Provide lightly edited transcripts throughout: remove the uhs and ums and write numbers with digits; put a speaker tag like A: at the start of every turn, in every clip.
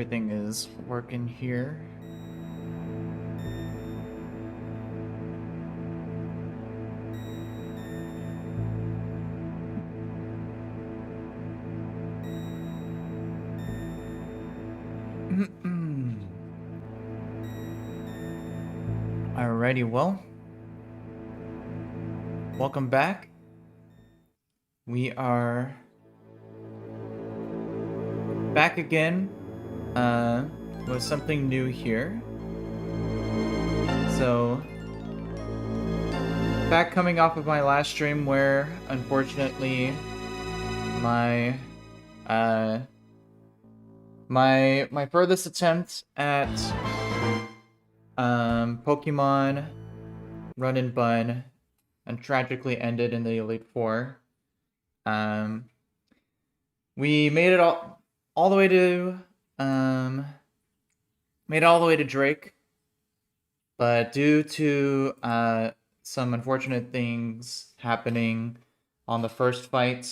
A: everything is working here. Alrighty, well, welcome back. We are back again with something new here. So, back coming off of my last stream where, unfortunately, my my furthest attempt at Pokemon Run and Bun and tragically ended in the Elite Four. We made it all the way to Drake, but due to some unfortunate things happening on the first fight,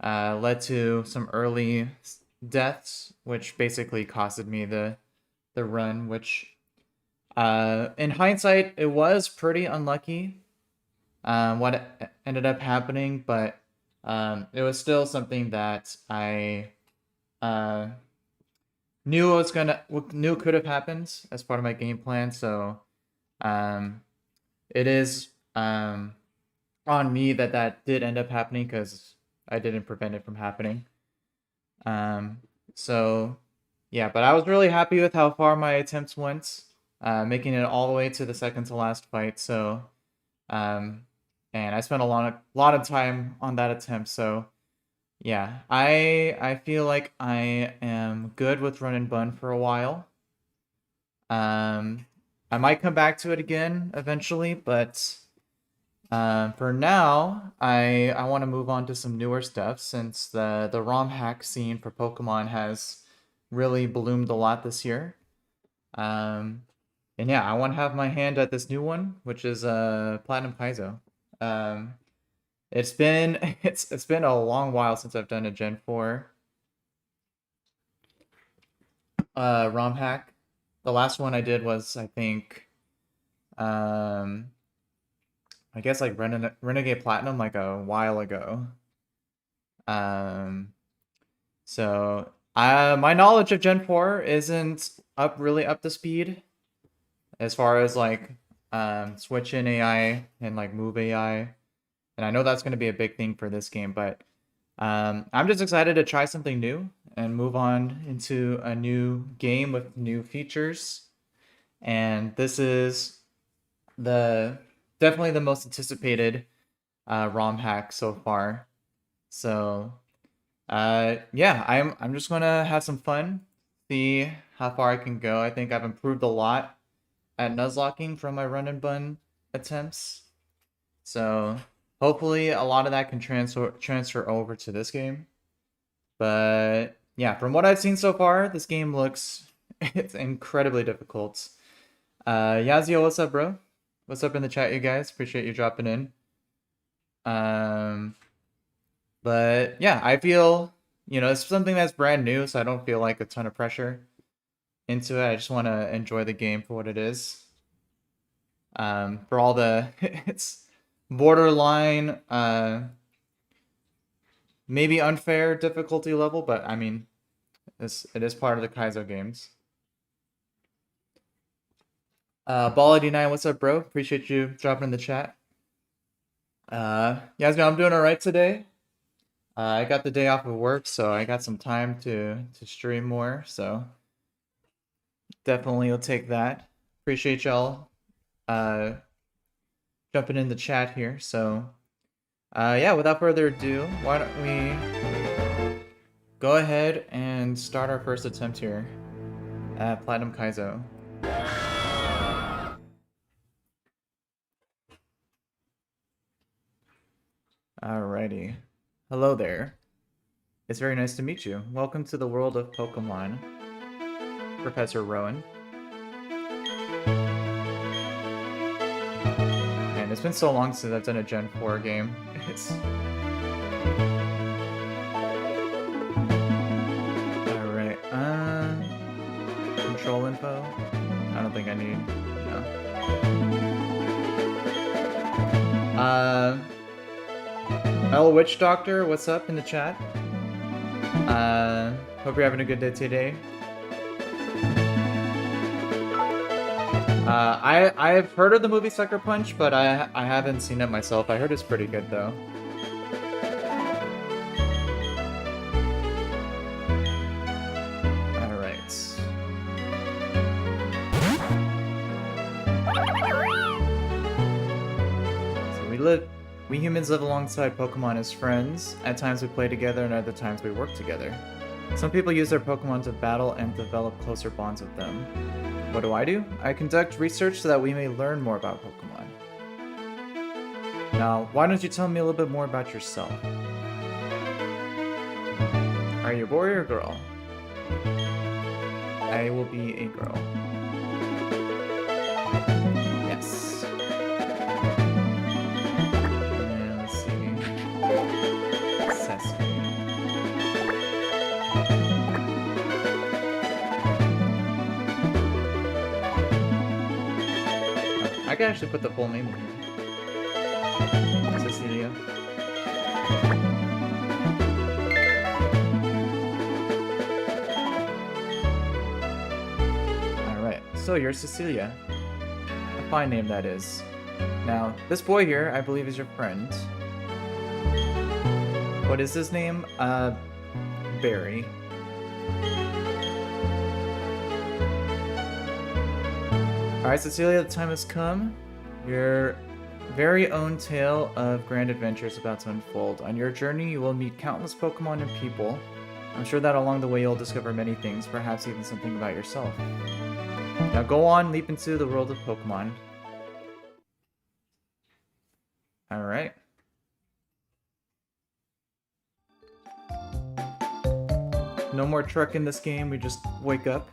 A: led to some early deaths, which basically costed me the run, which in hindsight it was pretty unlucky what ended up happening, but it was still something that I knew could have happened as part of my game plan. So it is on me that did end up happening because I didn't prevent it from happening. So yeah, but I was really happy with how far my attempts went, making it all the way to the second to last fight. So and I spent a lot of time on that attempt. So yeah, I feel like I am good with Run and Bun for a while. I might come back to it again eventually, but for now, I want to move on to some newer stuff since the ROM hack scene for Pokemon has really bloomed a lot this year. And yeah, I want to have my hand at this new one, which is Platinum Kaizo. It's been it's been a long while since I've done a Gen 4 ROM hack. The last one I did was, I think, I guess like Renegade Platinum like a while ago. So my knowledge of Gen 4 isn't really up to speed as far as like switch in AI and like move AI. And I know that's going to be a big thing for this game, but I'm just excited to try something new and move on into a new game with new features. And this is definitely the most anticipated ROM hack so far. So yeah, I'm just gonna have some fun, see how far I can go. I think I've improved a lot at Nuzlocking from my Run and Bun attempts. So hopefully a lot of that can transfer over to this game. But yeah, from what I've seen so far, this game looks it's incredibly difficult. Yazio, what's up, bro? What's up in the chat, you guys? Appreciate you dropping in. But yeah, I feel, it's something that's brand new, so I don't feel like a ton of pressure into it. I just want to enjoy the game for what it is. For all the it's borderline maybe unfair difficulty level, but I mean it is part of the Kaizo games. Ball89, what's up, bro? Appreciate you dropping in the chat. Yeah, I'm doing alright today. I got the day off of work, so I got some time to stream more, so definitely will take that. Appreciate y'all jumping in the chat here. So yeah, without further ado, why don't we go ahead and start our first attempt here at Platinum Kaizo. Alrighty. Hello there. It's very nice to meet you. Welcome to the world of Pokemon, Professor Rowan. Man, it's been so long since I've done a Gen 4 game. It's... Alright, info? I don't think I need. No. El Witch Doctor, what's up in the chat? Hope you're having a good day today. I've heard of the movie Sucker Punch, but I haven't seen it myself. I heard it's pretty good though. All right. So we humans live alongside Pokemon as friends. At times we play together, and other times we work together. Some people use their Pokemon to battle and develop closer bonds with them. What do? I conduct research so that we may learn more about Pokemon. Now, why don't you tell me a little bit more about yourself? Are you a boy or a girl? I will be a girl. Yes. And let's see. Sesame. I can actually put the full name in here. Cecilia. Alright, so you're Cecilia. A fine name that is. Now, this boy here, I believe is your friend. What is his name? Barry. Alright, Cecilia, the time has come. Your very own tale of grand adventure is about to unfold. On your journey, you will meet countless Pokemon and people. I'm sure that along the way you'll discover many things, perhaps even something about yourself. Now go on, leap into the world of Pokemon. Alright. No more truck in this game, we just wake up.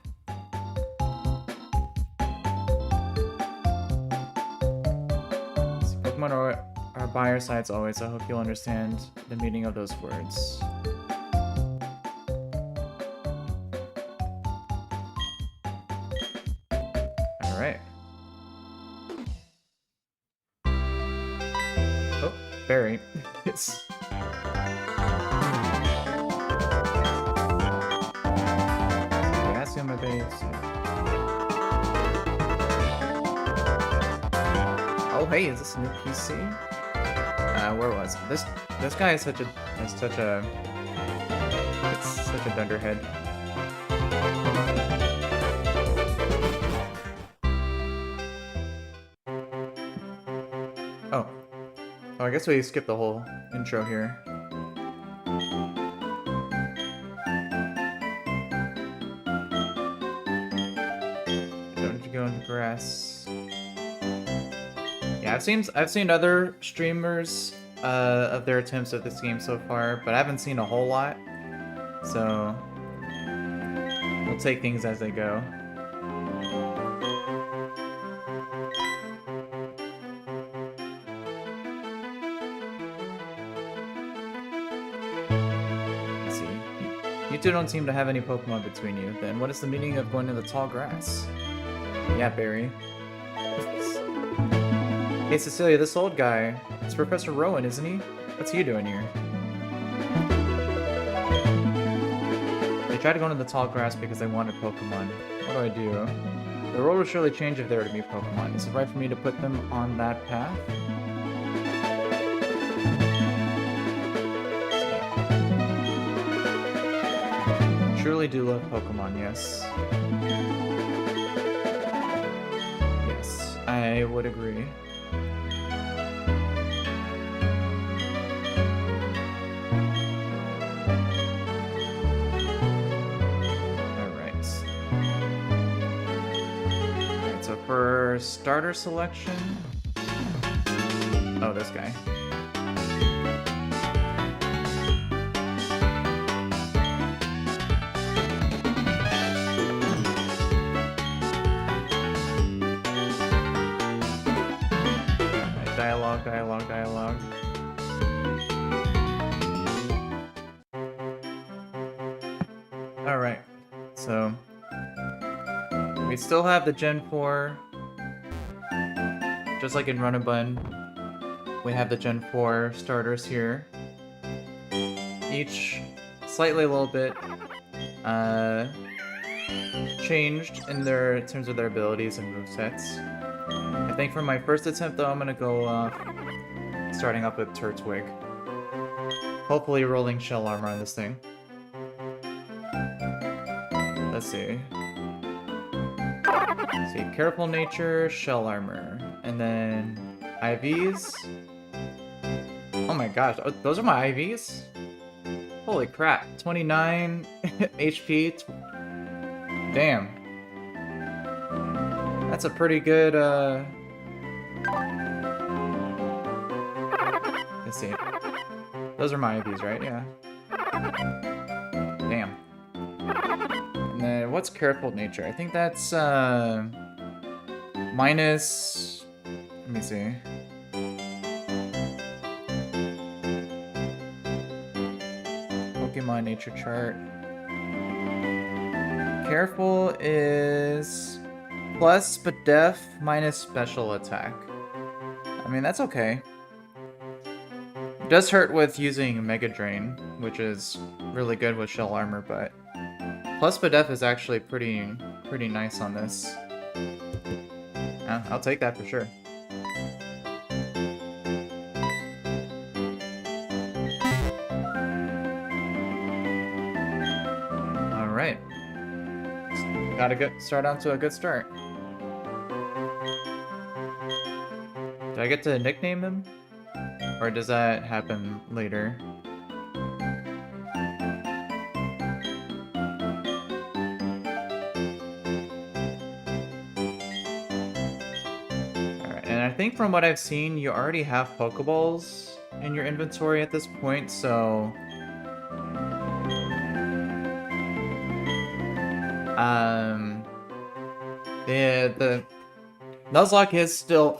A: Pokemon are by our sides always. I hope you'll understand the meaning of those words. Alright. Oh, Barry. It's... on my base. Oh hey, is this a new PC? Where was it? This guy is such a dunderhead. Oh, I guess we skipped the whole intro here. Grass. Yeah, I've seen other streamers of their attempts at this game so far, but I haven't seen a whole lot. So we'll take things as they go. Let's see. You two don't seem to have any Pokemon between you. Then what is the meaning of going to the tall grass? Yeah, Barry. Hey, Cecilia, this old guy. It's Professor Rowan, isn't he? What's he doing here? They tried to go into the tall grass because they wanted Pokemon. What do I do? The world will surely change if there were to be Pokemon. Is it right for me to put them on that path? Truly do love Pokemon, yes. I would agree. Alright, so for starter selection... Oh, this guy. Dialogue. Alright, so We still have the Gen 4. Just like in Run and Bun, we have the Gen 4 starters here. Each slightly a little bit changed in terms of their abilities and movesets. I think for my first attempt though, I'm gonna go starting up with Turtwig. Hopefully rolling shell armor on this thing. Let's see. Careful nature, shell armor, and then IVs. Oh my gosh, those are my IVs? Holy crap, 29 HP. Damn. That's a pretty good, let's see. Those are my IVs, right? Yeah. Damn. And then what's careful nature? I think that's, minus... Let me see. Pokemon nature chart. Careful is plus but def minus special attack. I mean, that's okay. It does hurt with using Mega Drain, which is really good with shell armor, but plus but def is actually pretty nice on this. Yeah, I'll take that for sure. Alright. Gotta start on to a good start. Did I get to nickname him? Or does that happen later? I think from what I've seen, you already have Pokeballs in your inventory at this point, so... The Nuzlocke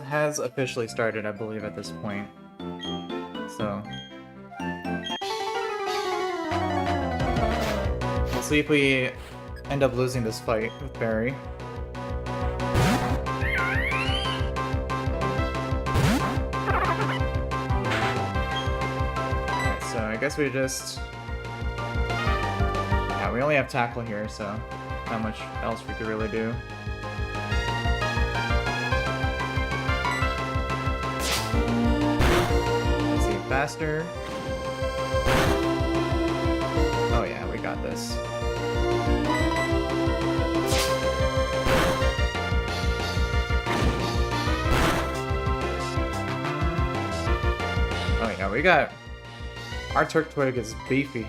A: has officially started, I believe, at this point. So... we'll see if we end up losing this fight with Barry. I guess we just... yeah, we only have Tackle here, so not much else we could really do. Let's see, faster. Oh yeah, we got this. Oh yeah, we got... our Turtwig is beefy.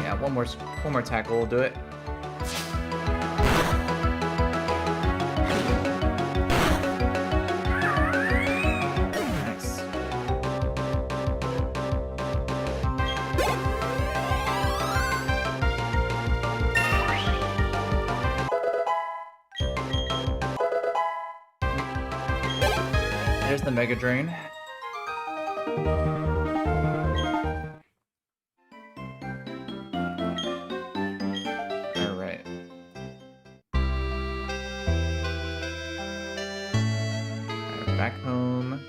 A: Yeah, one more tackle will do it. Nice. There's the Mega Drain. Alright. Back home.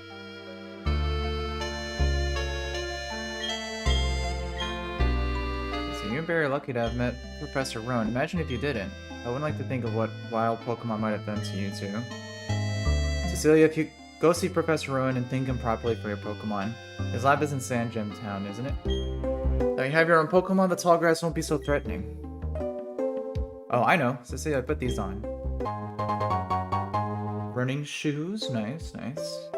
A: So you're very lucky to have met Professor Roan. Imagine if you didn't. I wouldn't like to think of what wild Pokemon might have done to you two. Cecilia, if you go see Professor Rowan and thank him properly for your Pokemon. His lab is in Sandgem Town, isn't it? Now you have your own Pokemon, the tall grass won't be so threatening. Oh, I know. Cecilia, put these on. Running shoes. Nice, nice.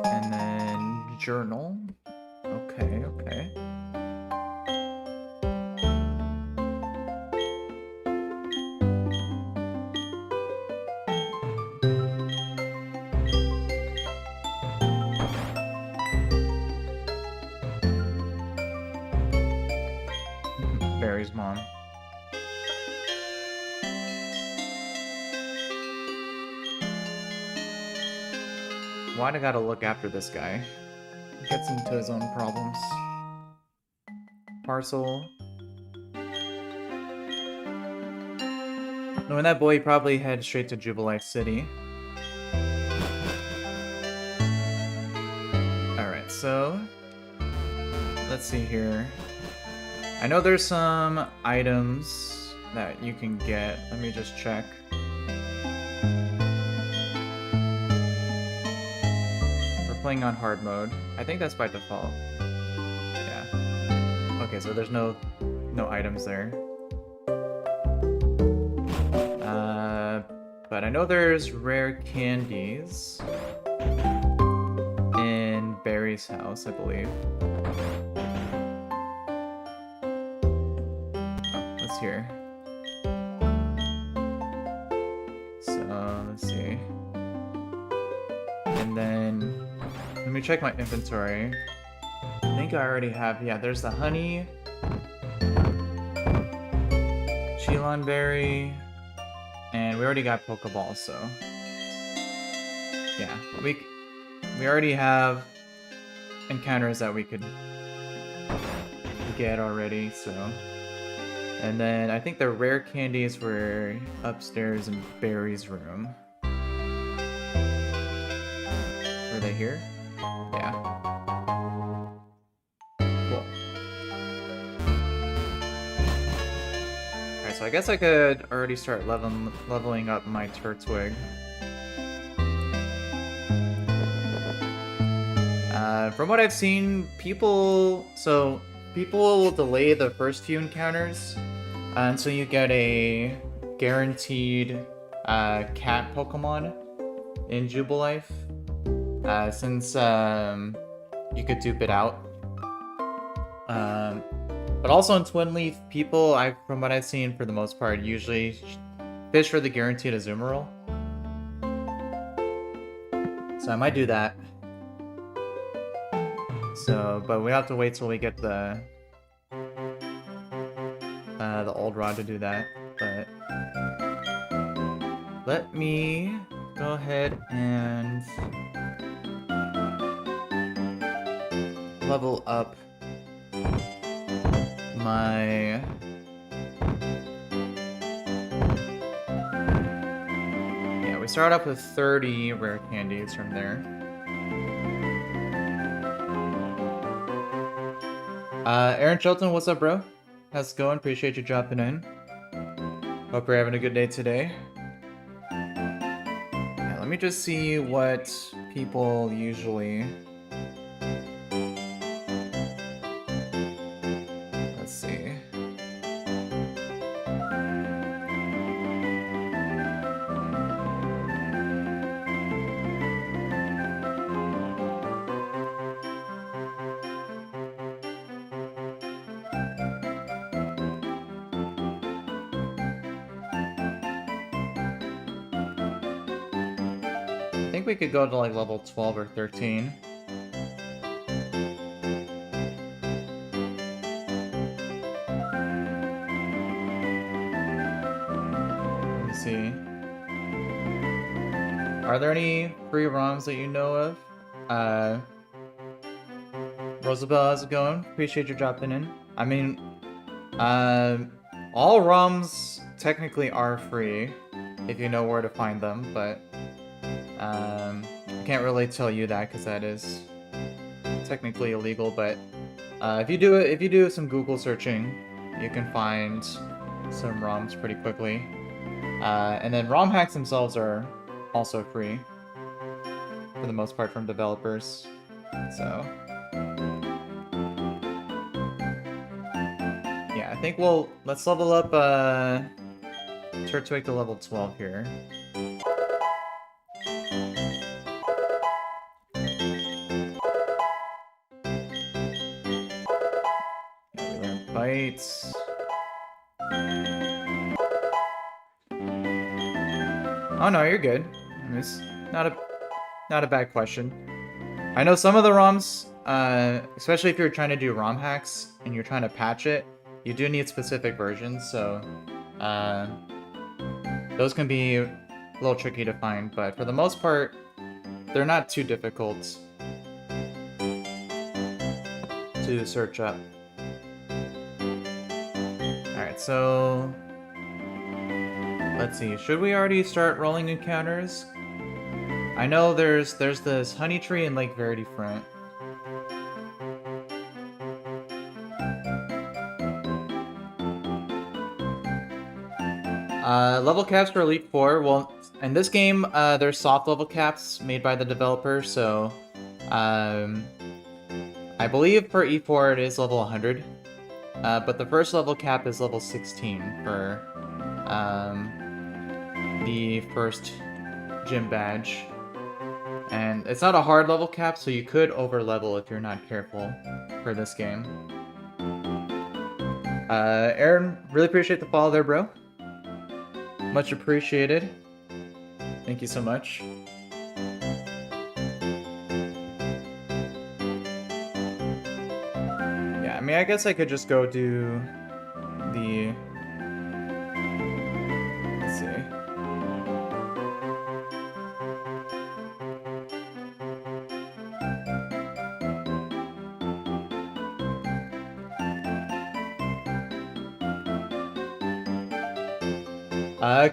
A: And then journal. Okay, okay. Barry's mom. Why'd I gotta look after this guy? He gets into his own problems. Parcel. Knowing that boy, he probably head straight to Jubilife City. Alright, so... let's see here. I know there's some items that you can get. Let me just check. We're playing on hard mode. I think that's by default. Yeah. Okay, so there's no items there. But I know there's rare candies in Barry's house, I believe. Oh, let's hear. So, let's see. And then, let me check my inventory. I think I already have, yeah, there's the honey, Chilon berry, and we already got Pokeballs, so yeah, we already have encounters that we could get already, so. And then I think the rare candies were upstairs in Barry's room. Were they here? Yeah. Cool. Alright, so I guess I could already start leveling up my Turtwig. From what I've seen, people will delay the first few encounters until you get a guaranteed cat Pokemon in Jubilife, since you could dupe it out. But also in Twin Leaf, people, from what I've seen, for the most part, usually fish for the guaranteed Azumarill. So I might do that. So, but we have to wait till we get the old rod to do that. But let me go ahead and level up my we start off with 30 rare candies from there. Aaron Shelton, what's up, bro? How's it going? Appreciate you dropping in. Hope you're having a good day today. Yeah, let me just see what people usually... Let's see. I think we could go to like level 12 or 13. Let me see. Are there any free ROMs that you know of? Rosabelle, how's it going? Appreciate you dropping in. I mean, all ROMs technically are free if you know where to find them, but I can't really tell you that because that is technically illegal. But if you do some Google searching, you can find some ROMs pretty quickly. And then ROM hacks themselves are also free for the most part from developers. So yeah, I think let's level up Turtwig to level 12 here. Bites. Oh no, you're good. It's not a bad question. I know some of the ROMs, especially if you're trying to do ROM hacks and you're trying to patch it, you do need specific versions, so those can be a little tricky to find, but for the most part, they're not too difficult to search up. Alright, so let's see. Should we already start rolling encounters? I know there's this honey tree and Lake Verity front. Level caps for Elite 4. Well, in this game, there's soft level caps made by the developer, so I believe for E4 it is level 100. But the first level cap is level 16 for the first gym badge. And it's not a hard level cap, so you could over level if you're not careful for this game. Aaron, really appreciate the follow there, bro. Much appreciated. Thank you so much. Yeah, I mean, I guess I could just go do the... Let's see.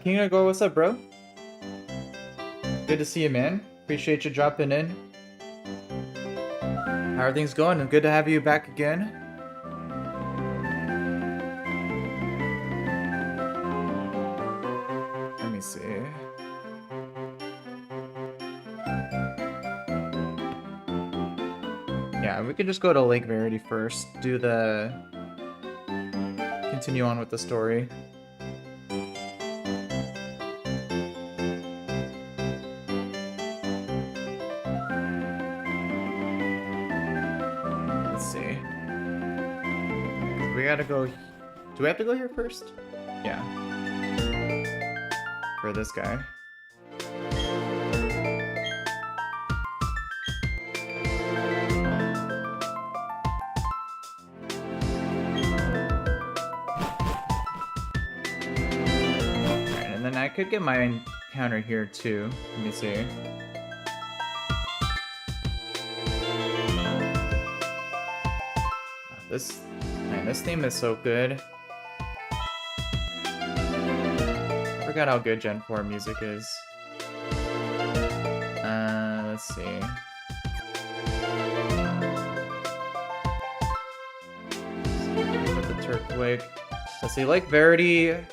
A: King Agor, what's up, bro? Good to see you, man. Appreciate you dropping in. How are things going? Good to have you back again. Let me see. Yeah, we could just go to Lake Verity first. Do the... Continue on with the story. We gotta go... Do we have to go here first? Yeah. For this guy. Alright, and then I could get my encounter here too. Let me see. This theme is so good. I forgot how good Gen 4 music is. Let's see. Put the Turtwig. Let's see, like Verity. I've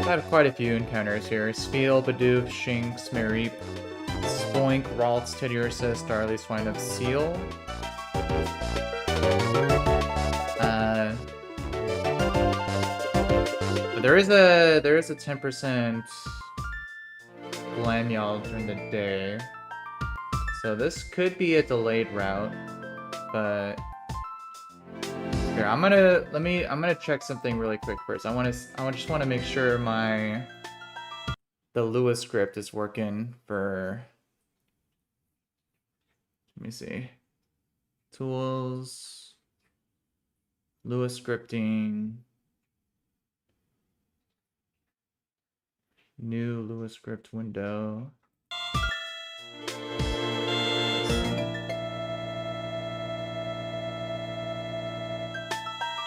A: had quite a few encounters here. Spiel, Bidoof, Shinx, Mareep, Spoink, Ralts, Teddy Ursa, Starly, Swine of Seal. But there is a 10% Glamyal during the day. So this could be a delayed route, but here I'm gonna check something really quick first. I just want to make sure the Lewis script is working for. Let me see. Tools. Lewis scripting. New Lewis script window.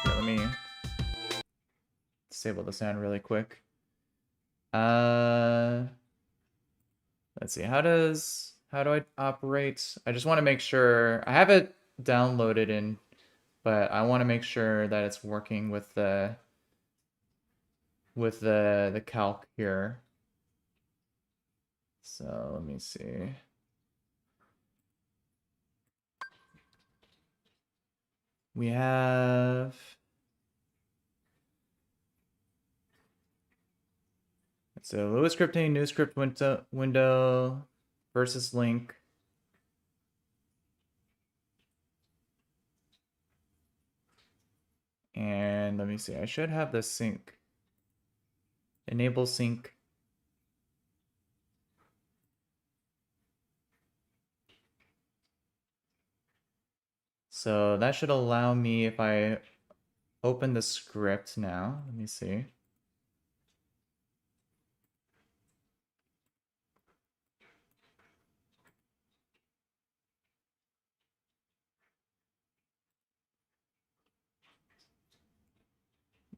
A: Here, let me disable the sound really quick. Let's see. How do I operate? I just want to make sure I have it downloaded in, but I want to make sure that it's working with the calc here. So let me see. We have so Lewis scripting, new script window versus link. And let me see, I should have the sync. Enable sync. So that should allow me, if I open the script now, let me see.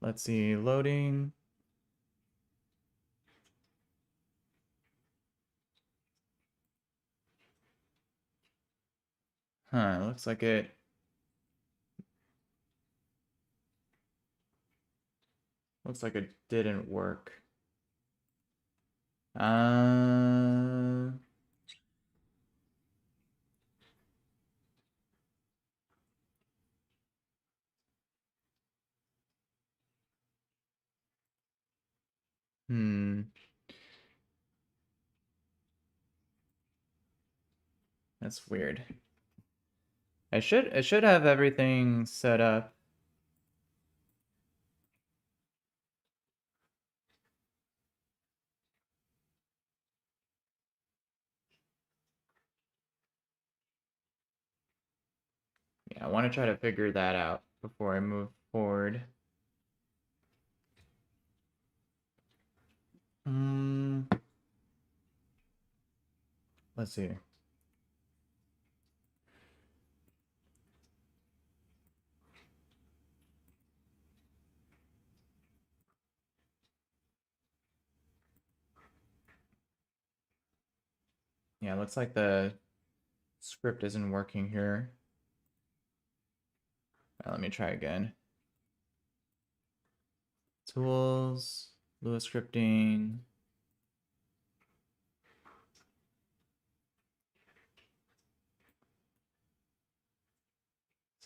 A: Let's see, loading. Huh, looks like it. Looks like it didn't work. Uh, hmm. That's weird. I should have everything set up. Yeah, I want to try to figure that out before I move forward. Let's see. Yeah, looks like the script isn't working here. Let me try again. Tools, Lua scripting.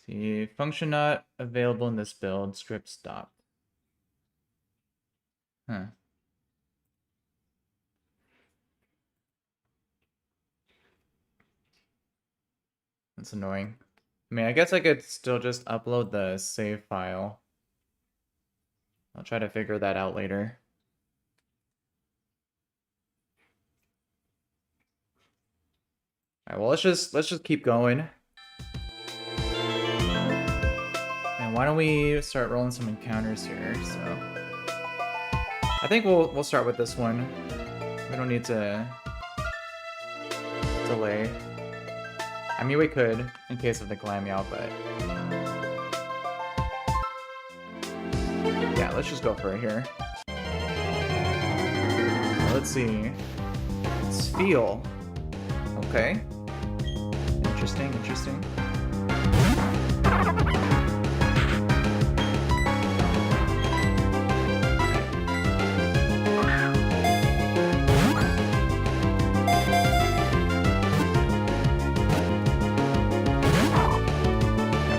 A: See, function not available in this build, script stopped. Huh. That's annoying. I mean, I guess I could still just upload the save file. I'll try to figure that out later. Alright, well let's just keep going. And why don't we start rolling some encounters here, so I think we'll start with this one. We don't need to delay. I mean, we could in case of the Glammeow, but yeah, let's just go for it here. Let's see. Let's feel. Okay. Interesting, interesting.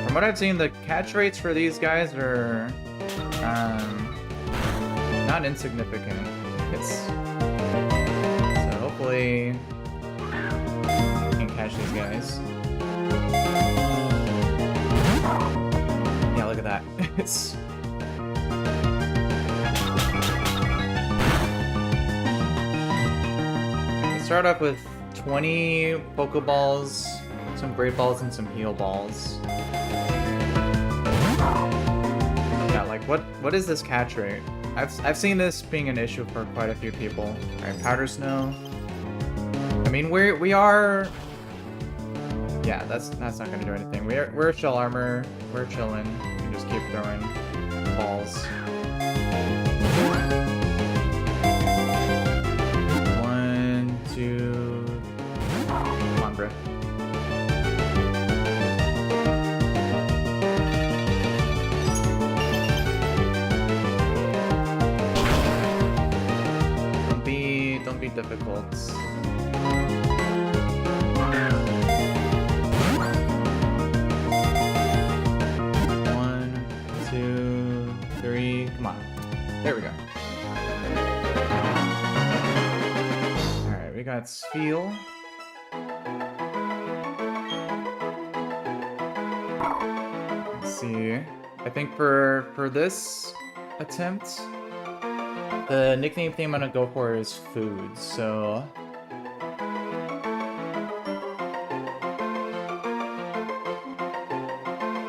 A: From what I've seen, the catch rates for these guys are not insignificant. So hopefully we can catch these guys. Yeah, look at that. It's we start off with 20 Pokeballs, some Great Balls, and some Heal Balls. Yeah, like what is this catch rate? I've seen this being an issue for quite a few people. Alright, Powder Snow. I mean we are. Yeah, that's not gonna do anything. We're Shell Armor. We're chilling. We can just keep throwing balls. 1, 2. Come on, bro. Don't be difficult. 1, 2, 3. Come on. There we go. Alright, we got Spheal. Let's see. I think for this attempt, the nickname theme I'm gonna go for is food, so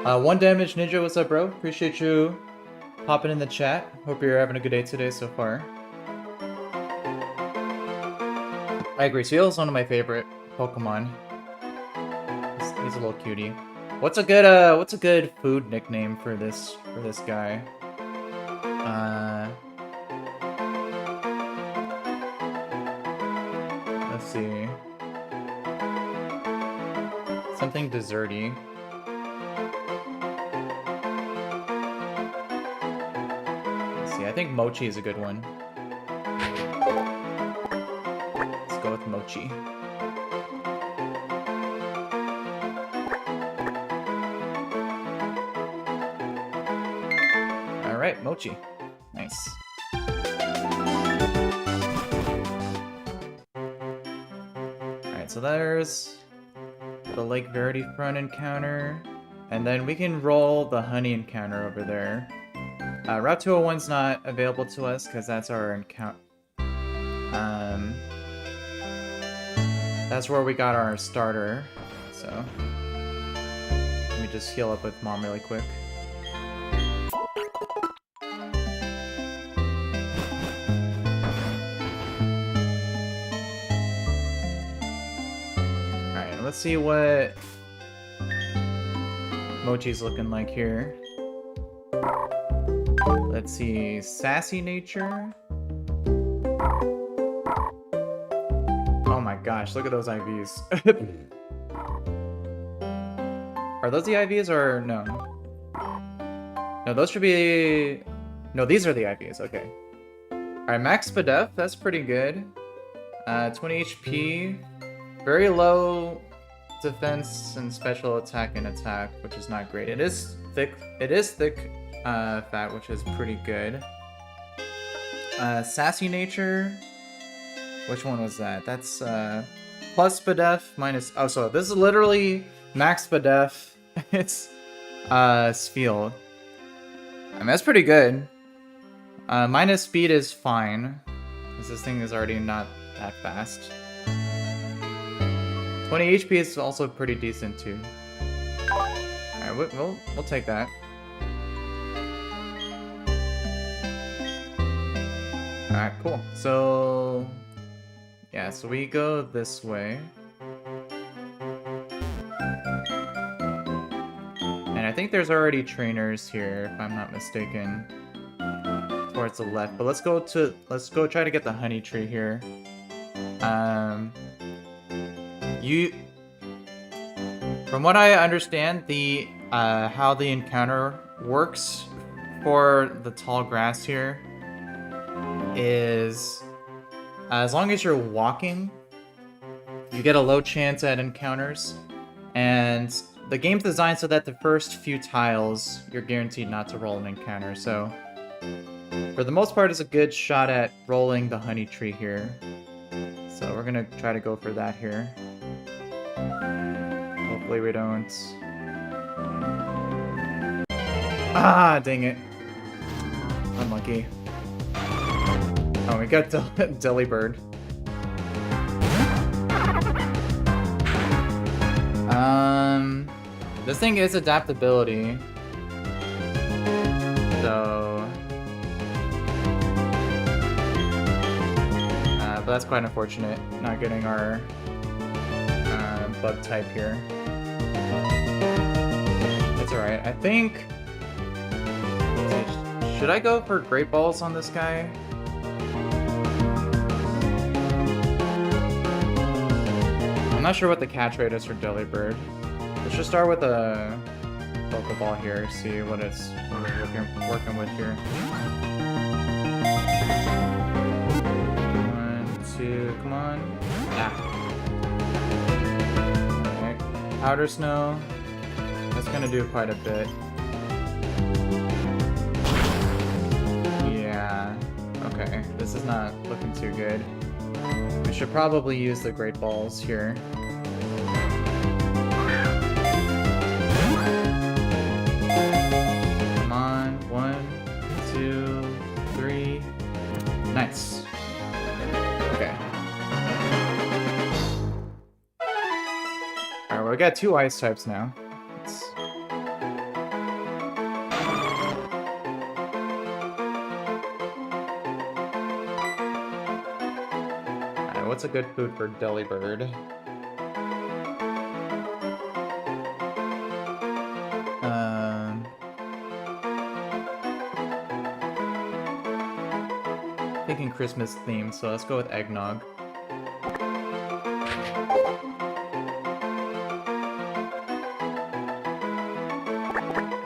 A: one damage ninja, what's up, bro? Appreciate you popping in the chat. Hope you're having a good day today so far. I agree. Seal is one of my favorite Pokemon. He's a little cutie. What's a good food nickname for this guy? Let's see. Something desserty. Let's see, I think mochi is a good one. Let's go with mochi. Alright, mochi. Nice. Alright, so there's the Lake Verity front encounter. And then we can roll the honey encounter over there. Route 201's not available to us because that's our encounter. That's where we got our starter. So let me just heal up with Mom really quick. Alright, let's see what Mochi's looking like here. Let's see, sassy nature. Oh my gosh, look at those IVs. Are those the IVs or no? No, those should be... No, these are the IVs, okay. Alright, max Spadef, that's pretty good. 20 HP. Very low defense and special attack and attack, which is not great. It is thick fat, which is pretty good. Sassy nature. Which one was that? That's plus Spadef minus... Oh, so this is literally max Spadef. It's Spiel. I mean, that's pretty good. Minus speed is fine, because this thing is already not that fast. 20 HP is also pretty decent too. Alright, we'll take that. Alright, cool. So yeah, so we go this way. And I think there's already trainers here, if I'm not mistaken. Towards the left. But let's go try to get the honey tree here. From what I understand, the how the encounter works for the tall grass here is as long as you're walking, you get a low chance at encounters, and the game's designed so that the first few tiles you're guaranteed not to roll an encounter. So for the most part, it's a good shot at rolling the honey tree here. So we're gonna try to go for that here. Hopefully we don't. Ah, dang it. Unlucky. Oh, we got Delibird. This thing is adaptability. So... but that's quite unfortunate, not getting our bug type here. It's alright. I think... Should I go for Great Balls on this guy? I'm not sure what the catch rate is for Delibird. Let's just start with a Pokeball here, see what we're working with here. 1, 2, come on. Ah. Alright. Powder Snow. That's gonna do quite a bit. Yeah. Okay. This is not looking too good. We should probably use the Great Balls here. Come on. 1, 2, 3. Nice. Okay. Alright, well, we got 2 ice types now. What's a good food for Delibird? Christmas themed, so let's go with eggnog.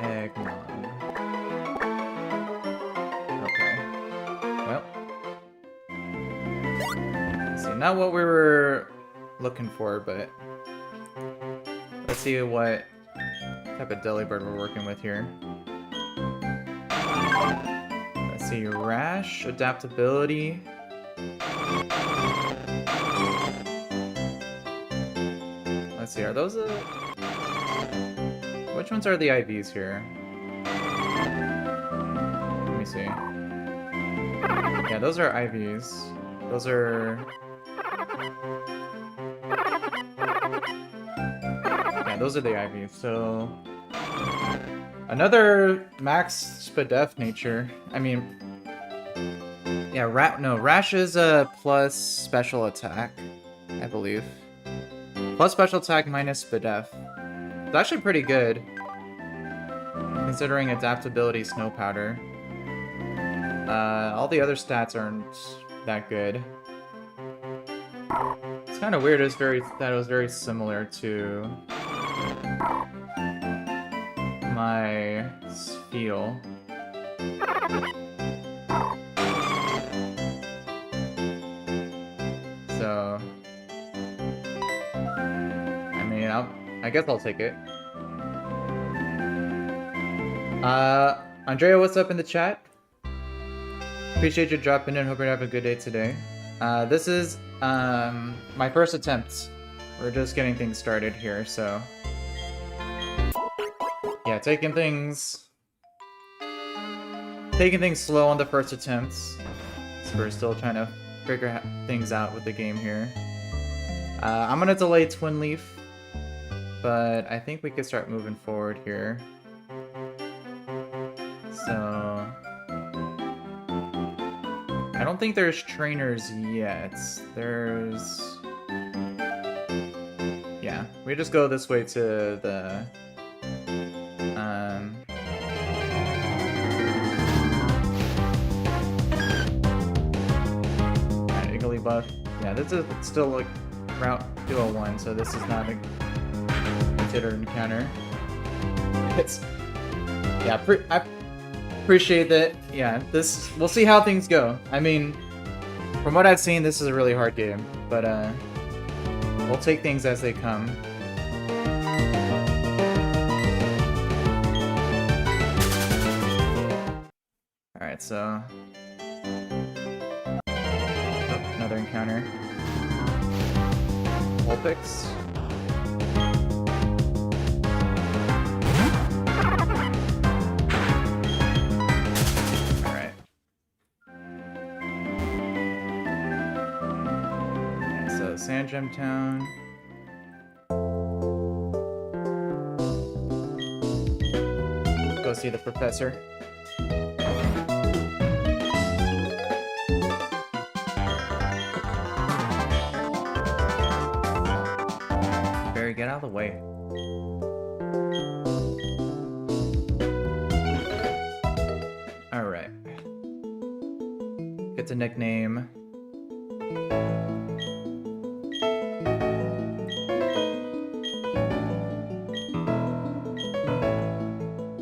A: Eggnog. Okay. Well. Let's see, not what we were looking for, but let's see what type of delibird we're working with here. Let's see, rash, adaptability. Let's see, are those which ones are the IVs here? Let me see. Yeah, those are IVs. Those are... Yeah, those are the IVs, so... Another max Spadef nature. I mean... Yeah, Rash is a plus special attack, I believe. Plus special attack minus Spadef. It's actually pretty good, considering adaptability Snow Powder. All the other stats aren't that good. It's kind of weird. That it was very similar to my feel. So, I mean, I guess I'll take it. Andrea, what's up in the chat? Appreciate you dropping in. Hope you're having a good day today. This is my first attempt. We're just getting things started here, so yeah, taking things slow on the first attempts. So we're still trying to figure things out with the game here. I'm gonna delay Twin Leaf, but I think we could start moving forward here. So I don't think there's trainers yet. Yeah, we just go this way to the Buff. Yeah, this is still like Route 201, so this is not a considered encounter. Yeah, I appreciate that. Yeah, we'll see how things go. I mean, from what I've seen, this is a really hard game, but we'll take things as they come. All right, so. Another encounter. Vulpix. Alright. Okay, so Sandgem Town. Go see the professor. Get out of the way. Alright. Gets a nickname.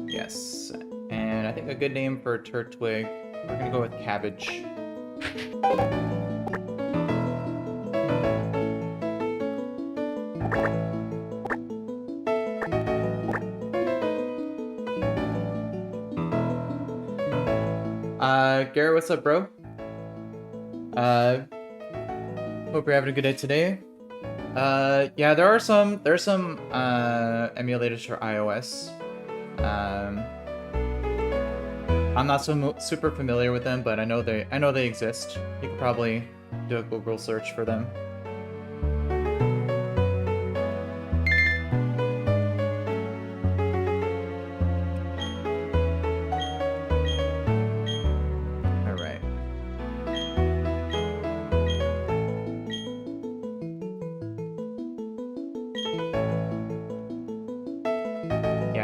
A: Yes. And I think a good name for Turtwig, we're gonna go with Cabbage. Garrett, what's up, bro? Hope you're having a good day today. Yeah, there's some emulators for iOS. I'm not super familiar with them, but I know they exist. You could probably do a Google search for them.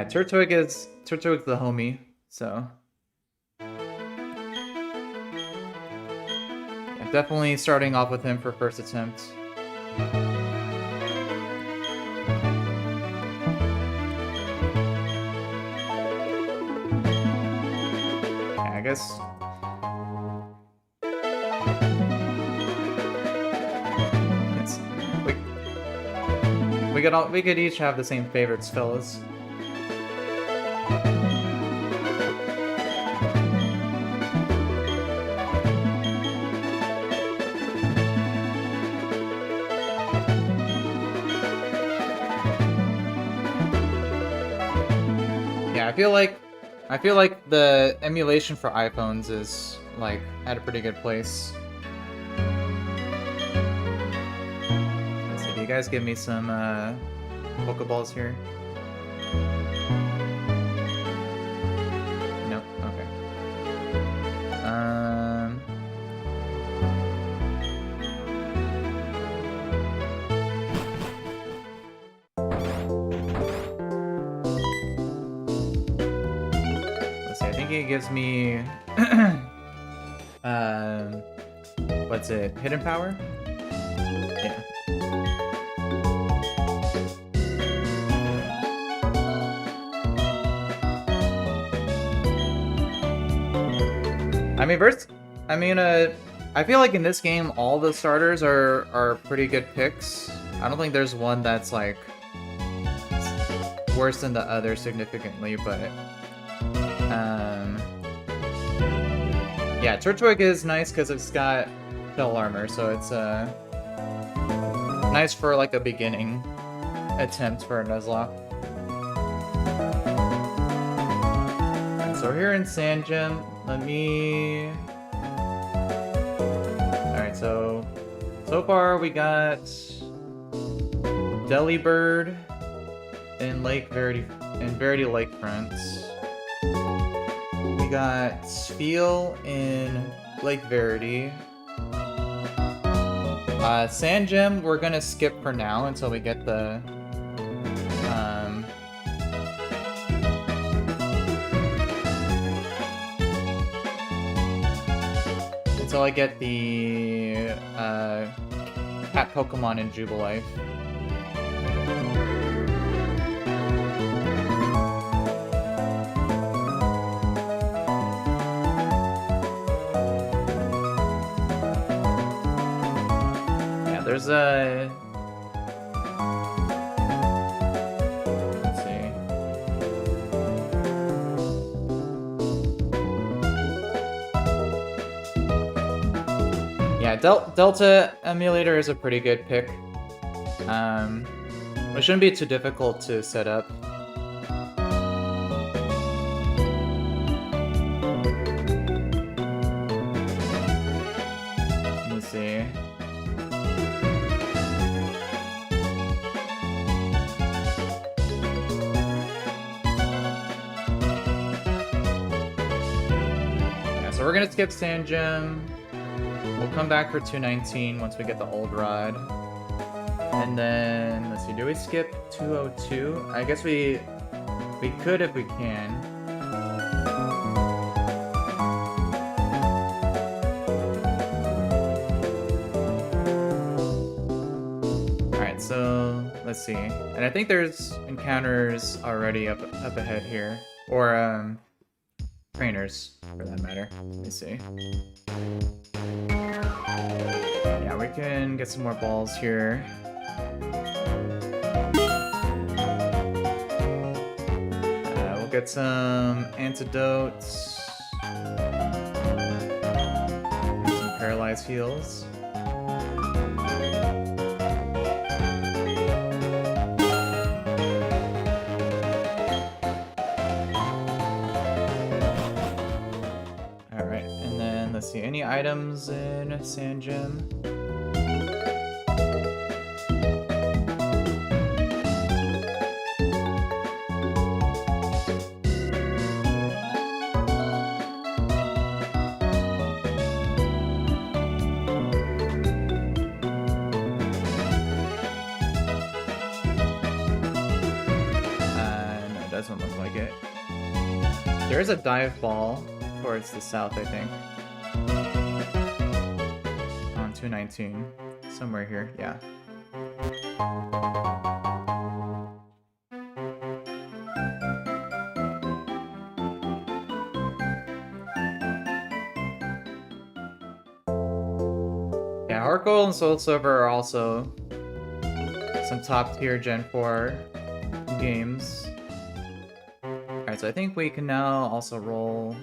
A: Turtwig's the homie, so. definitely starting off with him for first attempt. Yeah, I guess. We could each have the same favorites, fellas. Yeah, I feel like the emulation for iPhones is like at a pretty good place. So do you guys give me some Pokeballs here? Nope. Okay. Let's see. I think it gives me what's it? Hidden power? Yeah. I feel like in this game all the starters are pretty good picks. I don't think there's one that's like worse than the other significantly, but yeah, Turtwig is nice because it's got shell armor, so it's nice for like a beginning attempt for a Nuzlocke. So we're here in Sandgem. Let me... Alright, so far we got Delibird in Verity Lakefront. We got Spiel in Lake Verity. Sandgem we're gonna skip for now until we get the until I get the cat Pokemon in Jubilife. Yeah, there's a... Let's see. Yeah, Delta Emulator is a pretty good pick. It shouldn't be too difficult to set up. Let me see. Yeah, so we're gonna skip Sandgem. We'll come back for 219 once we get the old rod. And then, let's see, do we skip 202? I guess we could if we can. Alright, so let's see. And I think there's encounters already up ahead here. Or, trainers, for that matter. Let me see. Yeah, we can get some more balls here. We'll get some antidotes. And some paralyzed heals. Alright, and then let's see, any items in Sandgem? Doesn't look like it. There is a dive ball towards the south, I think. 219. Somewhere here, yeah. Yeah, Heart Gold and Soul Silver are also some top tier Gen 4 games. Alright, so I think we can now also roll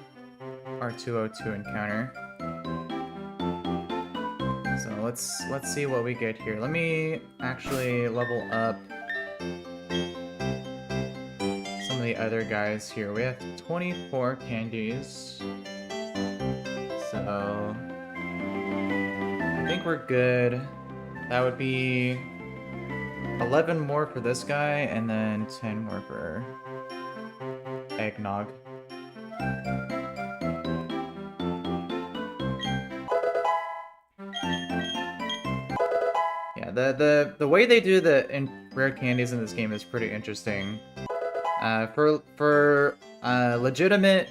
A: our 202 encounter. So let's see what we get here. Let me actually level up some of the other guys here. We have 24 candies. So I think we're good. That would be 11 more for this guy, and then 10 more for Eggnog. Yeah, the way they do the rare candies in this game is pretty interesting. For legitimate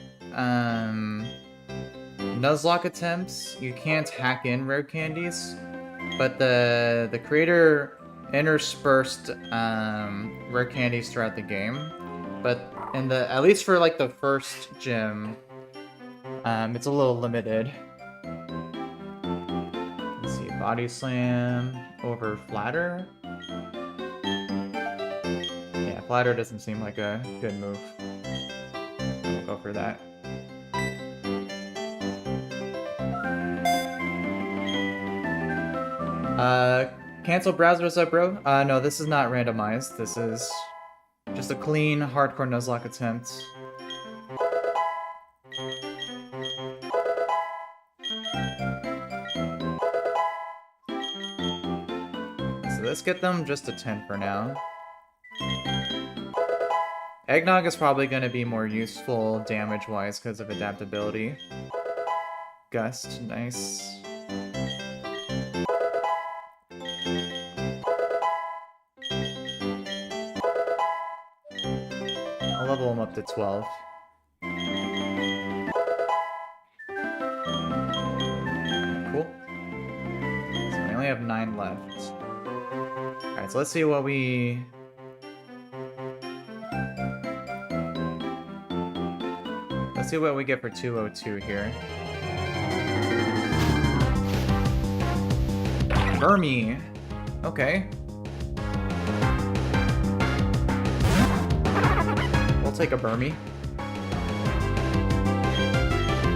A: Nuzlocke attempts, you can't hack in rare candies, but the creator interspersed rare candies throughout the game. But in at least for like the first gym, it's a little limited. Let's see, Body Slam over Flatter. Yeah, Flatter doesn't seem like a good move. I'll go for that. Cancel browser, what's up, bro? No, this is not randomized. This is just a clean, hardcore Nuzlocke attempt. So let's get them just a 10 for now. Eggnog is probably going to be more useful damage-wise because of adaptability. Gust, nice. I'll level him up to 12. Cool. So we only have 9 left. Alright, so let's see what we... Let's see what we get for 202 here. Burmy! Okay. We'll take a Burmy.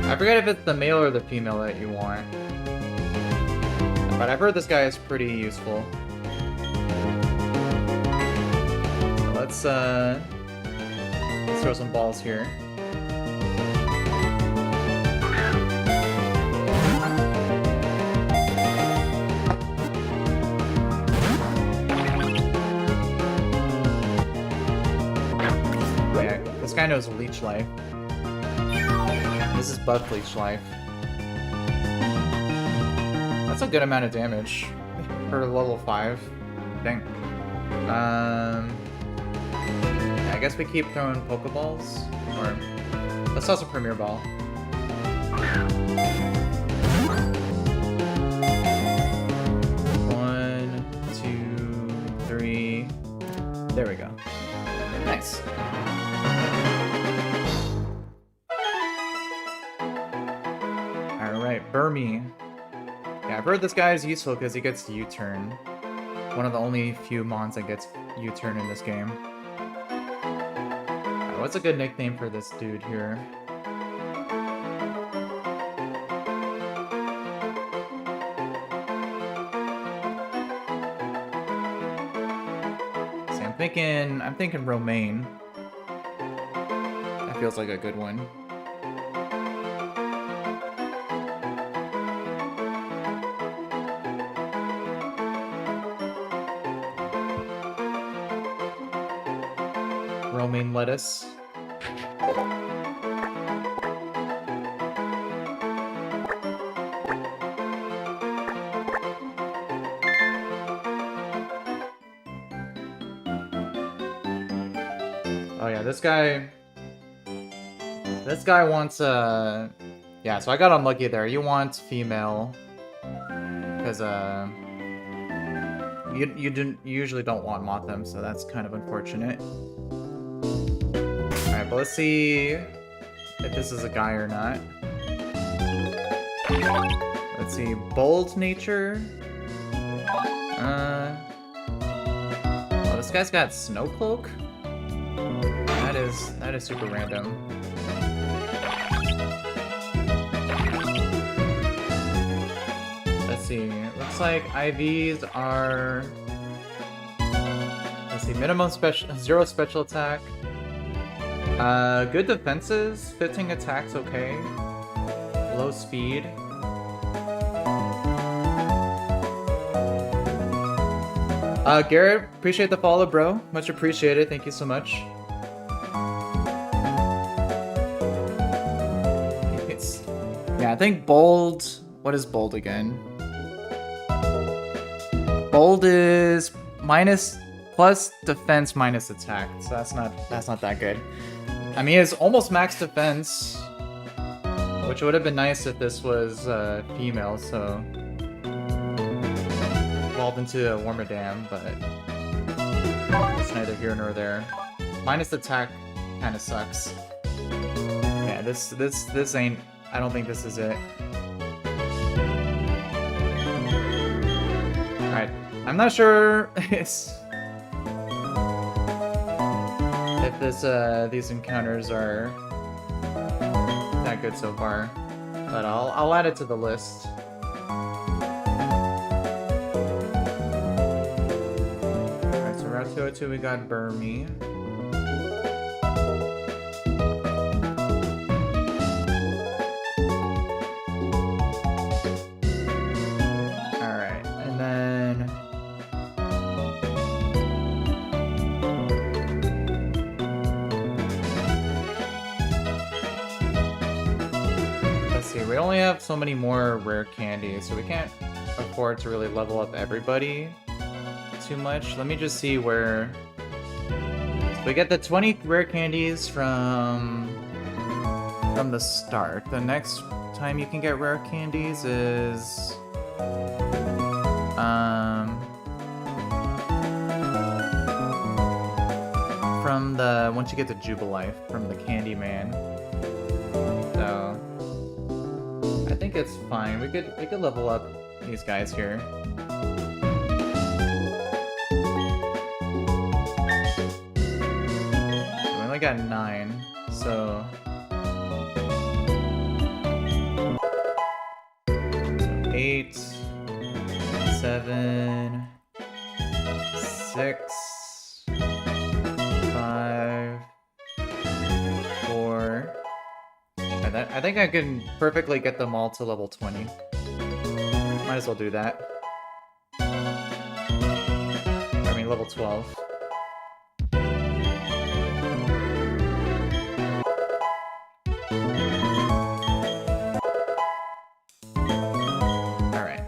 A: I forget if it's the male or the female that you want. But I've heard this guy is pretty useful. So let's throw some balls here. This guy knows Leech Life. This is Buff Leech Life. That's a good amount of damage for level 5. Dang. Yeah, I guess we keep throwing Pokeballs. Or let's toss a Premier Ball. One, two, three. There we go. Nice. Alright, Burmy. Yeah, I've heard this guy is useful because he gets U-turn. One of the only few mons that gets U-turn in this game. Right, what's a good nickname for this dude here? See, I'm thinking Romaine. That feels like a good one. Romaine lettuce. Oh yeah, this guy wants yeah, so I got unlucky there. You want female. because you usually don't want Motham, so that's kind of unfortunate. All right, but let's see if this is a guy or not. Let's see, bold nature. Oh, this guy's got snow cloak. That is super random. Let's see. Looks like IVs are. Let's see. Minimum special, 0 special attack. Good defenses. 15 attacks. Okay. Low speed. Garrett, appreciate the follow, bro. Much appreciated. Thank you so much. Yeah, I think bold. What is bold again? Bold is plus defense minus attack, so that's not that good. I mean, it's almost max defense, which would have been nice if this was female. So evolved into a warmer dam, but it's neither here nor there. Minus attack kind of sucks. Yeah, this ain't. I don't think this is it. Alright, I'm not sure if these encounters are that good so far, but I'll add it to the list. Alright, so Route 202 we got Burmy. We only have so many more rare candies, so we can't afford to really level up everybody too much. Let me just see where... So we get the 20 rare candies from the start. The next time you can get rare candies is... from the... once you get to Jubilife, from the Candyman. So... I think it's fine. We could level up these guys here. We only got 9, so 8, 7, 6, 5, 4. I think I can perfectly get them all to level 20. Might as well do that. I mean, level 12. Alright.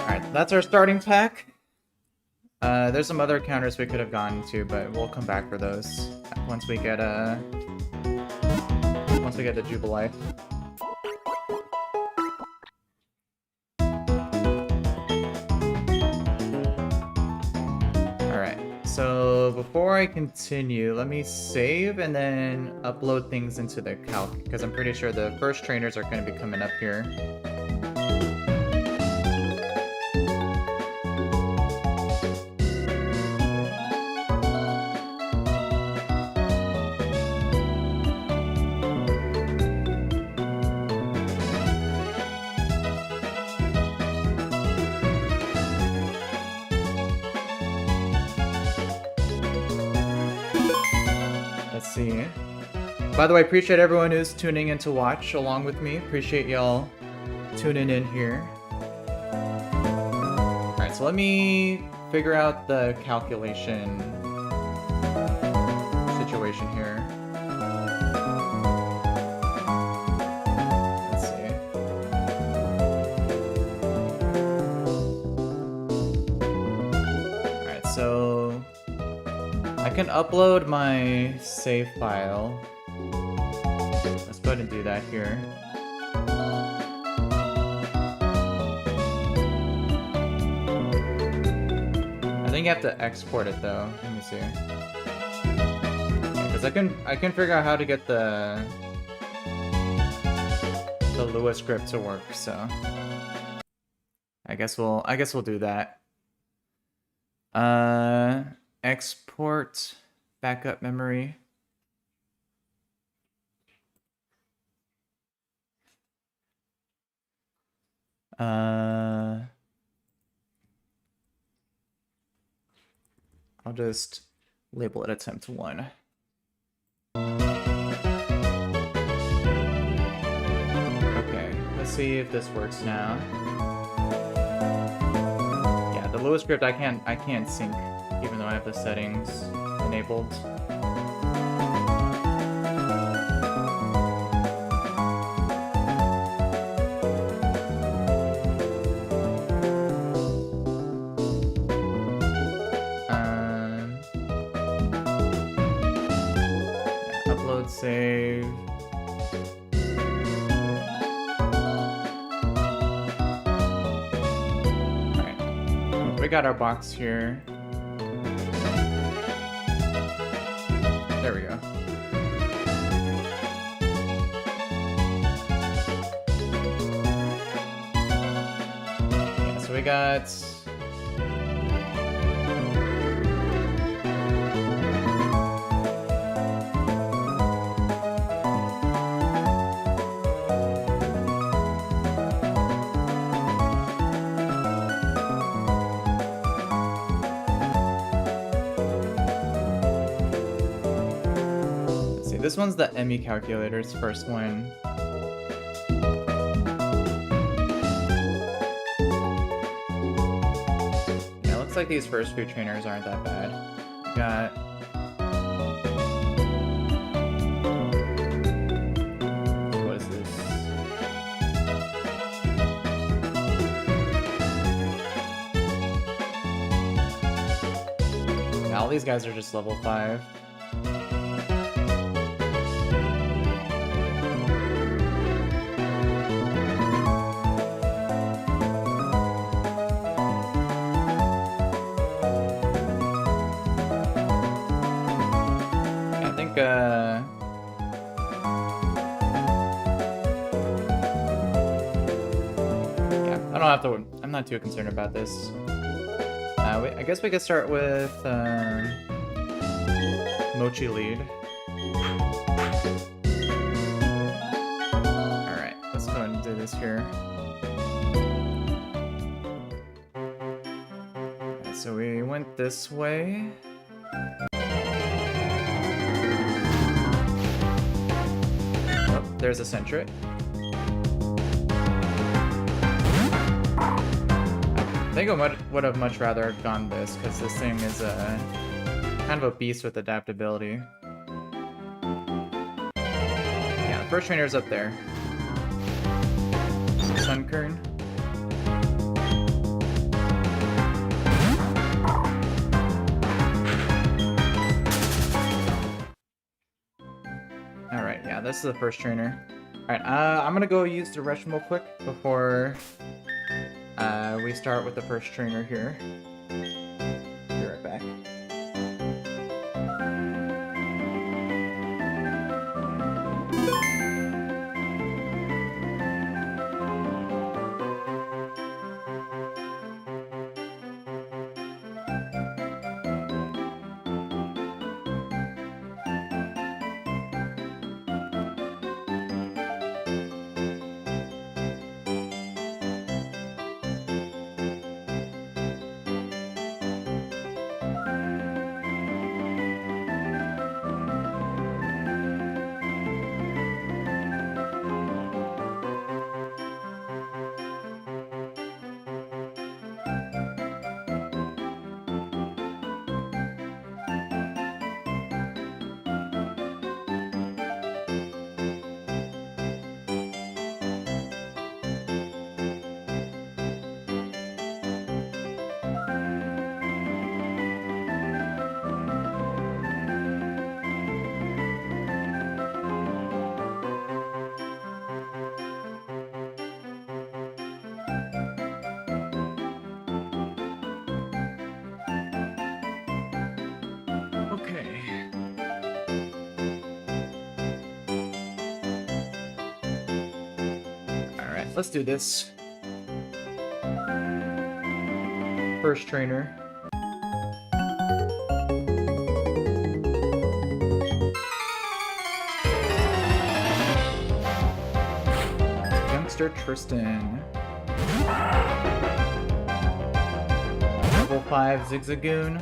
A: Alright, that's our starting pack. There's some other counters we could have gone to, but we'll come back for those once we get the Jubilife. Alright, so before I continue, let me save and then upload things into the calc, because I'm pretty sure the first trainers are going to be coming up here. By the way, appreciate everyone who's tuning in to watch along with me. Appreciate y'all tuning in here. Alright, so let me figure out the calculation situation here. Let's see. Alright, so I can upload my save file. Let's go ahead and do that here. I think you have to export it though. Let me see. Because I can figure out how to get the Lua script to work, so I guess we'll do that. Export backup memory. I'll just label it attempt 1. Okay, let's see if this works now. Yeah, the Lua script I can't sync even though I have the settings enabled. Save. Alright. We got our box here. There we go. Yeah, so we got... This one's the ME calculator's first one. Yeah, it looks like these first few trainers aren't that bad. We got... What is this? Yeah, all these guys are just level 5. Yeah, I don't have to. I'm not too concerned about this. I guess we could start with Mochi lead. All right, let's go ahead and do this here. Okay, so we went this way. There's a Centric. I think I would have much rather gone this, because this thing is kind of a beast with adaptability. Yeah, the first trainer's up there. Sunkern. Alright, yeah, this is the first trainer. Alright, I'm gonna go use the restroom real quick before we start with the first trainer here. Be right back. let's do this. First trainer. Youngster Tristan. Level 5 Zigzagoon,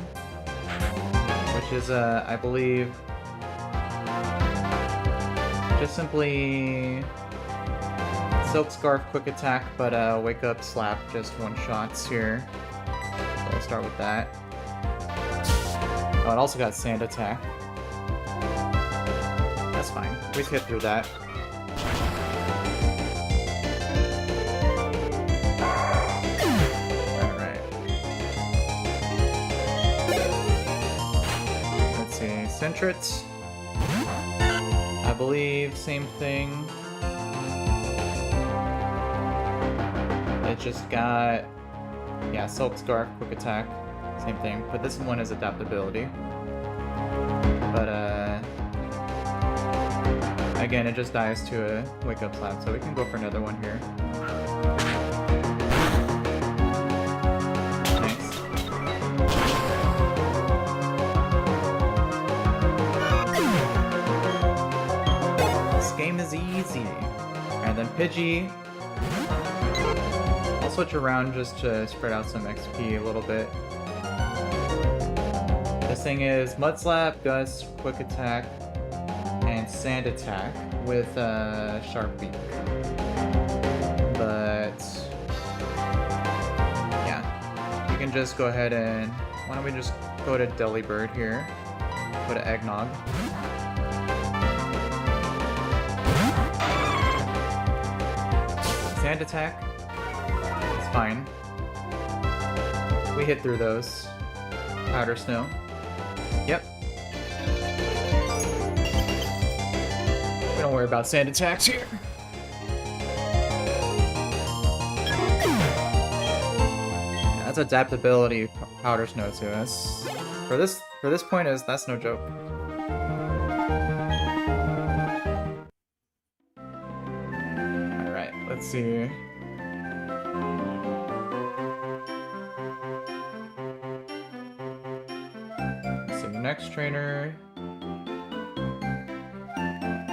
A: which is, I believe, just simply Silk Scarf Quick Attack, but Wake Up Slap, just one-shots here. So we'll start with that. Oh, it also got Sand Attack. That's fine. We hit through that. Alright. Let's see. Sentret. I believe same thing. It just got, yeah, Silk Scarf, Quick Attack, same thing. But this one is adaptability. But again, it just dies to a Wake Up Slap, so we can go for another one here. Game is easy. And then Pidgey. I'll switch around just to spread out some XP a little bit. This thing is Mud Slap, Gust, Quick Attack, and Sand Attack with Sharp Beak. But yeah, you can just go ahead and, why don't we just go to Delibird here, go to Eggnog. Sand Attack, it's fine. We hit through those. Powder Snow. Yep. We don't worry about Sand Attacks here. Yeah, that's adaptability Powder Snow too. That's for this point that's no joke. Let's see. So next trainer,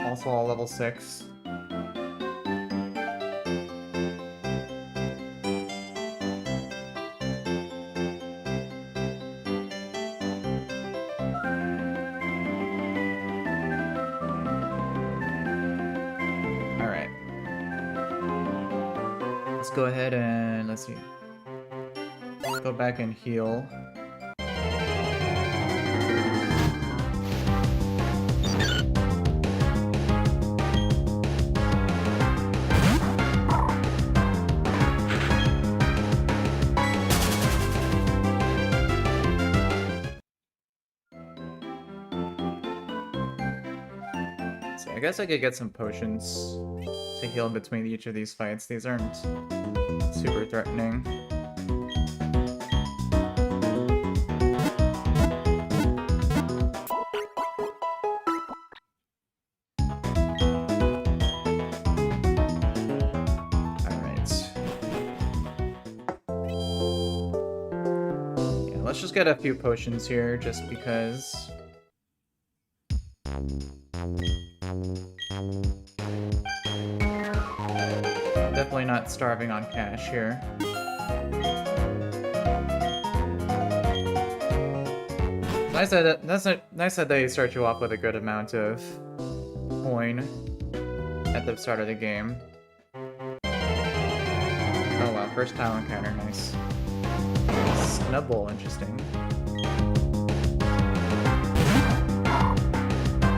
A: also all level 6. Go ahead and let's see. Let's go back and heal. So I guess I could get some potions to heal between each of these fights. These aren't super threatening. Alright. Yeah, let's just get a few potions here, just because. Definitely not starving on cash here. Nice that they start you off with a good amount of coin at the start of the game. Oh wow, first tile encounter, nice. Snubbull, interesting.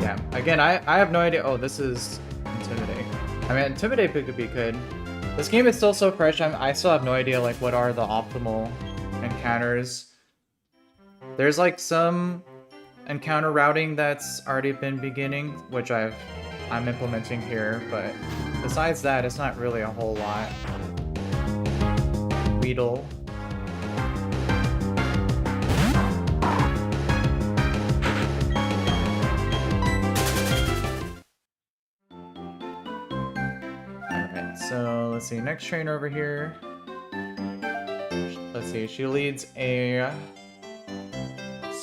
A: Yeah, again, I have no idea. Oh, this is Intimidate. I mean, Intimidate could be good. This game is still so fresh, I still have no idea, like, what are the optimal encounters. There's, like, some encounter routing that's already been beginning, which I'm implementing here, but besides that, it's not really a whole lot. Weedle. Alright, so let's let's see, next trainer over here. Let's see, she leads a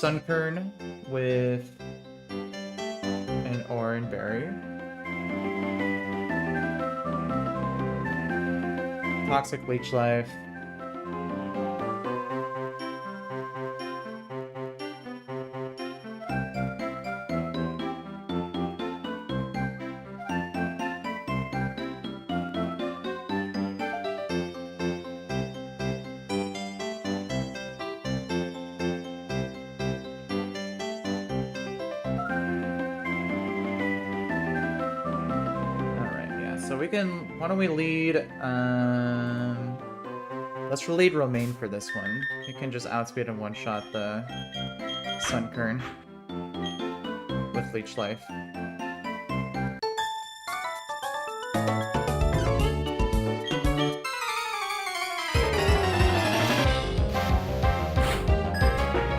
A: Sunkern with an Oran Berry. Toxic Leech Life. So we can, why don't we lead, let's lead Romaine for this one. We can just outspeed and one-shot the Sunkern with Leech Life.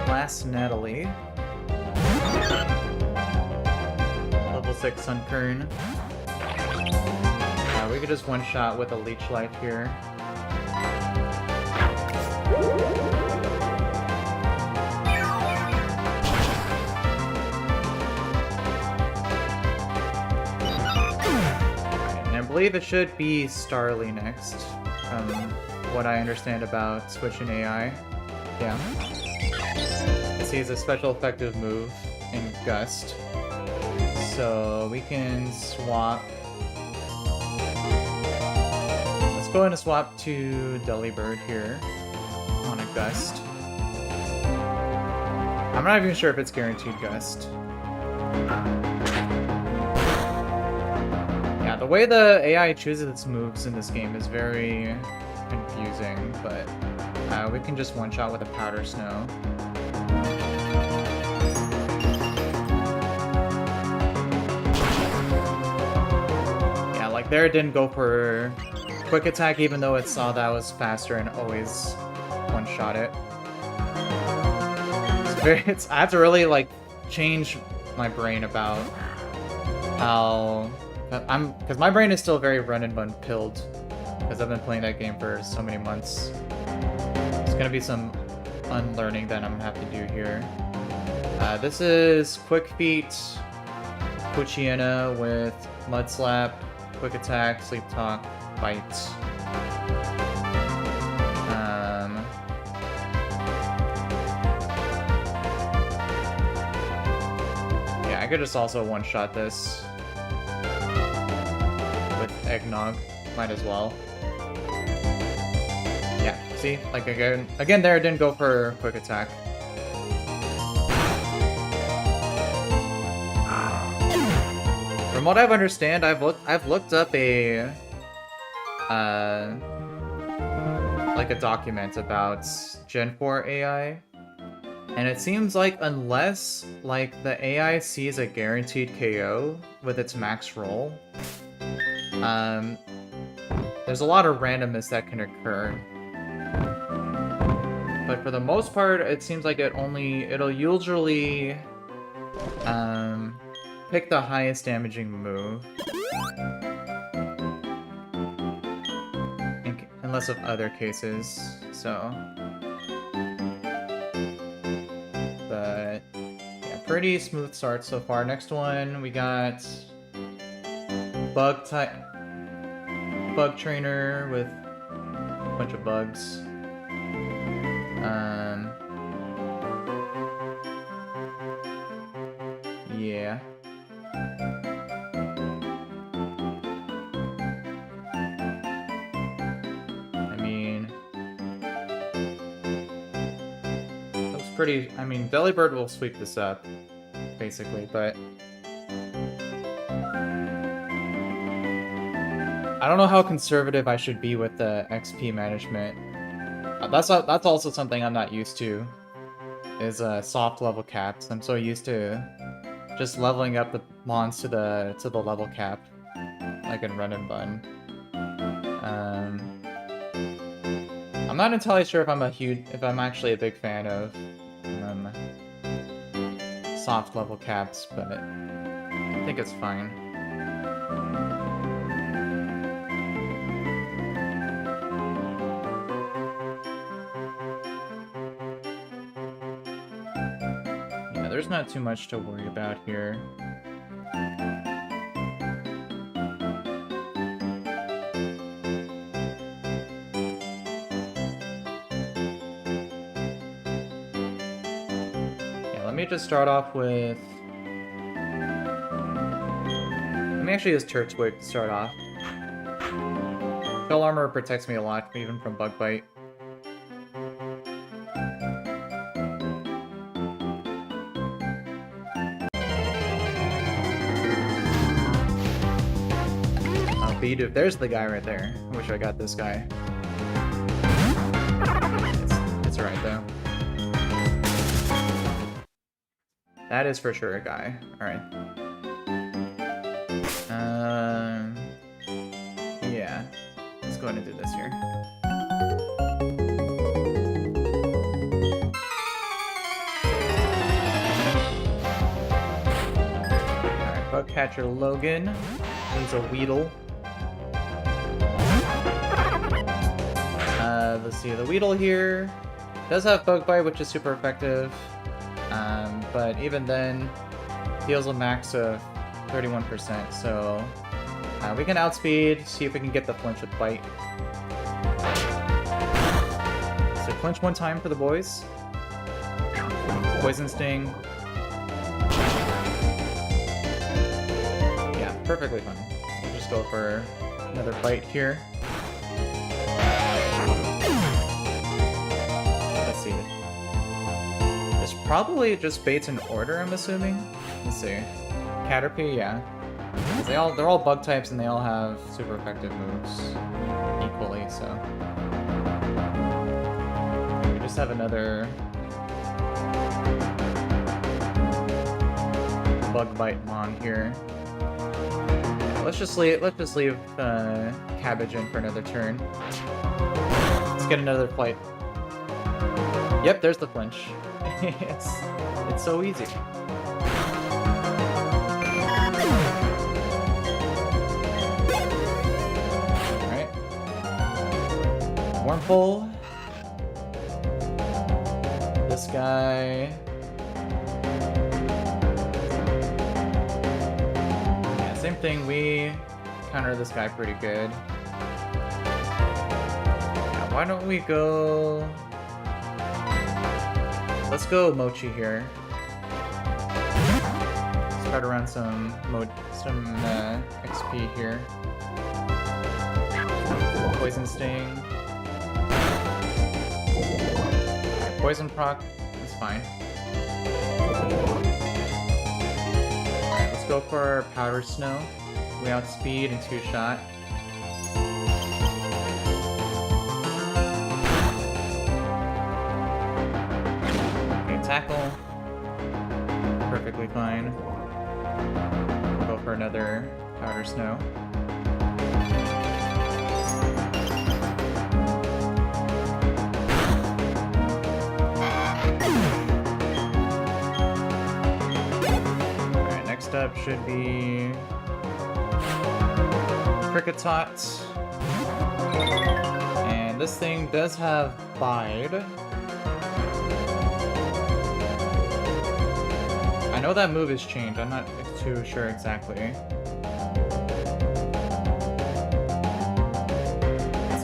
A: Last Natalie. Level 6 Sunkern. We could just one-shot with a Leech Life here. And I believe it should be Starly next, from what I understand about switching AI. Yeah. See, it's a special effective move in Gust. So we can swap. Go ahead and swap to Delibird here on a Gust. I'm not even sure if it's guaranteed Gust. Yeah, the way the AI chooses its moves in this game is very confusing, but we can just one-shot with a Powder Snow. Yeah, like there it didn't go for Quick Attack, even though it saw that was faster and always one-shot it. I have to really like change my brain about how because my brain is still very run and gun pilled because I've been playing that game for so many months. There's gonna be some unlearning that I'm gonna have to do here. This is Quick Feet, Puchiena with Mud Slap, Quick Attack, Sleep Talk, Bite. Yeah, I could just also one-shot this with Eggnog. Might as well. Yeah, see? Like, again there it didn't go for Quick Attack. From what I've understand, I've looked up a like a document about Gen 4 AI, and it seems like unless like the AI sees a guaranteed KO with its max roll, there's a lot of randomness that can occur. But for the most part, it seems like it'll usually pick the highest damaging move. Unless of other cases, so. But yeah, pretty smooth start so far. Next one, we got Bug Trainer with a bunch of bugs. Yeah. Pretty, I mean, Delibird will sweep this up, basically, but I don't know how conservative I should be with the XP management. That's also something I'm not used to, is soft level caps. I'm so used to just leveling up the mons to the level cap, like in Run and Bun. I'm not entirely sure if I'm actually a big fan of soft level caps, but I think it's fine. there's not too much to worry about here. Yeah, let me just start off with... Let me actually use Turtwig to start off. Shell Armor protects me a lot, even from Bug Bite. Dude, there's the guy right there. I wish I got this guy. It's alright though. That is for sure a guy. Alright. Yeah. Let's go ahead and do this here. Alright, Bugcatcher Logan needs a Weedle. Let's see, the Weedle here does have Bug Bite, which is super effective, but even then, deals a max of 31%, so we can outspeed, see if we can get the flinch with Bite. So flinch one time for the boys. Poison Sting. Yeah, perfectly fine. We'll just go for another Bite here. Probably just baits in order, I'm assuming. Let's see. Caterpie, yeah. They're all bug types and they all have super effective moves equally, so. We just have another Bug Bite Mon here. Let's just leave Cabbage in for another turn. Let's get another flight. Yep, there's the flinch. It's so easy. Alright. Wormhole. This guy. Yeah, same thing. We counter this guy pretty good. Yeah, why don't we go... Let's go Mochi here. Spread around some XP here. Poison Sting. Poison proc, that's fine. Alright, let's go for Powder Snow. We outspeed and 2-shot. Tackle. Perfectly fine. Go for another Powder Snow. Alright, next up should be Kricketot. And this thing does have Bide. I know that move has changed, I'm not too sure exactly.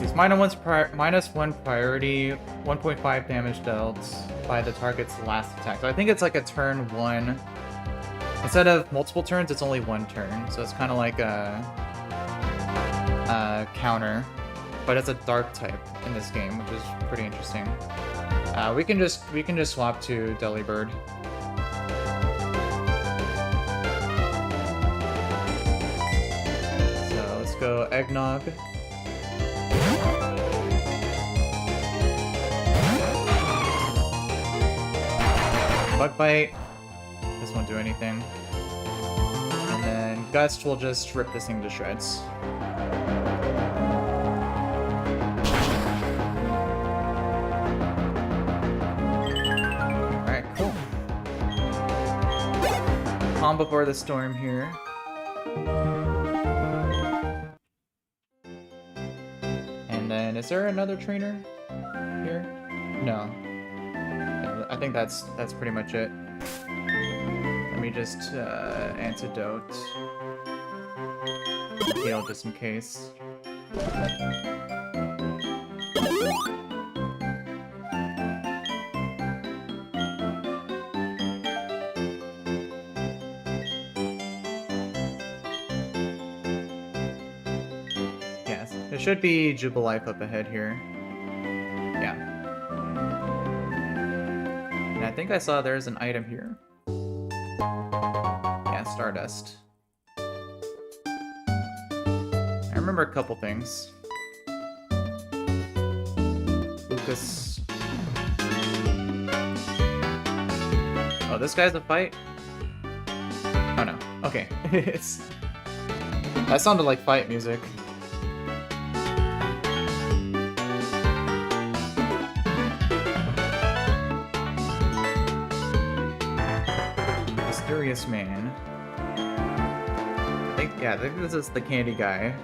A: It's -1 priority, 1.5 damage dealt by the target's last attack. So I think it's like a turn 1. Instead of multiple turns, it's only 1 turn. So it's kind of like a counter. But it's a dark type in this game, which is pretty interesting. We can just swap to Delibird. Go Eggnog. Bug Bite. This won't do anything. And then Gust will just rip this thing to shreds. Alright, cool. Calm before the storm here. And is there another trainer here? No. I think that's pretty much it. me just antidote. Heal just in case. Yes, there should be Jubilife up ahead here. Yeah. And I think I saw there's an item here. Yeah, Stardust. I remember a couple things. Lucas. Oh, this guy's a fight? Oh no. Okay. That sounded like fight music. Mysterious man. I think this is the candy guy.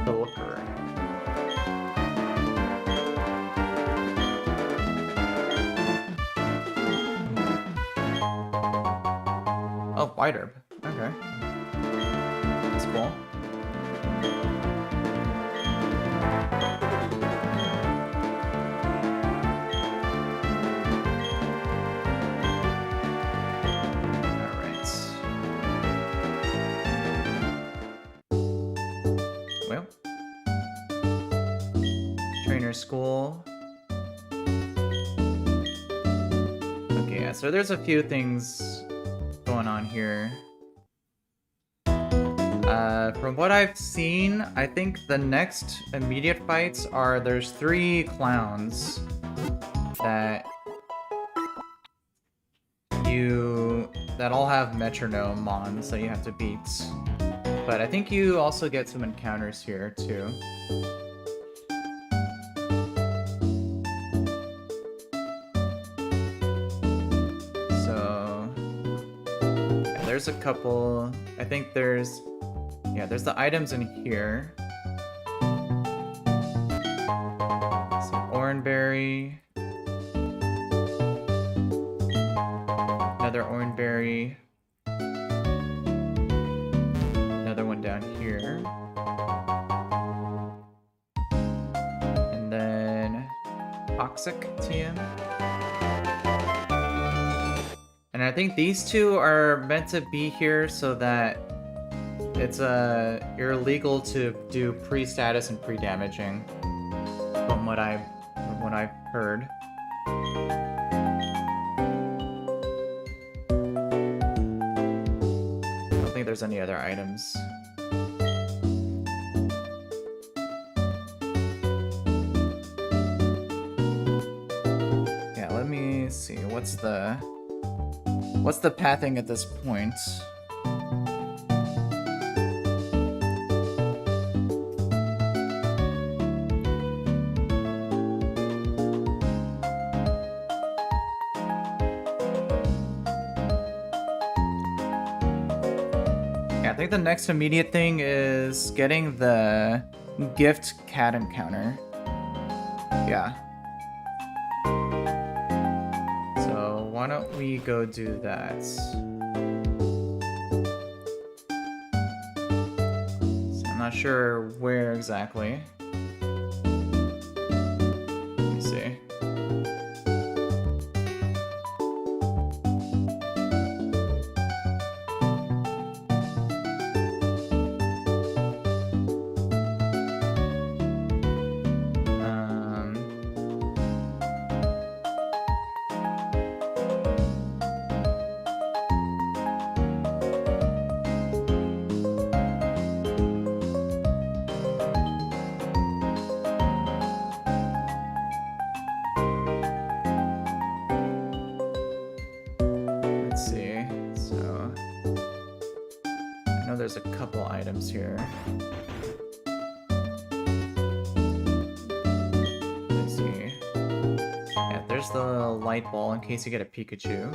A: The looker. Oh, white herb. Okay. That's cool. Well, trainer school. Okay, yeah, so there's a few things going on here. From what I've seen, I think the next immediate fights are there's 3 clowns that all have metronome mons that you have to beat. But I think you also get some encounters here, too. So... yeah, there's a couple... I think there's... yeah, there's the items in here. Some oranberry. Another oranberry. Another one down here. And then toxic TM. And I think these 2 are meant to be here so that it's you're illegal to do pre-status and pre-damaging, from what I've heard. I don't think there's any other items. Yeah, let me see. What's the pathing at this point? I think the next immediate thing is getting the gift cat encounter. Yeah. So why don't we go do that? So I'm not sure where exactly. Let me see. There's a couple items here. Let's see. Yeah, there's the light ball in case you get a Pikachu.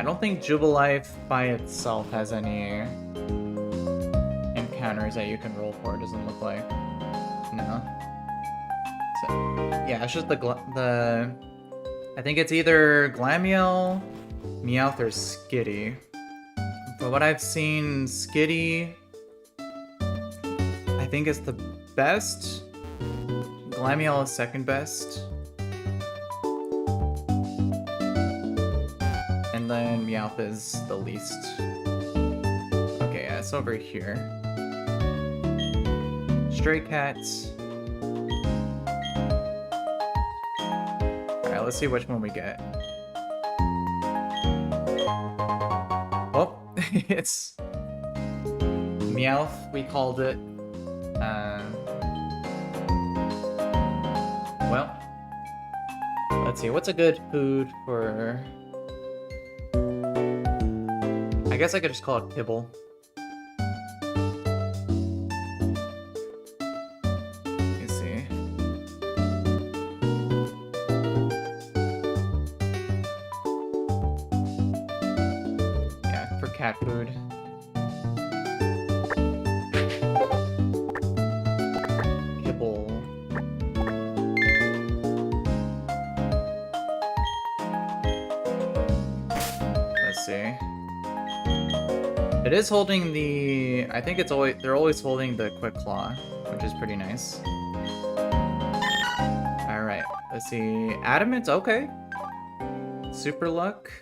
A: I don't think Jubilife by itself has any encounters that you can roll for, it doesn't look like. No. So, yeah, it's just the I think it's either Glamiel, Meowth, or Skitty. From what I've seen, Skitty, I think is the best. Glamiel is second best. And then Meowth is the least. Okay, yeah, it's over here. Stray Cats. Alright, let's see which one we get. Oh, it's Meowth, we called it. Well, let's see, what's a good food for... I guess I could just call it Kibble. Let me see. Yeah, for cat food. Kibble. Let's see. It is holding the... I think it's always... They're always holding the Quick Claw, which is pretty nice. Alright, let's see. Adamant, okay. Super Luck.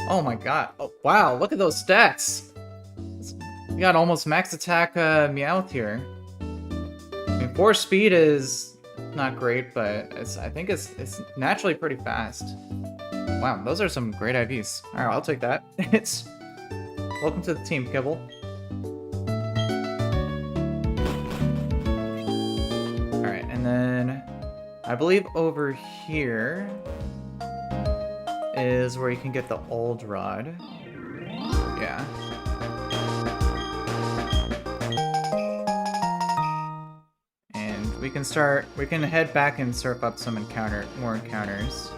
A: Oh my god. Oh, wow, look at those stats! We got almost max attack Meowth here. I mean, 4 speed is not great, but I think it's naturally pretty fast. Wow, those are some great IVs. Alright, I'll take that. It's... Welcome to the team, Kibble. Alright, and then... I believe over here... is where you can get the old rod. Yeah. And we can head back and surf up some more encounters.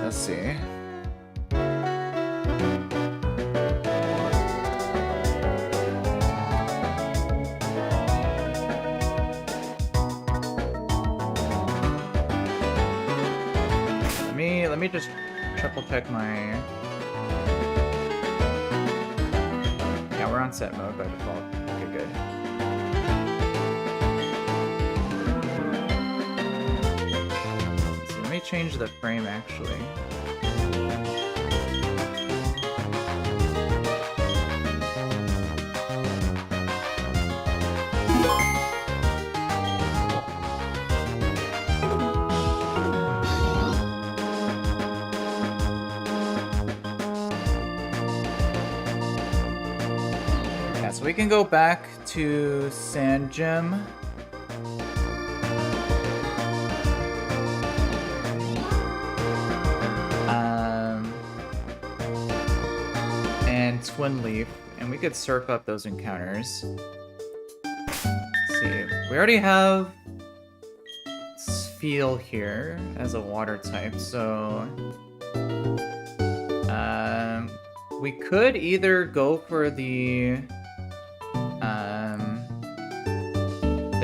A: Let's see. Let me just triple check my... Yeah, we're on set mode by default. Okay, good. So let me change the frame actually. So we can go back to Sandgem. And Twin Leaf, and we could surf up those encounters. Let's see, we already have Spheal here as a water type, so we could either go for the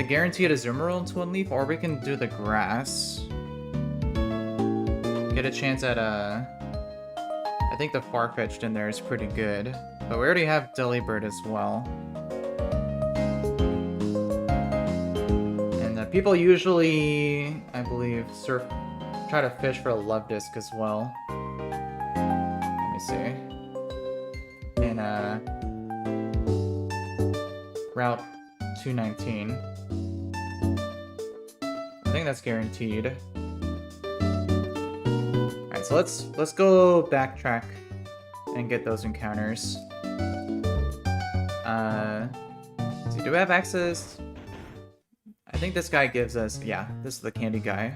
A: guaranteed Azumarill and Twin Leaf, or we can do the grass. Get a chance at I think the Farfetch'd in there is pretty good, but we already have Delibird as well. And people usually, I believe, try to fish for a Love Disc as well. Let me see. In Route 219. I think that's guaranteed. Alright, so let's go backtrack and get those encounters. So do we have access? I think this guy gives us... Yeah, this is the candy guy.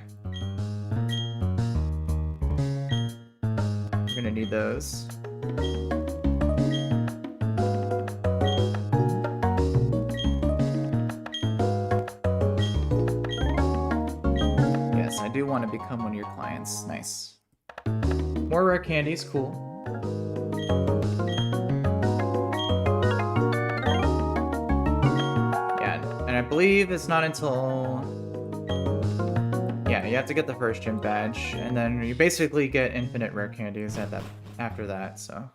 A: We're gonna need those. want to become one of your clients. Nice. More rare candies, cool. Yeah, and I believe it's not until... Yeah, you have to get the first gym badge, and then you basically get infinite rare candies after that, so...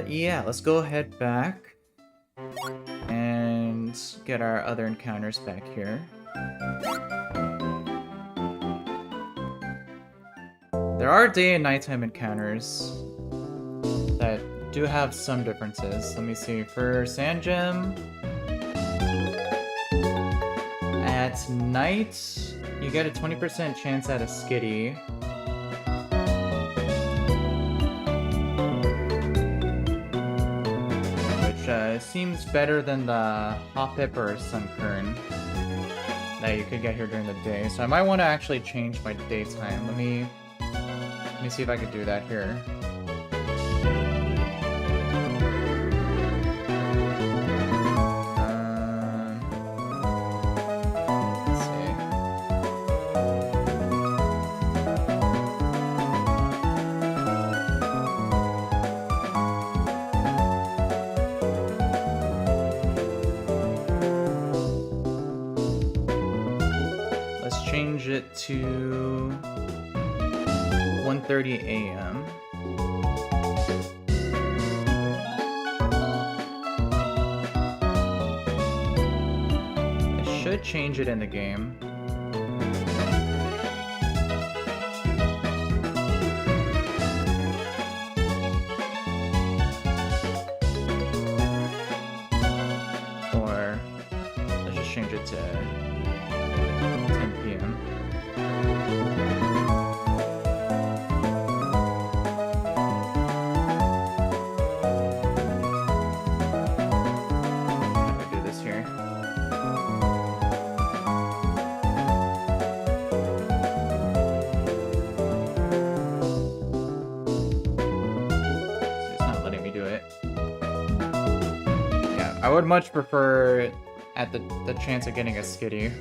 A: Yeah, let's go ahead back and get our other encounters back here. There are day and nighttime encounters that do have some differences. Let me see. For Sandgem, at night, you get a 20% chance at a skitty. Which seems better than the Hoppip or Sunkern that you could get here during the day. So I might want to actually change my daytime. Let me see if I could do that here. Let's see. Let's change it to 1:30 a.m. I should change it in the game. Or let's just change it to 10 p.m. I would much prefer at the chance of getting a skitty.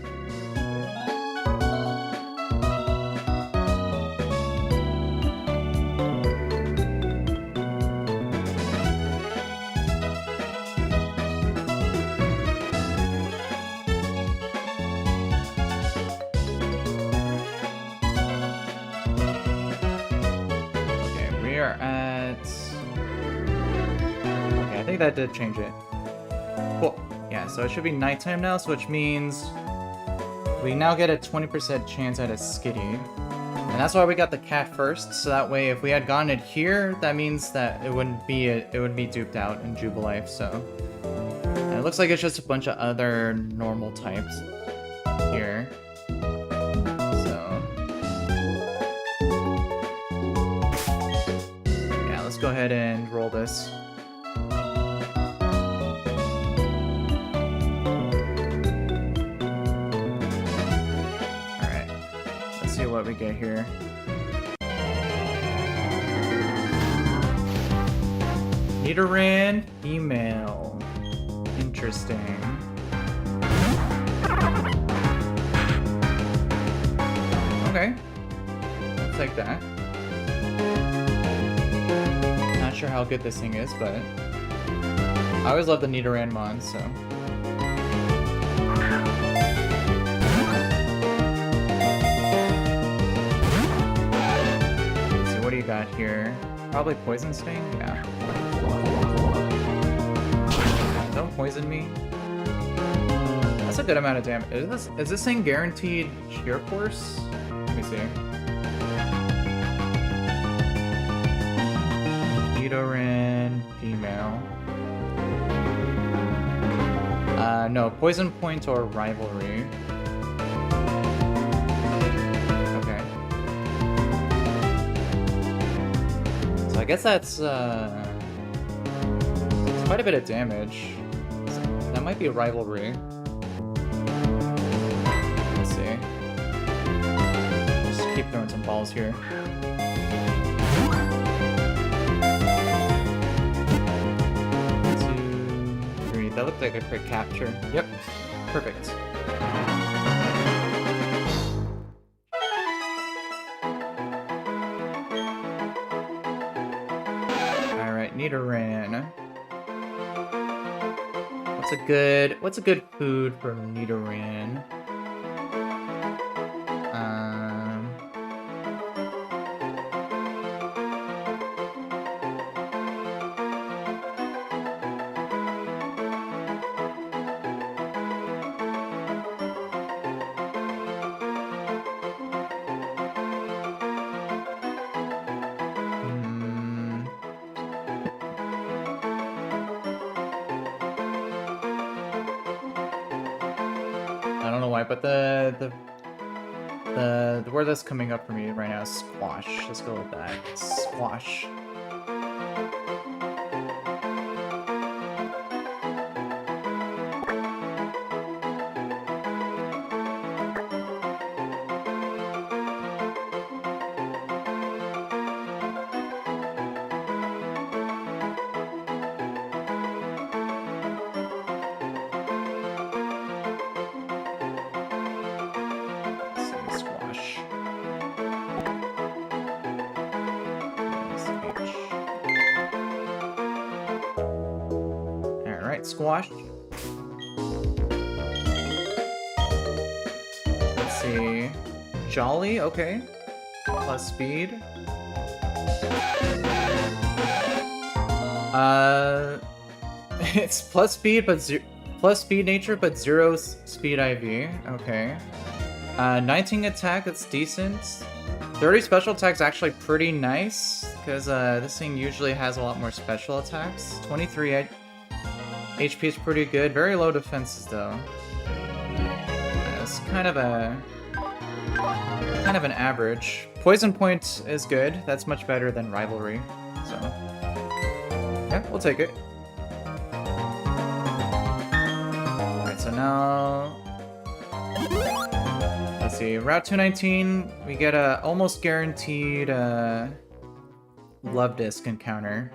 A: Okay, we are at... Okay, I think that did change it. Cool. Yeah, so it should be nighttime now, so which means we now get a 20% chance at a skitty. And that's why we got the cat first, so that way if we had gotten it here, that means that it wouldn't be duped out in Jubilife, so. And it looks like it's just a bunch of other normal types here. So. Yeah, let's go ahead and roll this. What we get here. Nidoran female. Interesting. Okay. I'll take that. Not sure how good this thing is, but I always love the Nidoran mon, so. What do you got here? Probably Poison Sting? Yeah. Don't poison me. That's a good amount of damage. Is this thing guaranteed sheer force? Let me see. Nidoran female. No, Poison Point or Rivalry. I guess that's quite a bit of damage. That might be a rivalry. Let's see. Just keep throwing some balls here. 1, 2, 3. That looked like a quick capture. Yep. Perfect. Alright, Nidoran. What's a good food for Nidoran? I don't know why, but the word that's coming up for me right now is squash. Let's go with that. Squash. Squash. Let's see. Jolly, okay. Plus speed. It's plus speed, but plus speed nature, but 0 speed IV. Okay. 19 attack, that's decent. 30 special attack's actually pretty nice, because this thing usually has a lot more special attacks. 23 HP is pretty good. Very low defenses though. It's kind of an average. Poison Point is good. That's much better than Rivalry. So yeah, we'll take it. Alright, so now let's see. Route 219, we get a almost guaranteed Love Disc encounter.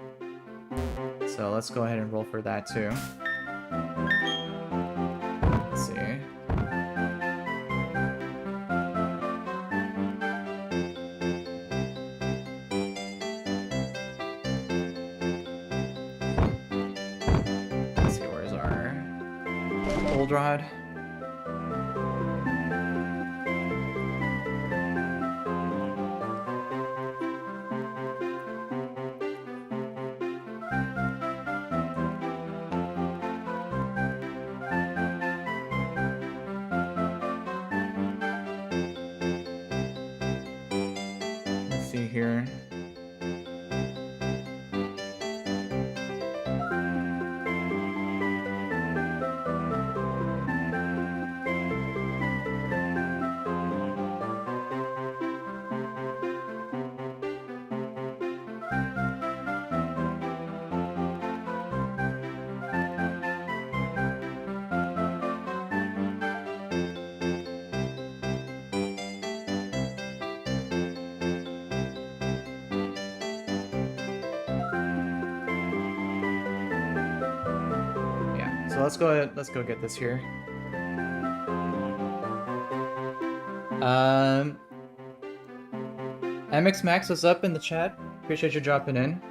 A: So let's go ahead and roll for that too. Let's see. Let's see, where's our Goldenrod? Here. So let's go get this here. MX Max was up in the chat. Appreciate you dropping in.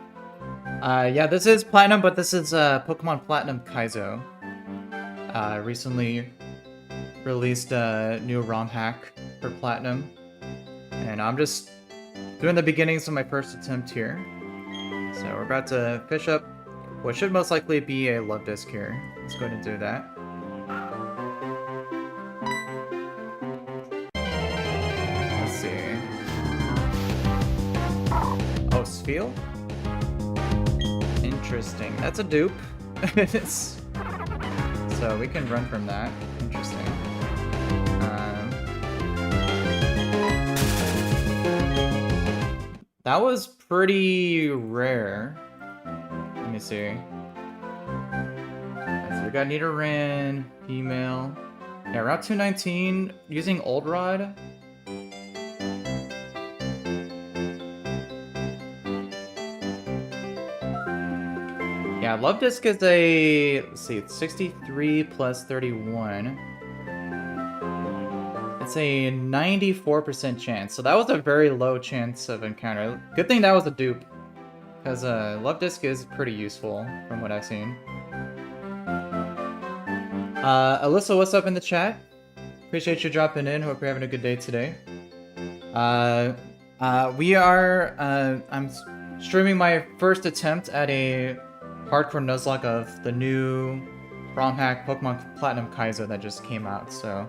A: Yeah, this is Platinum, but this is Pokemon Platinum Kaizo. Recently released a new ROM hack for Platinum. And I'm just doing the beginnings of my first attempt here. So we're about to fish up what should most likely be a Love Disc here. Let's go ahead and do that. Let's see. Oh, Spheal? Interesting. That's a dupe. So we can run from that. Interesting. That was pretty rare. Let me see. So we got Nidoran, female. Yeah, Route 219, using Old Rod. Yeah, Love Disc is a, let's see, it's 63 plus 31. It's a 94% chance. So that was a very low chance of encounter. Good thing that was a dupe. because Love Disc is pretty useful from what I've seen. Alyssa, what's up in the chat? Appreciate you dropping in. Hope you're having a good day today. I'm streaming my first attempt at a hardcore Nuzlocke of the new ROM hack Pokemon Platinum Kaizo that just came out, so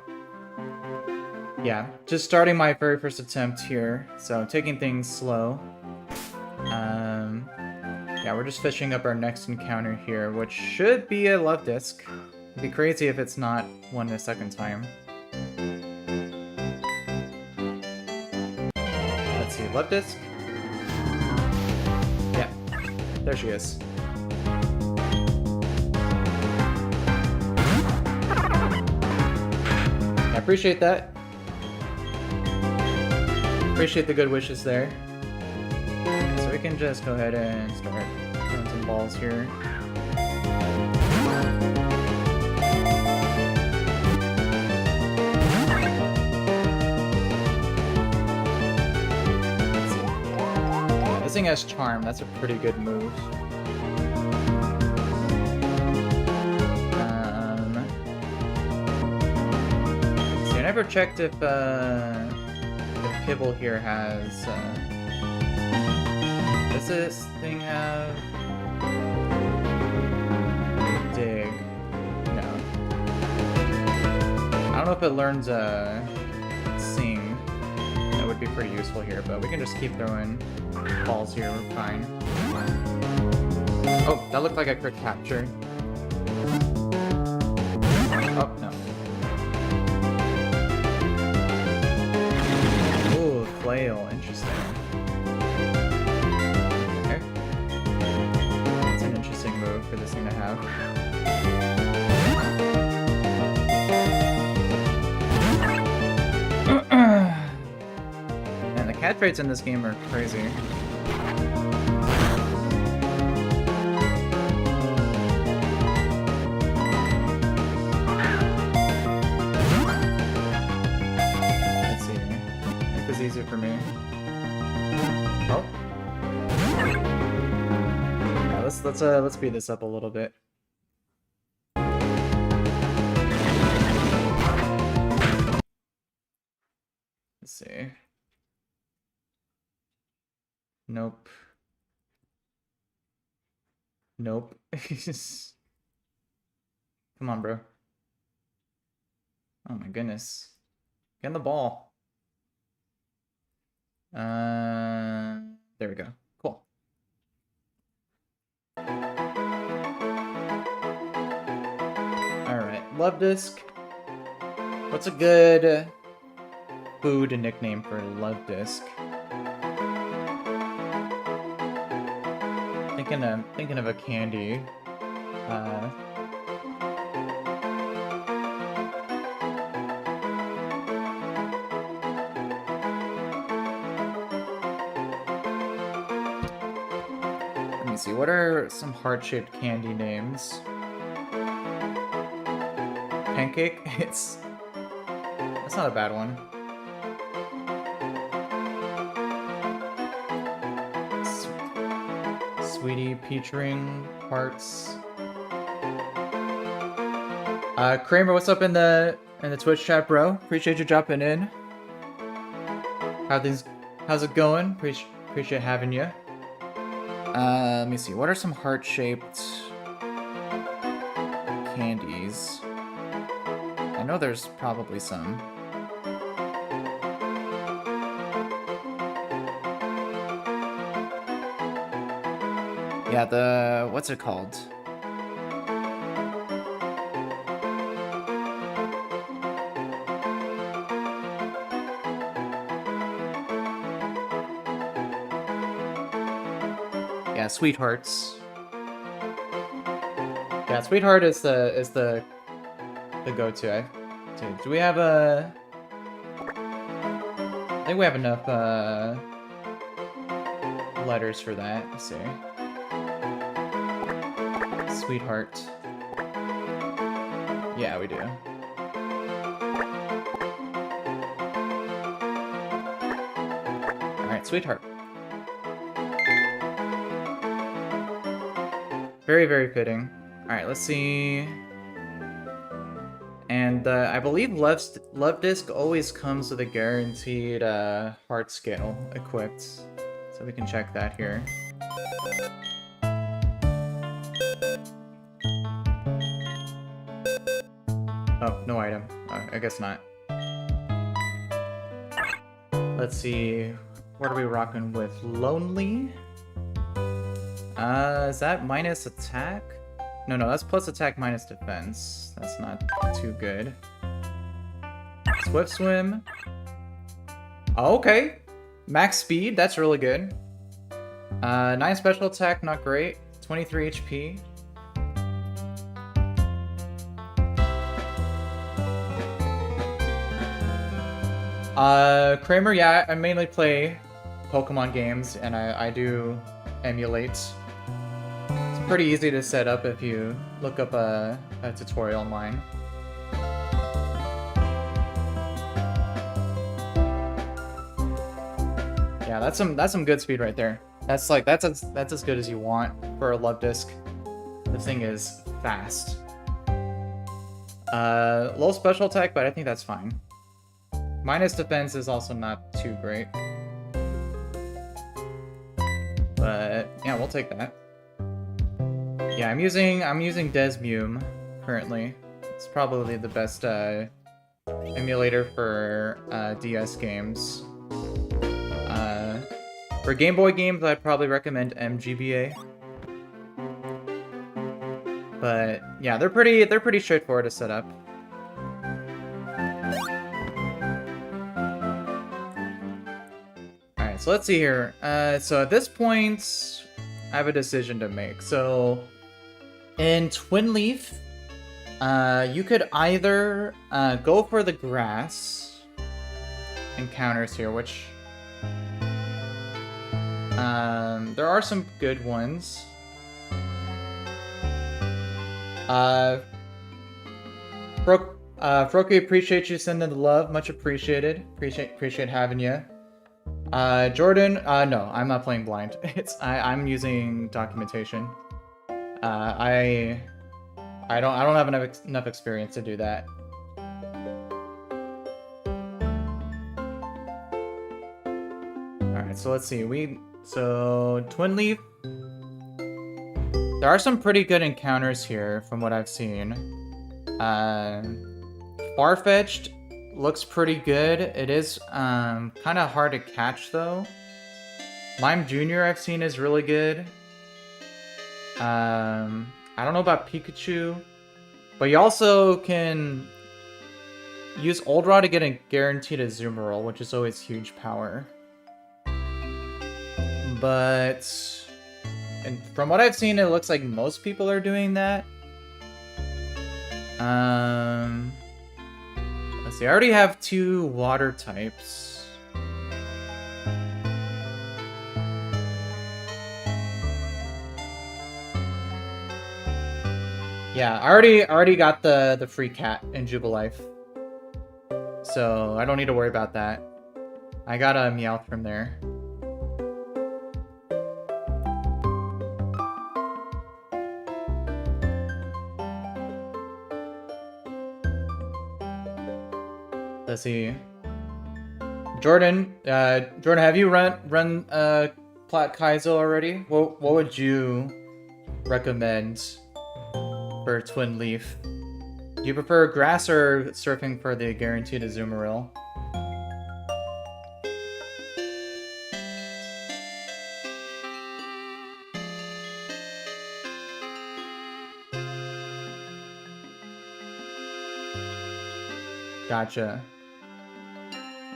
A: yeah, just starting my very first attempt here, so taking things slow. Yeah, we're just fishing up our next encounter here, which should be a Love Disc. It'd be crazy if it's not one the second time. Let's see, Love Disc? Yeah, there she is. I appreciate that. Appreciate the good wishes there. So we can just go ahead and start throwing some balls here. Let's see. Yeah, this thing has Charm. That's a pretty good move. Let's see, I never checked if Kibble here has. Does this thing have Dig? No. I don't know if it learns Sing. That would be pretty useful here, but we can just keep throwing balls here. We're fine. Oh, that looked like a crit capture. Oh, no. Ooh, flail. Interesting. Okay. That's an interesting move for this thing to have. And the catch rates in this game are crazy. Easier for me. Oh. Yeah, let's speed this up a little bit. Let's see. Nope. Nope. Come on, bro. Oh my goodness. Get in the ball. There we go. Cool. Alright, Love Disc. What's a good food nickname for Love Disc? Thinking of a candy. See, what are some heart-shaped candy names? Pancake? That's not a bad one. Sweetie, peach ring, hearts. Kramer, what's up in the Twitch chat, bro? Appreciate you dropping in. How's it going? Appreciate having you. Let me see. What are some heart-shaped candies? I know there's probably some. Yeah, what's it called? Yeah, Sweethearts. Yeah, Sweetheart is the go-to. Do we have a? I think we have enough letters for that. Let's see. Sweetheart. Yeah, we do. All right, Sweetheart. Very, very fitting. Alright, let's see. And I believe Love Disc always comes with a guaranteed heart scale equipped. So we can check that here. Oh, no item. I guess not. Let's see. What are we rocking with? Lonely? Is that minus attack? No, that's plus attack minus defense. That's not too good. Swift Swim. Oh, okay. Max speed, that's really good. 9 special attack, not great. 23 HP. Kramer, yeah, I mainly play Pokemon games, and I do emulate. It's pretty easy to set up if you look up a tutorial online. Yeah, that's some good speed right there. That's as good as you want for a Love Disc. This thing is fast. Low special attack, but I think that's fine. Minus defense is also not too great. But yeah, we'll take that. Yeah, I'm using Desmume currently. It's probably the best emulator for DS games. For Game Boy games, I'd probably recommend MGBA. But yeah, they're pretty straightforward to set up. Alright, so let's see here. So at this point, I have a decision to make. So in Twin Leaf, you could either go for the grass encounters here, which there are some good ones. Froki, appreciate you sending the love. Much appreciated. Appreciate having you. Jordan, no, I'm not playing blind. I'm using documentation. I don't have enough experience to do that. All right, so let's see. So Twin Leaf. There are some pretty good encounters here from what I've seen. Farfetch'd looks pretty good. It is kind of hard to catch though. Lime Jr. I've seen is really good. I don't know about Pikachu, but you also can use Old Raw to get a guaranteed Azumarill, which is always huge power. But and from what I've seen, it looks like most people are doing that. Let's see, I already have 2 water types. Yeah, I already got the free cat in Jubilife. So I don't need to worry about that. I got a Meowth from there. Let's see. Jordan, have you run Plat Kaizo already? What would you recommend for Twin Leaf? Do you prefer grass or surfing for the guaranteed Azumarill? Gotcha.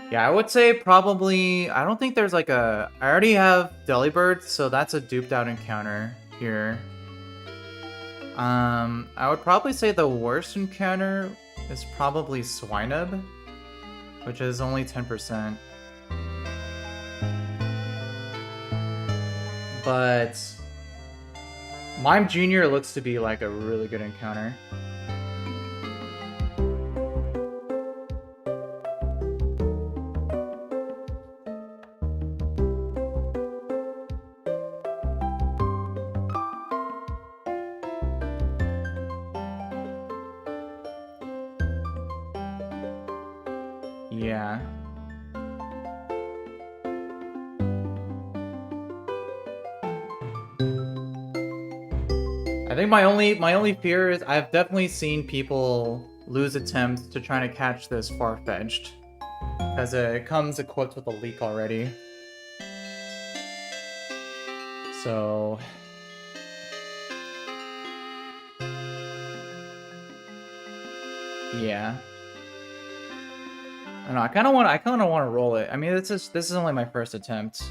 A: Yeah, I would say probably, I don't think there's like I already have Delibird, so that's a duped out encounter here. I would probably say the worst encounter is probably Swinub, which is only 10%. But Mime Jr. looks to be like a really good encounter. Yeah. I think my only fear is I've definitely seen people lose attempts to trying to catch this far-fetched. Because it comes equipped with a leak already. So yeah. I don't know, I kinda wanna roll it. I mean this is only my first attempt.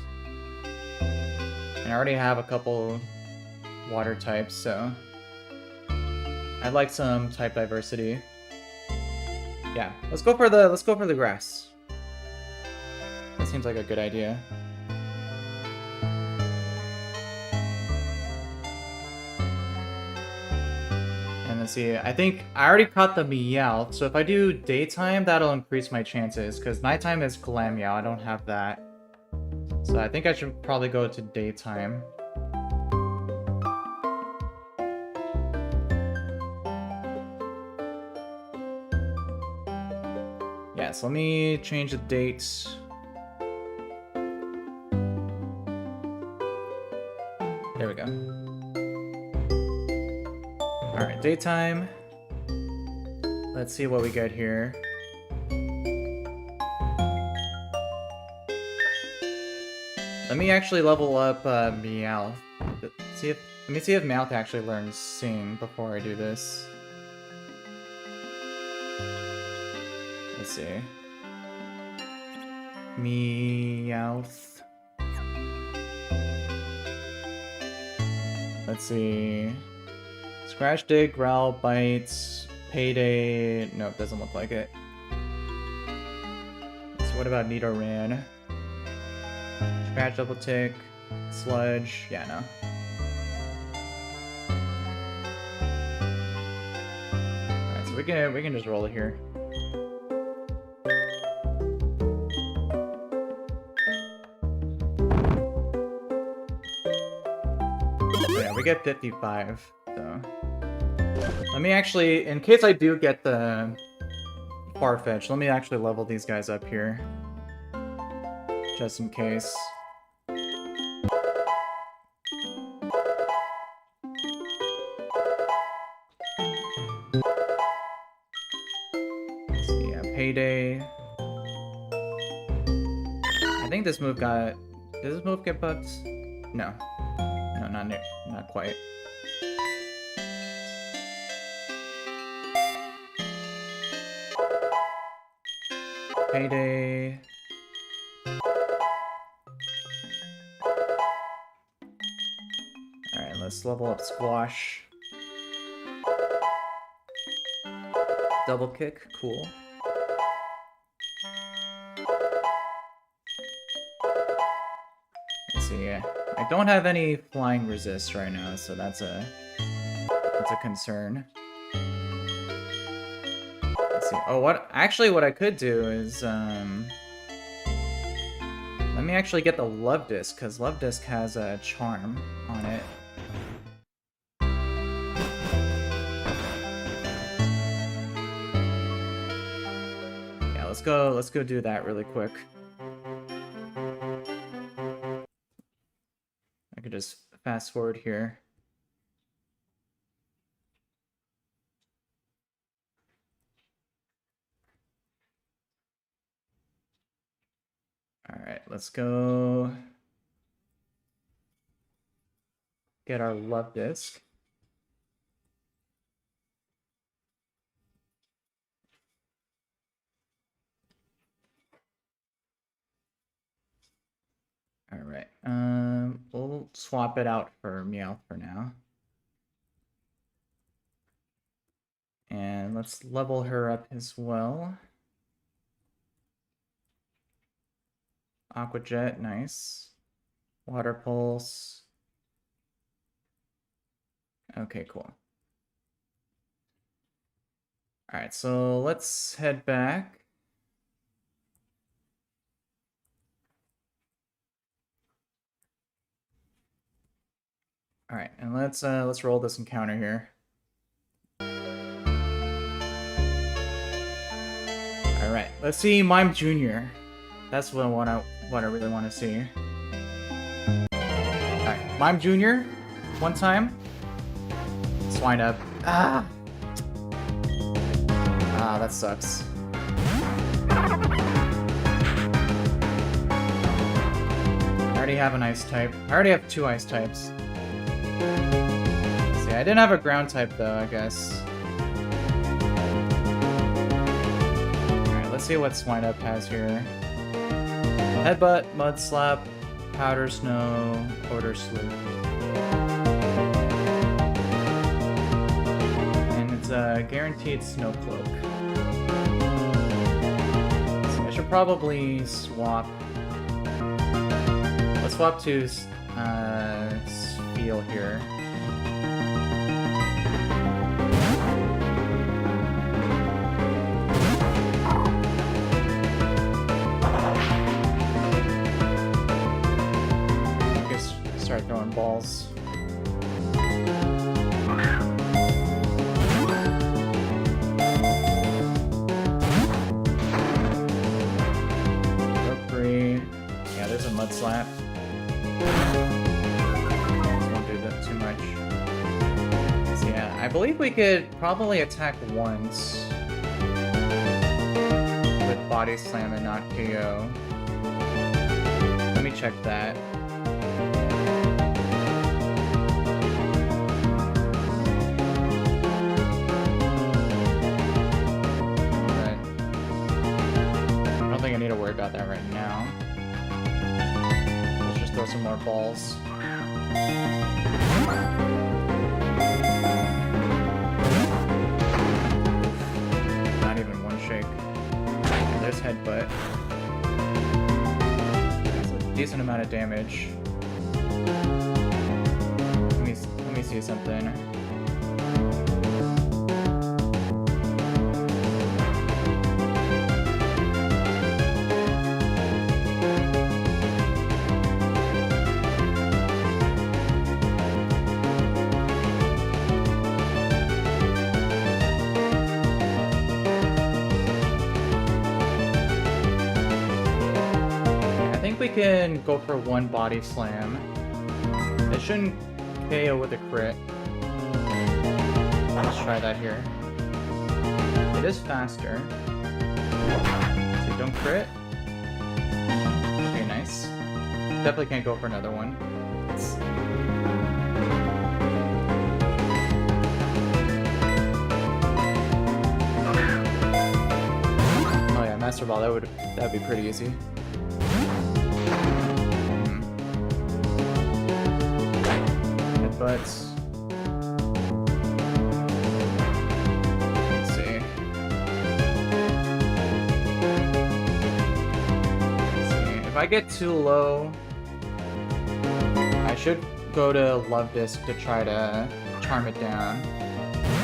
A: And I already have a couple water types, so I'd like some type diversity. Yeah, let's go for the grass. That seems like a good idea. And let's see, I think I already caught the Meowth, so if I do daytime, that'll increase my chances, because nighttime is Glameow, I don't have that. So I think I should probably go to daytime. Yeah, so let me change the dates. There we go. Alright, daytime. Let's see what we get here. Let me actually level up Meowth. Let me see if Meowth actually learns Sing before I do this. Let's see. Meowth. Let's see. Scratch, dig, growl, bites, payday. Nope, doesn't look like it. So what about Nidoran? Scratch, double tick, sludge. Yeah, no. Alright, so we can just roll it here. So yeah, we get 55. So let me actually, in case I do get the Farfetch, let me actually level these guys up here. Just in case. Let's see, yeah, payday. I think this move got... Did this move get buffed? No. No, not quite. Payday. Alright, let's level up Squash. Double kick, cool. Let's see, yeah. I don't have any flying resist right now, so that's a concern. Let's see. Oh, what I could do is let me actually get the Love Disc, because Love Disc has a charm on it. Yeah, let's go do that really quick. I could just fast forward here. Alright, let's go get our Love Disc. Alright, we'll swap it out for Meowth for now. And let's level her up as well. Aqua Jet, nice. Water Pulse. Okay, cool. Alright, so let's head back. Alright, and let's roll this encounter here. Alright, Alright, let's see Mime Jr. That's what I really want to see. Alright, Mime Jr. One time. Swine up. Ah! Ah, that sucks. I already have an ice type. I already have 2 ice types. See, I didn't have a ground type though, I guess. Alright, let's see what Swine Up has here. Headbutt, Mud Slap, Powder Snow, Order Sloop. And it's a guaranteed Snow Cloak. So I should probably swap. Let's swap to Spiel here. Start throwing balls. Free. Yeah, there's a Mud Slap. Don't do that too much. So yeah, I believe we could probably attack once with Body Slam and not KO. Let me check that. I need to worry about that right now. Let's just throw some more balls. Not even one shake. There's Headbutt. That's a decent amount of damage. Let me see something. We can go for 1 Body Slam. It shouldn't KO with a crit. Let's try that here. It is faster. So don't crit. Okay, nice. Definitely can't go for another one. Oh yeah, Master Ball, that'd be pretty easy. But let's see. If I get too low, I should go to Love Disc to try to charm it down.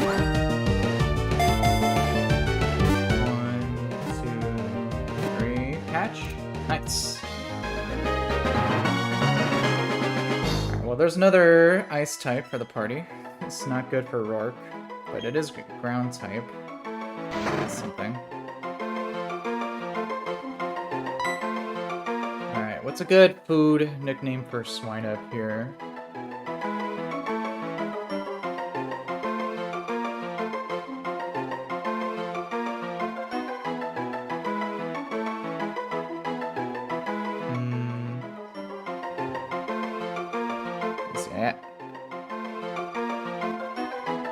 A: 1, 2, 3, catch. Nice. Well, there's another ice type for the party. It's not good for Rourke, but it is ground type. That's something. Alright, what's a good food nickname for Swine Up here?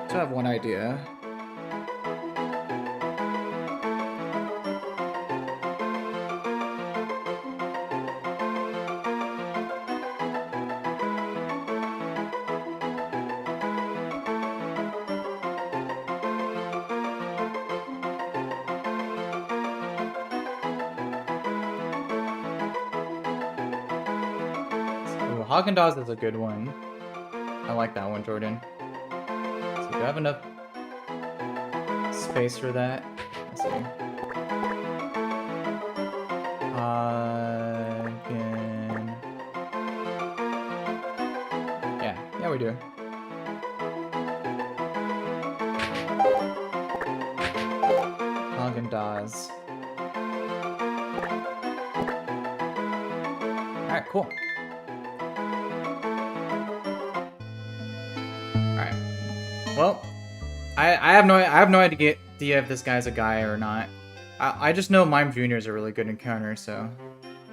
A: I have one idea. Ooh, Haagen-Dazs is a good one. I like that one, Jordan. Do I have enough space for that? Let's see. Yeah, we do. Haagen-Dazs. cool. Alright. Well, I have no idea if this guy's a guy or not. I just know Mime Jr. is a really good encounter, so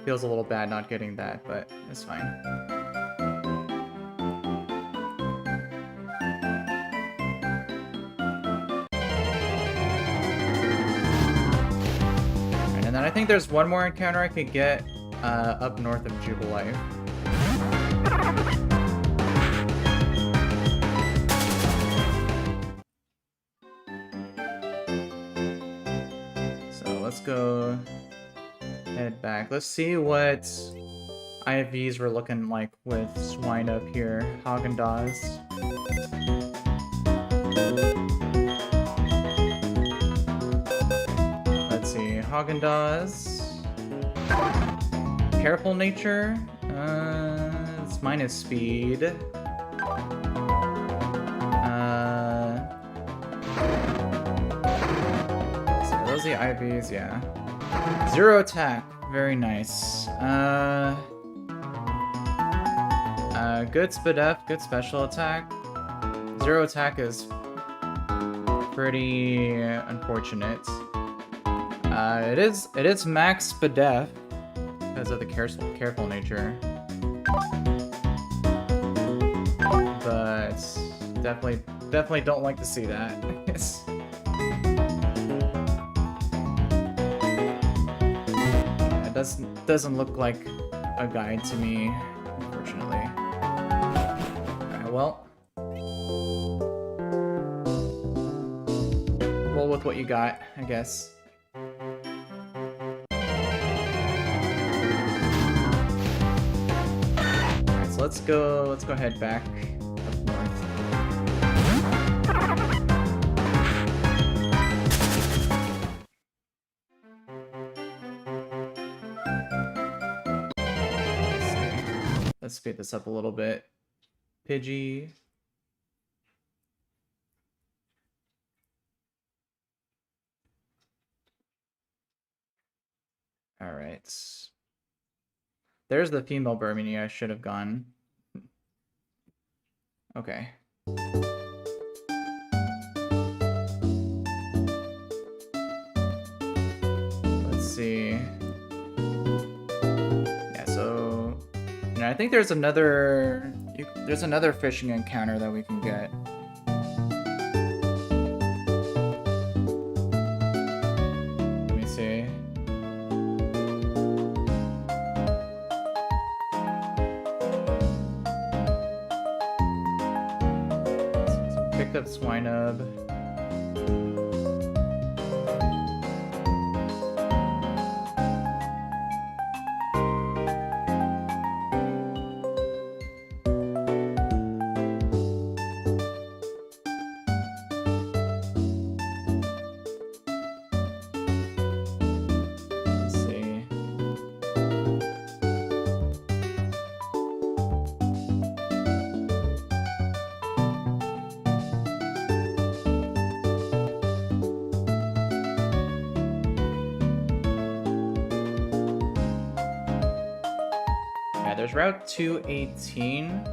A: feels a little bad not getting that, but it's fine. And then I think there's one more encounter I could get up north of Jubilife. So let's go head back. Let's see what IVs were looking like with Swine up here. Haagen-Dazs. Let's see. Haagen-Dazs. Careful nature. It's minus speed. So those are the IVs, yeah. 0 attack. Very nice. Good SPDF, good special attack. 0 attack is pretty unfortunate. It is max SPDF because of the careful nature. But definitely don't like to see that. It doesn't look like a guide to me, unfortunately. Alright, well. Roll with what you got, I guess. Alright, so let's go head back up north. Let's speed this up a little bit. Pidgey. Alright. There's the female Burmini I should have gone. Okay. Let's see. Yeah, so... I think there's another fishing encounter that we can get. Let me see. So picked up Swinub. There's Route 218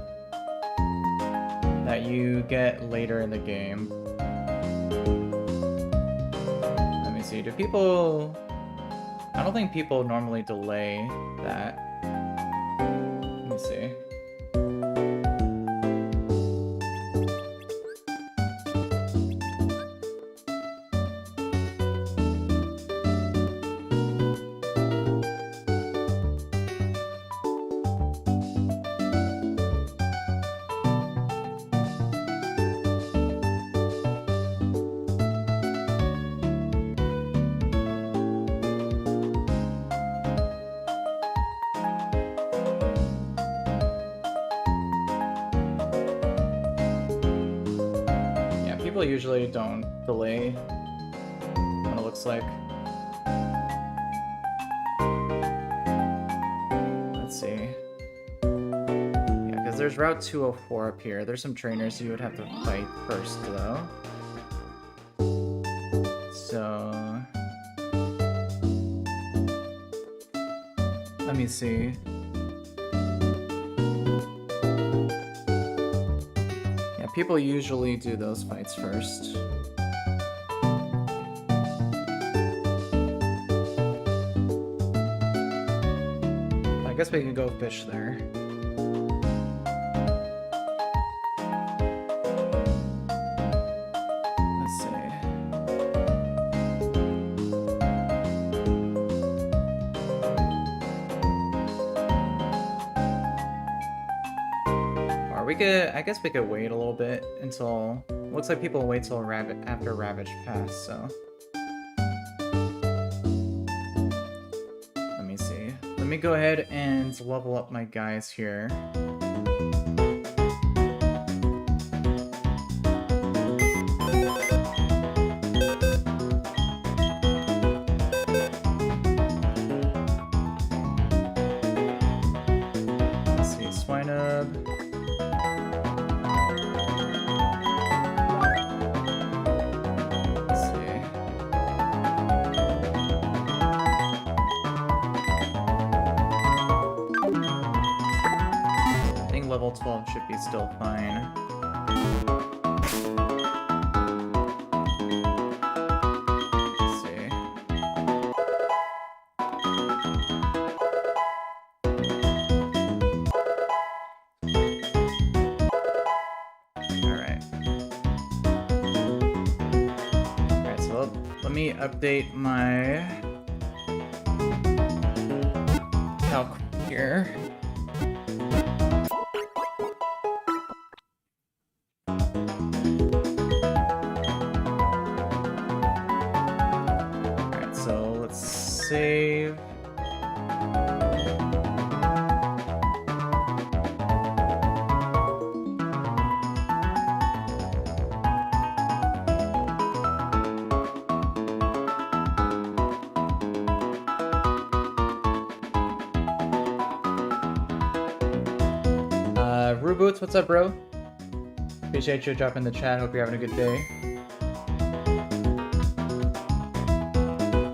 A: that you get later in the game. Let me see, do people... I don't think people normally delay that. Let me see. People usually don't delay what it looks like. Let's see. Yeah, because there's Route 204 up here. There's some trainers you would have to fight first, though. So... let me see. People usually do those fights first. I guess we can go fish there. Let's see. Or we could, I guess we could wait a little bit until, looks like people wait till after Ravage pass, so. Let me see. Let me go ahead and level up my guys here. Let's see, Swinub. Let's see. I think level 12 should be still fine. Let's see. Alright. Alright, so let me update my calc here. Alright, so let's save. Ruboots, what's up, bro? Appreciate you dropping the chat. Hope you're having a good day.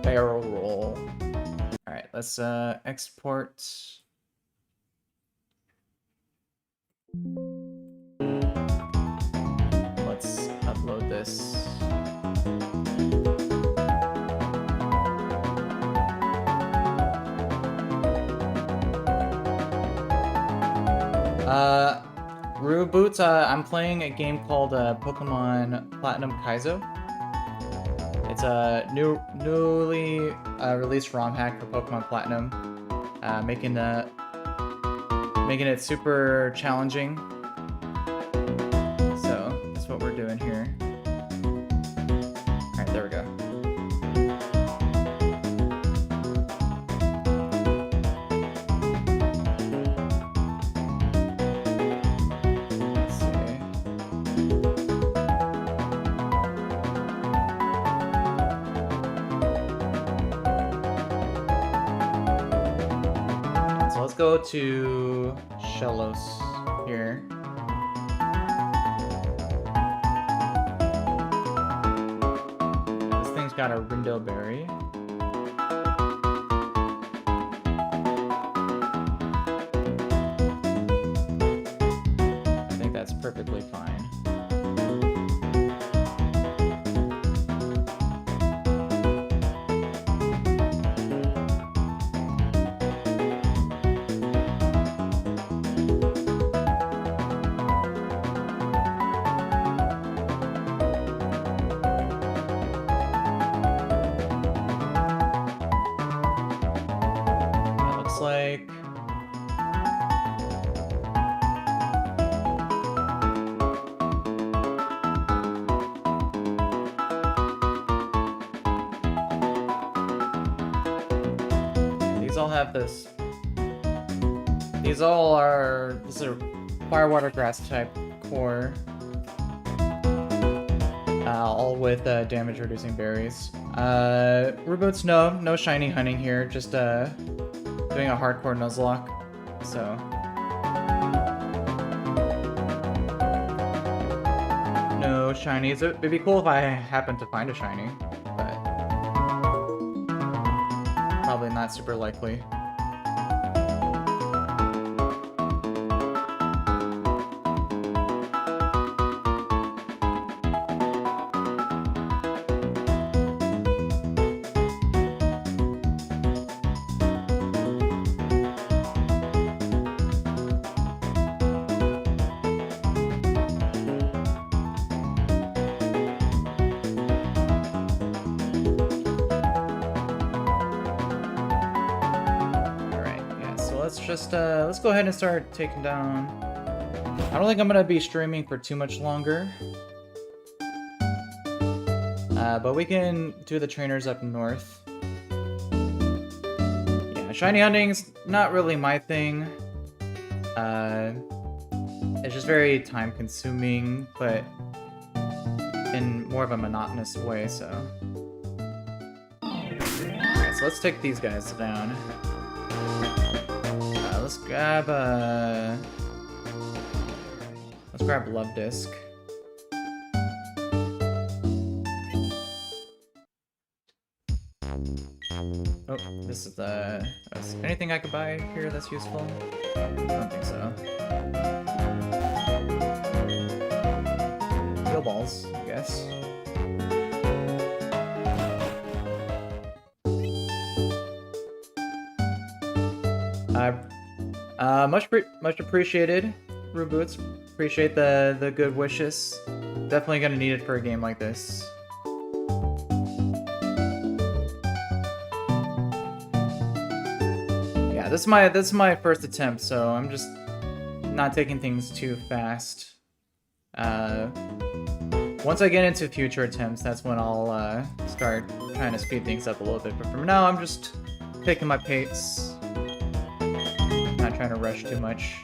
A: Barrel roll. Alright, let's export. Let's upload this. Ruboots, I'm playing a game called Pokemon Platinum Kaizo. It's a newly released ROM hack for Pokemon Platinum, making it super challenging. So that's what we're doing here. All right, there we go. Go to Shellos here. This thing's got a Rindo Berry. I think that's perfectly fine. This. These all are. This is a fire, water, grass type core. All with damage reducing berries. Ruboots, no shiny hunting here. Just doing a hardcore Nuzlocke. So. No shinies. It'd be cool if I happened to find a shiny, but probably not super likely. let's go ahead and start taking down. I don't think I'm gonna be streaming for too much longer. But we can do the trainers up north. Yeah, shiny hunting's not really my thing. It's just very time consuming, but in more of a monotonous way, so. Alright, so let's take these guys down. Let's grab Love Disc. Oh, this is anything I could buy here that's useful? I don't think so. Heal balls, I guess. Much appreciated, Reboots. Appreciate the good wishes. Definitely gonna need it for a game like this. Yeah, this is my first attempt, so I'm just not taking things too fast. Once I get into future attempts, that's when I'll start trying to speed things up a little bit. But for now, I'm just picking my pace. Not trying to rush too much.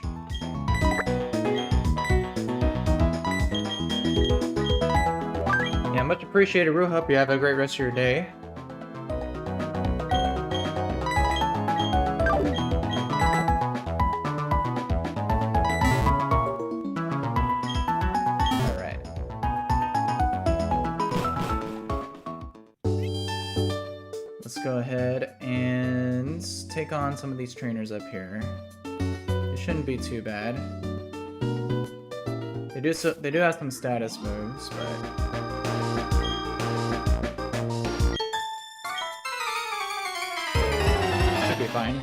A: Yeah, much appreciated, Rue. Hope you have a great rest of your day. Alright. Let's go ahead and take on some of these trainers up here. It shouldn't be too bad. They do have some status moves, but should be fine.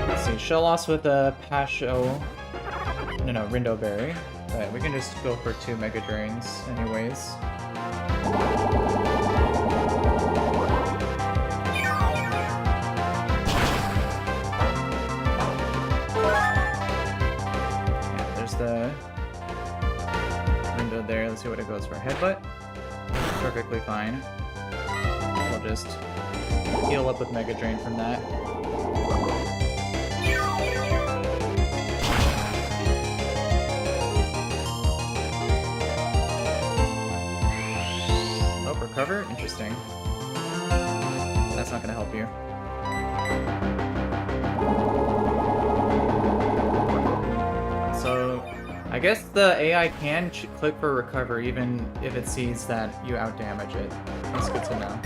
A: Let's see, Shellos with a Rindo Berry. But we can just go for 2 Mega Drains anyways. The window there. Let's see what it goes for. Headbutt. Perfectly fine. We'll just heal up with Mega Drain from that. Oh, recover? Interesting. That's not gonna help you. So, I guess the AI can click for recover even if it sees that you outdamage it. That's good to know.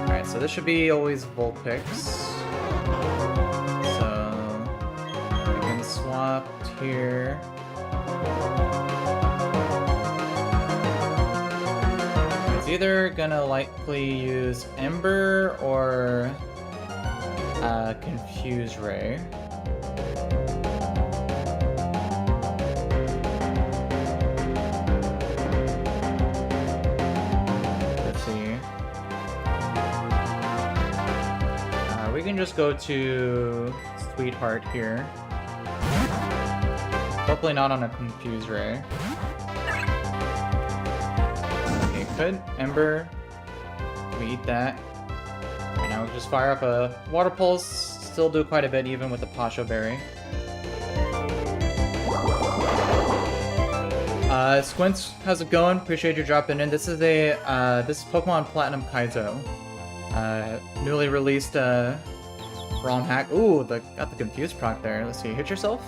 A: Alright, so this should be always Vulpix. So, we can swap here. It's either gonna likely use Ember or Confuse Ray. Let's see. We can just go to Sweetheart here. Hopefully not on a Confuse Ray. Okay, good. Ember. We eat that. Now we just fire up a Water Pulse, still do quite a bit even with the Pasho Berry. Squints, how's it going? Appreciate you dropping in. This is this is Pokemon Platinum Kaizo. Newly released ROM hack. Ooh, got the Confused proc there. Let's see, hit yourself?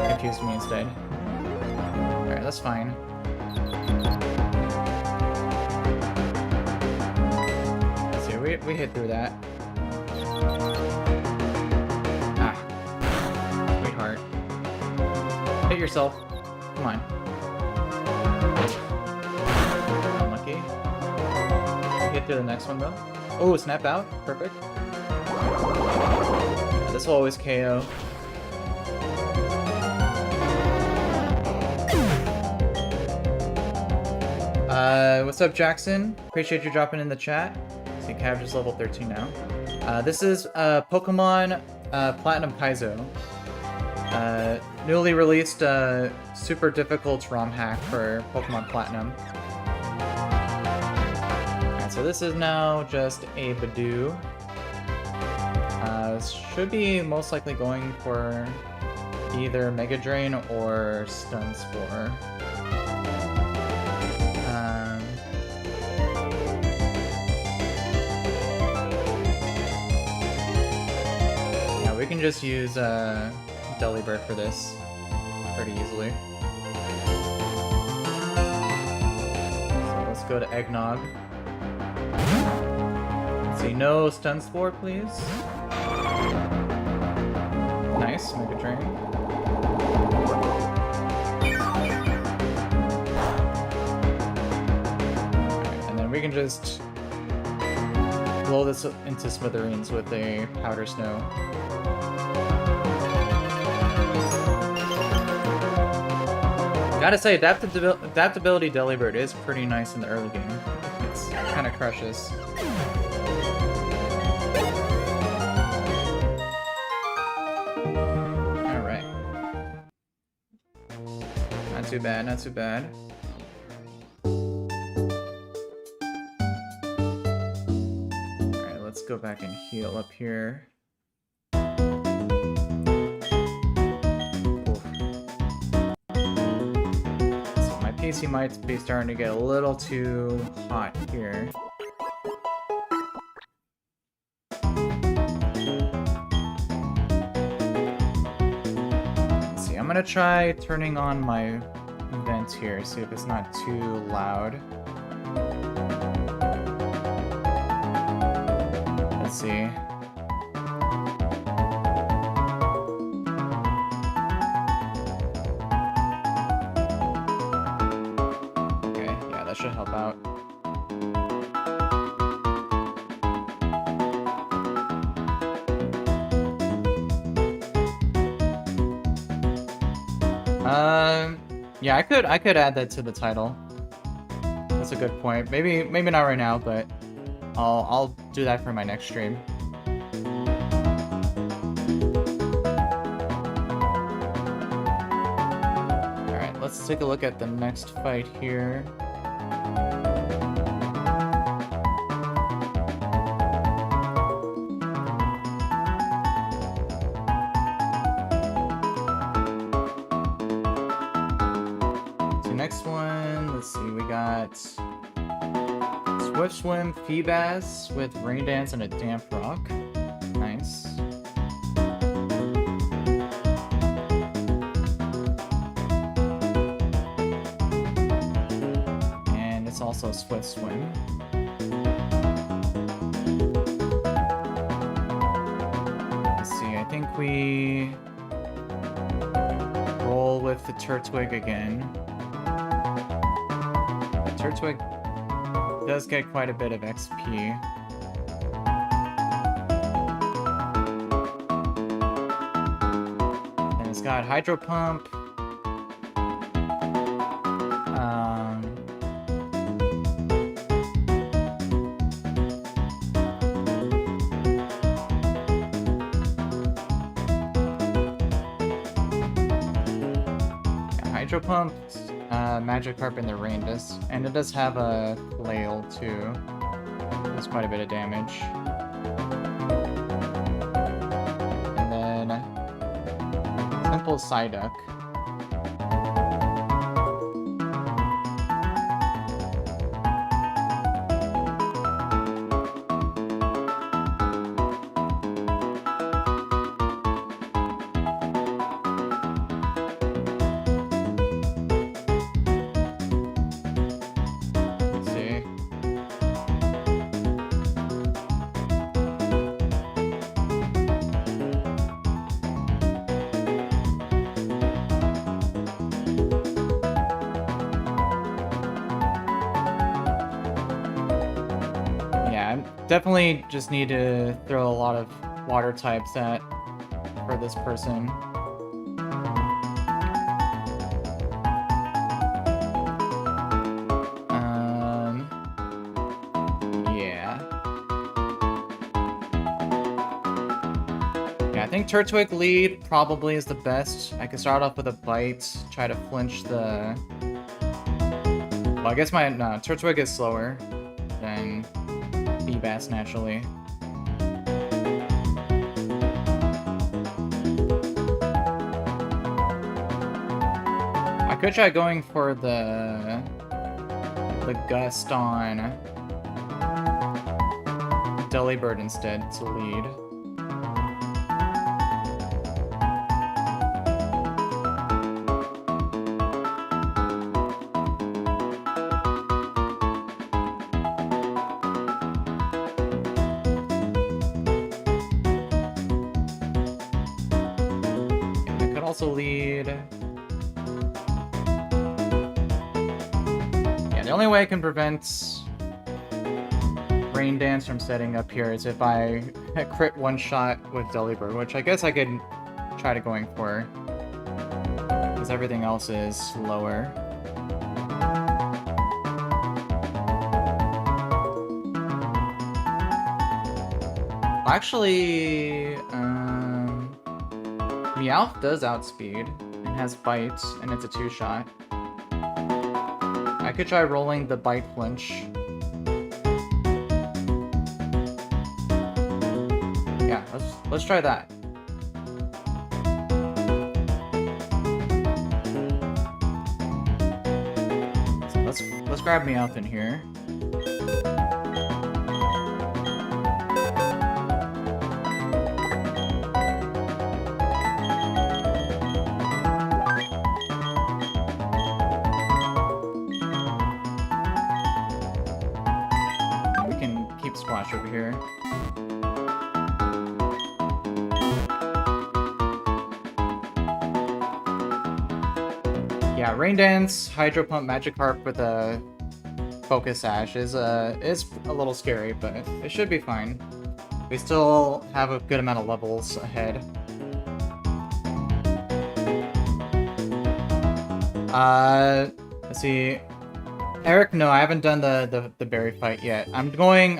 A: Confused me instead. Alright, that's fine. We hit through that. Sweetheart. Hit yourself. Come on. Unlucky. Hit through the next one though. Oh, snap out. Perfect. Yeah, this will always KO. What's up, Jackson? Appreciate you dropping in the chat. See, Cav is level 13 now. This is Pokemon Platinum Kaizo. Newly released super difficult ROM hack for Pokemon Platinum. Alright, so this is now just a Badoo. Should be most likely going for either Mega Drain or Stun Spore. Yeah, we can just use Delibird for this pretty easily. So let's go to Eggnog. Let's see, no Stun Spore, please. Nice, Mega Drain. Okay, and then we can just blow this into smithereens with a Powder Snow. Gotta say, adaptability Delibird is pretty nice in the early game. It's kind of crushes. Not too bad, not too bad. Alright, let's go back and heal up here. Oof. So my PC might be starting to get a little too hot here. Let's see, I'm gonna try turning on my vent here, see if it's not too loud. Let's see. Okay, yeah, that should help out. Yeah, I could add that to the title. That's a good point. Maybe not right now, but I'll do that for my next stream. All right, let's take a look at the next fight here. Next one, let's see, we got Swift Swim Feebas with Rain Dance and a Damp Rock. Nice. And it's also Swift Swim. Let's see, I think we roll with the Turtwig again. Turtwig does get quite a bit of XP. And it's got Hydro Pump. Yeah, Hydro Pump. Magikarp in the rain does, and it does have a flail too. Does quite a bit of damage. And then simple Psyduck. Definitely just need to throw a lot of water types at for this person. think Turtwig lead probably is the best. I could start off with a bite, try to flinch the... Well, I guess my Turtwig is slower than Feebas naturally. I could try going for the gust on Delibird instead to lead. Lead. Yeah, the only way I can prevent Rain Dance from setting up here is if I crit one shot with Delibird, which I guess I could try to going for, because everything else is lower. Actually, Meowth does outspeed and has bites, and it's a 2-shot. I could try rolling the bite flinch. Yeah, let's try that. So let's grab Meowth in here. Splash over here. Yeah, Rain Dance, Hydro Pump, Magikarp with a Focus Sash is a little scary, but it should be fine. We still have a good amount of levels ahead. Let's see. Eric, no, I haven't done the berry fight yet. I'm doing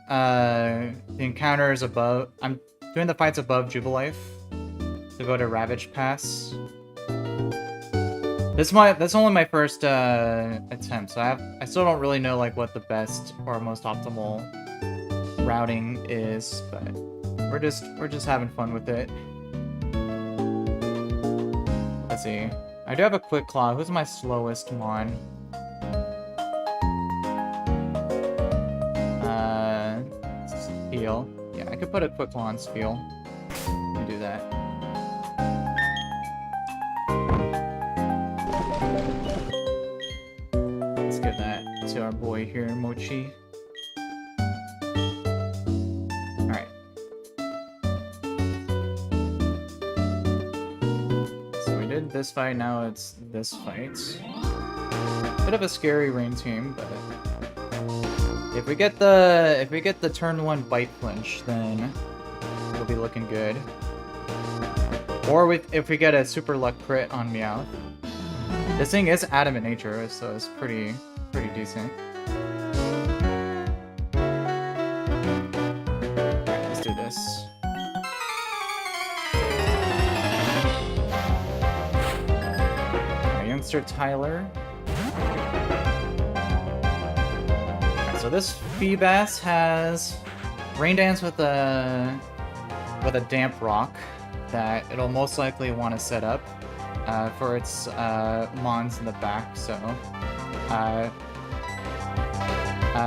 A: the encounters above. I'm doing the fights above Jubilife to go to Ravage Pass. That's only my first attempt, so I still don't really know like what the best or most optimal routing is, but we're just having fun with it. Let's see. I do have a Quick Claw. Who's my slowest Mon? Spiel. Yeah, I could put a Quick Claw on Spiel. Let me do that. Let's give that to our boy here, Mochi. Alright. So we did this fight, now it's this fight. Bit of a scary rain team, but if we get the turn 1 bite flinch, then it'll be looking good. Or if we get a super luck crit on Meowth. This thing is adamant nature, so it's pretty decent. Alright, let's do this. Alright, youngster Tyler. So this Feebas has Rain Dance with a Damp Rock that it'll most likely want to set up for its Mons in the back. So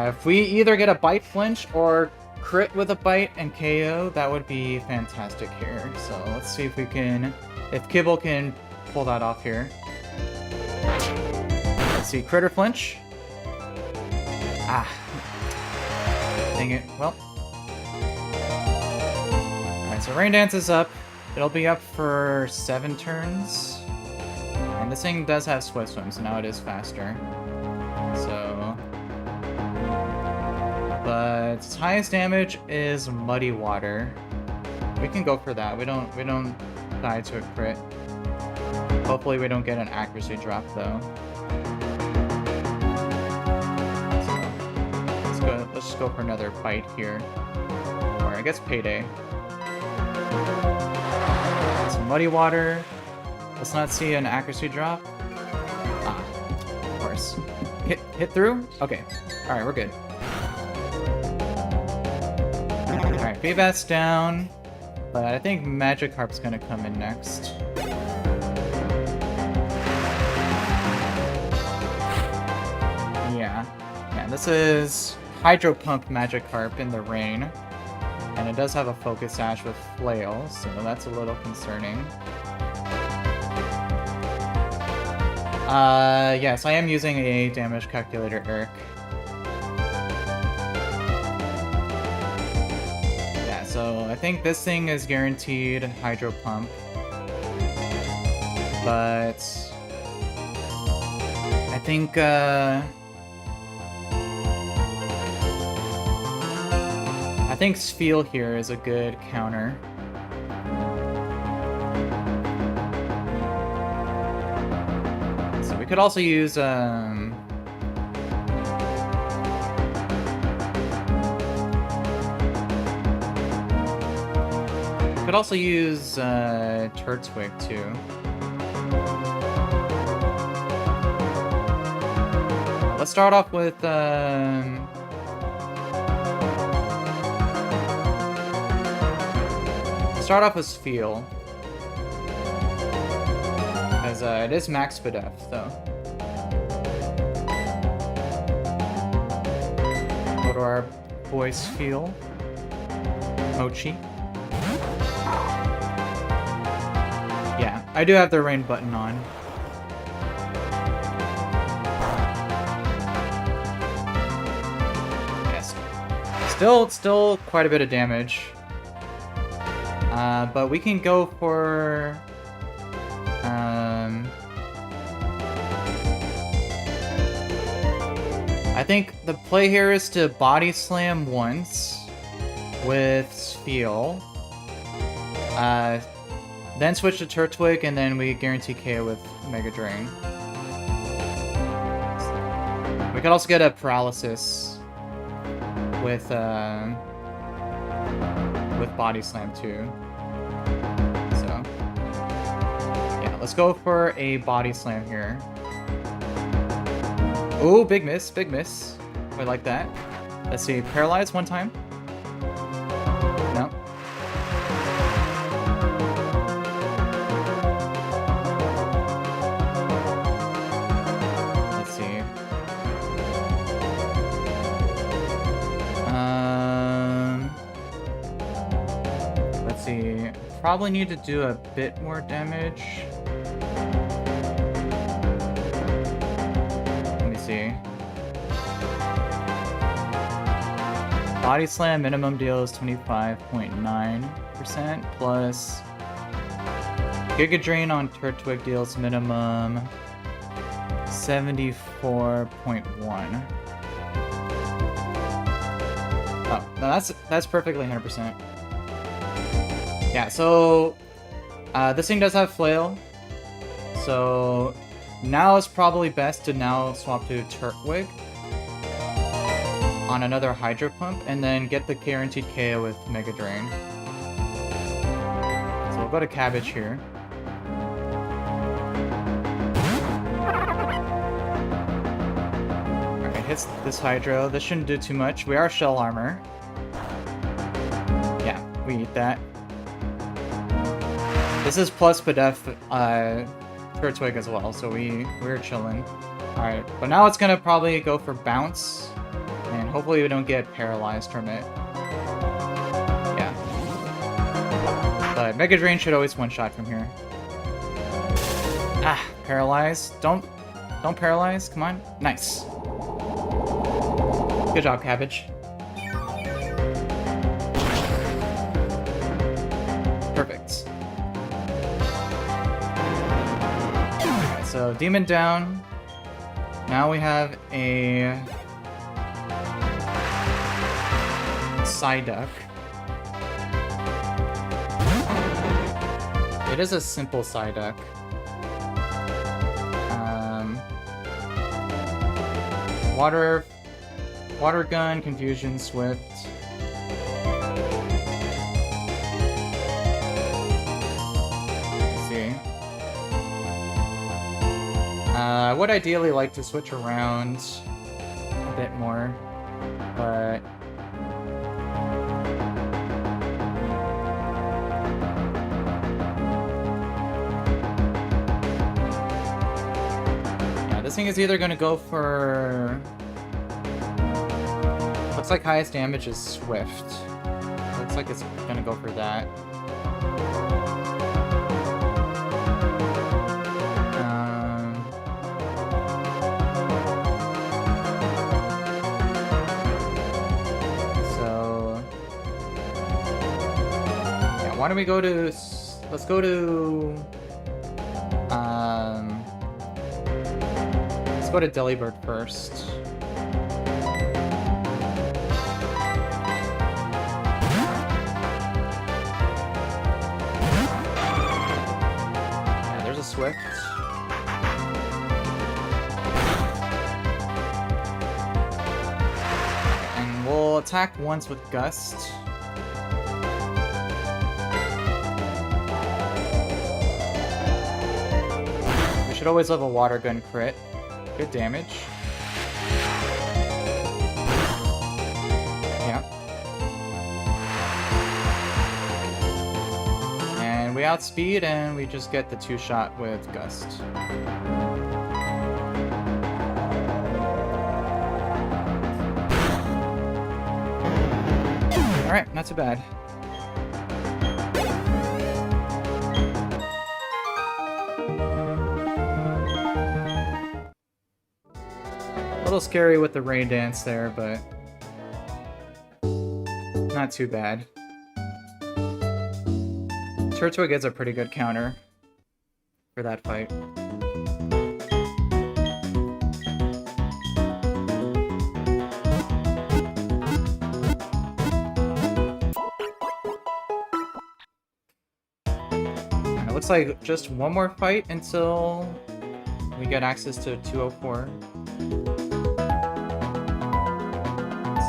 A: if we either get a bite flinch or crit with a bite and KO, that would be fantastic here. So let's see if Kibble can pull that off here. Let's see, crit or flinch. Ah. Dang it. Well. Alright, so Rain Dance is up. It'll be up for 7 turns. And this thing does have Swift Swim, so now it is faster. So... But its highest damage is Muddy Water. We can go for that. We don't die to a crit. Hopefully we don't get an accuracy drop though. Let's just go for another bite here. Or I guess Payday. Some Muddy Water. Let's not see an accuracy drop. Ah, of course. Hit through? Okay. Alright, we're good. Alright, Feebas down. But I think Magikarp's gonna come in next. Yeah. Yeah, this is Hydro Pump Magikarp in the rain. And it does have a Focus Sash with Flail, so that's a little concerning. Yes, I am using a damage calculator, Eric. Yeah, so I think this thing is guaranteed Hydro Pump. But I think, I think Spheal here is a good counter. So we could also use Turtwig too. Let's start off with Spheal. Because it is max Spadef, so. Go to our boy Spheal. Mochi. Yeah, I do have the rain button on. Yes. Still quite a bit of damage. But we can go for... I think the play here is to Body Slam once with Spheal. Then switch to Turtwig, and then we guarantee KO with Mega Drain. We could also get a Paralysis with Body Slam too. So, yeah, let's go for a Body Slam here. Oh, big miss, big miss. I like that. Let's see, Paralyze one time. No. Let's see. Let's see. Probably need to do a bit more damage. See. Body Slam minimum deals 25.9% plus Giga Drain on Turtwig deals minimum 74.1. Oh, no, that's perfectly 100%. Yeah, so this thing does have Flail, so now it's probably best to now swap to Turtwig on another Hydro Pump, and then get the guaranteed KO with Mega Drain. So we'll go to Cabbage here. Okay, hits this Hydro. This shouldn't do too much. We are Shell Armor. Yeah, we eat that. This is plus Spadef, Turtwig as well, so we're chilling. Alright, but now it's gonna probably go for Bounce, and hopefully we don't get paralyzed from it. Yeah. But Mega Drain should always one-shot from here. Ah, paralyze. Don't paralyze, come on. Nice. Good job, Cabbage. Perfect. So, Demon down. Now we have a Psyduck. It is a simple Psyduck. Water Gun, Confusion, Swift. I would ideally like to switch around a bit more, but yeah, this thing is either gonna go for... Looks like highest damage is Swift. Looks like it's gonna go for that. Why don't we go to... Let's go to... Let's go to Delibird first. Yeah, there's a Swift. And we'll attack once with Gust. Should always have a water gun crit. Good damage. Yeah. And we outspeed and we just get the 2-shot with Gust. Alright, not too bad. A little scary with the rain dance there, but not too bad. Turtwig is a pretty good counter for that fight. And it looks like just one more fight until we get access to 204.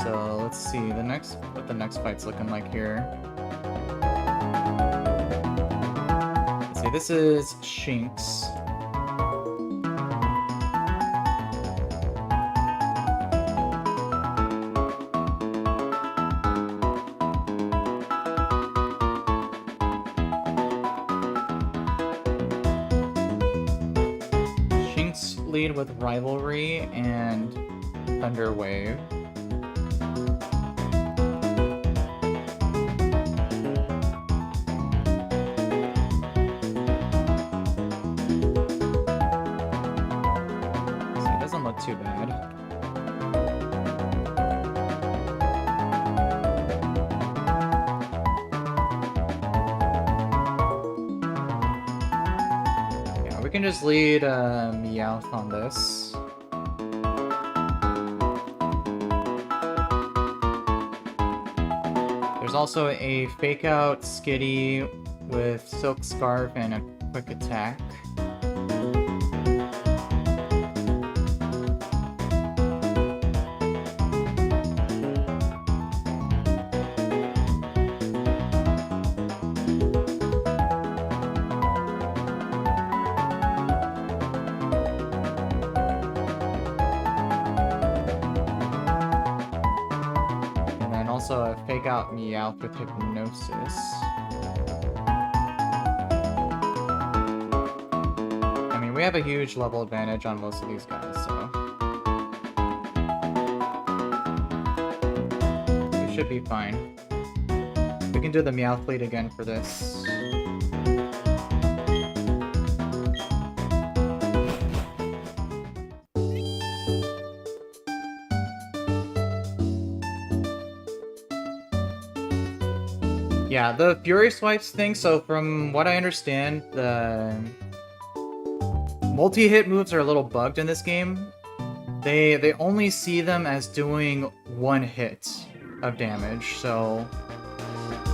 A: So let's see what the next fight's looking like here. Let's see, this is Shinx. Shinx lead with Rivalry and Thunder Wave. Too bad. Yeah, we can just lead Meowth on this. There's also a Fake Out Skitty with Silk Scarf and a Quick Attack. Also a Fake Out Meowth with Hypnosis. I mean, we have a huge level advantage on most of these guys, so we should be fine. We can do the Meowth lead again for this. Yeah, the Fury Swipes thing, so from what I understand, the multi-hit moves are a little bugged in this game. They only see them as doing one hit of damage, so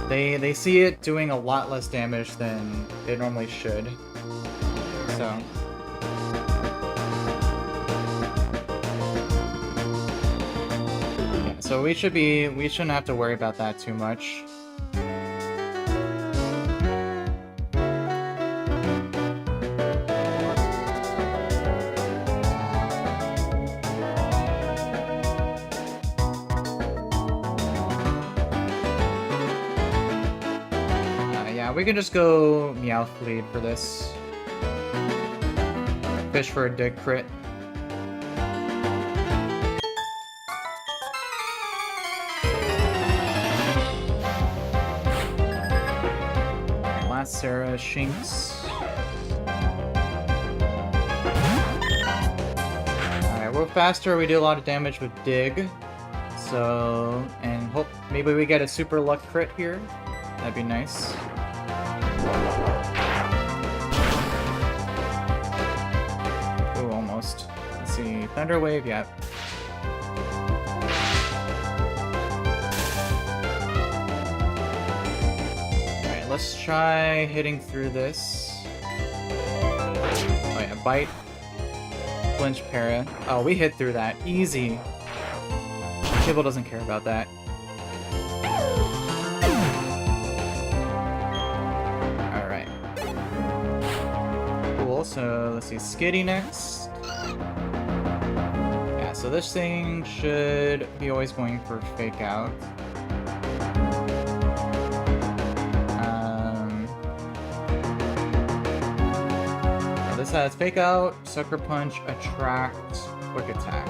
A: they see it doing a lot less damage than it normally should. So yeah, so we shouldn't have to worry about that too much. Yeah, we can just go Meowth lead for this. Fish for a dig crit. Alright, last Sarah Shinx. Alright, we're faster, we do a lot of damage with dig. So, and hope maybe we get a super luck crit here. That'd be nice. Ooh, almost. Let's see, Thunder Wave, yeah. Alright, let's try hitting through this. Oh yeah, Bite. Flinch Para. Oh, we hit through that. Easy. Table doesn't care about that. Alright. Cool, so let's see, Skitty next. Yeah, so this thing should be always going for Fake Out. This has Fake Out, Sucker Punch, Attract, Quick Attack.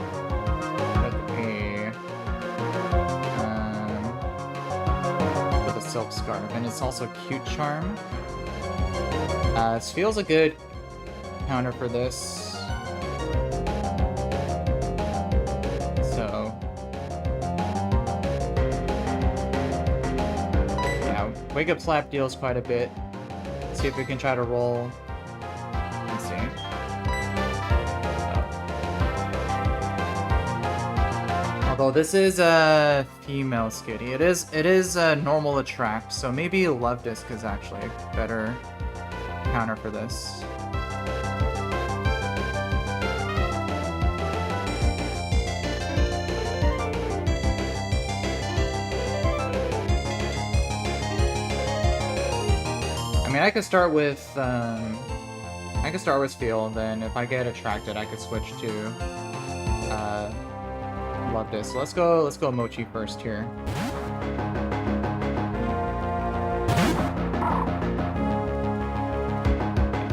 A: Silk Scarf, and it's also Cute Charm. This feels a good counter for this. So, yeah, Wake Up Slap deals quite a bit. Let's see if we can try to roll. Let's see. Although this is a female Skitty, it is a normal attract, so maybe Love Disc is actually a better counter for this. I mean, I could start with Feel, then if I get attracted, I could switch to Love This. So let's go Mochi first here.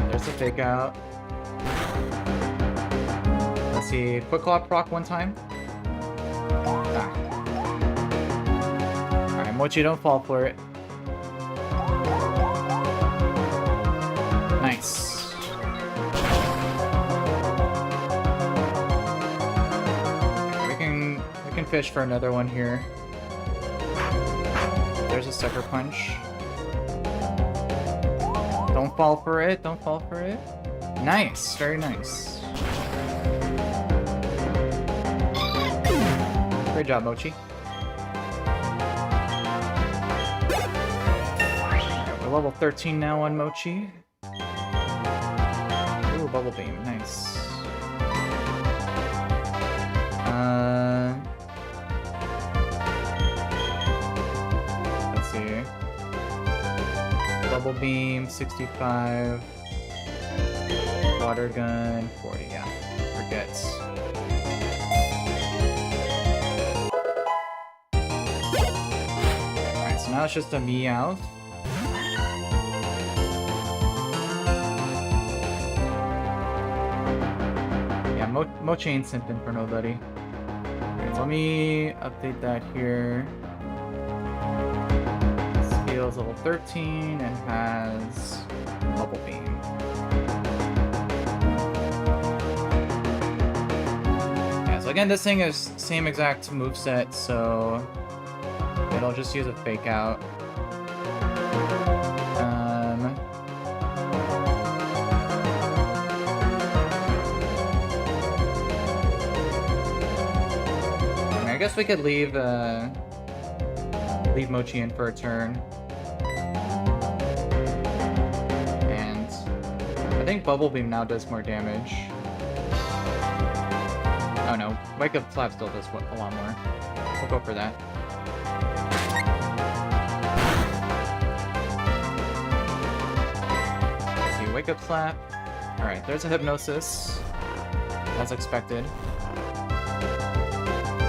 A: There's a Fake Out. Let's see, Quick Claw proc one time. Ah. Alright, Mochi, don't fall for it. Nice. We can fish for another one here. There's a Sucker Punch. Don't fall for it, don't fall for it. Nice, very nice. Great job, Mochi. We're level 13 now on Mochi. Ooh, Bubble Beam, nice. Let's see. Bubble Beam, 65. Water Gun, 40, yeah. Forgets. Alright, so now it's just a Meowth. Yeah, Mochi ain't simping for nobody. Okay, so let me update that here. Scale's level 13 and has Bubble Beam. Yeah, so again, this thing is same exact moveset, so it'll just use a Fake Out. I guess we could leave Mochi in for a turn. And I think Bubble Beam now does more damage. Oh no, Wake Up Slap still does a lot more. We'll go for that. Let's see, Wake Up Slap. Alright, there's a Hypnosis. As expected.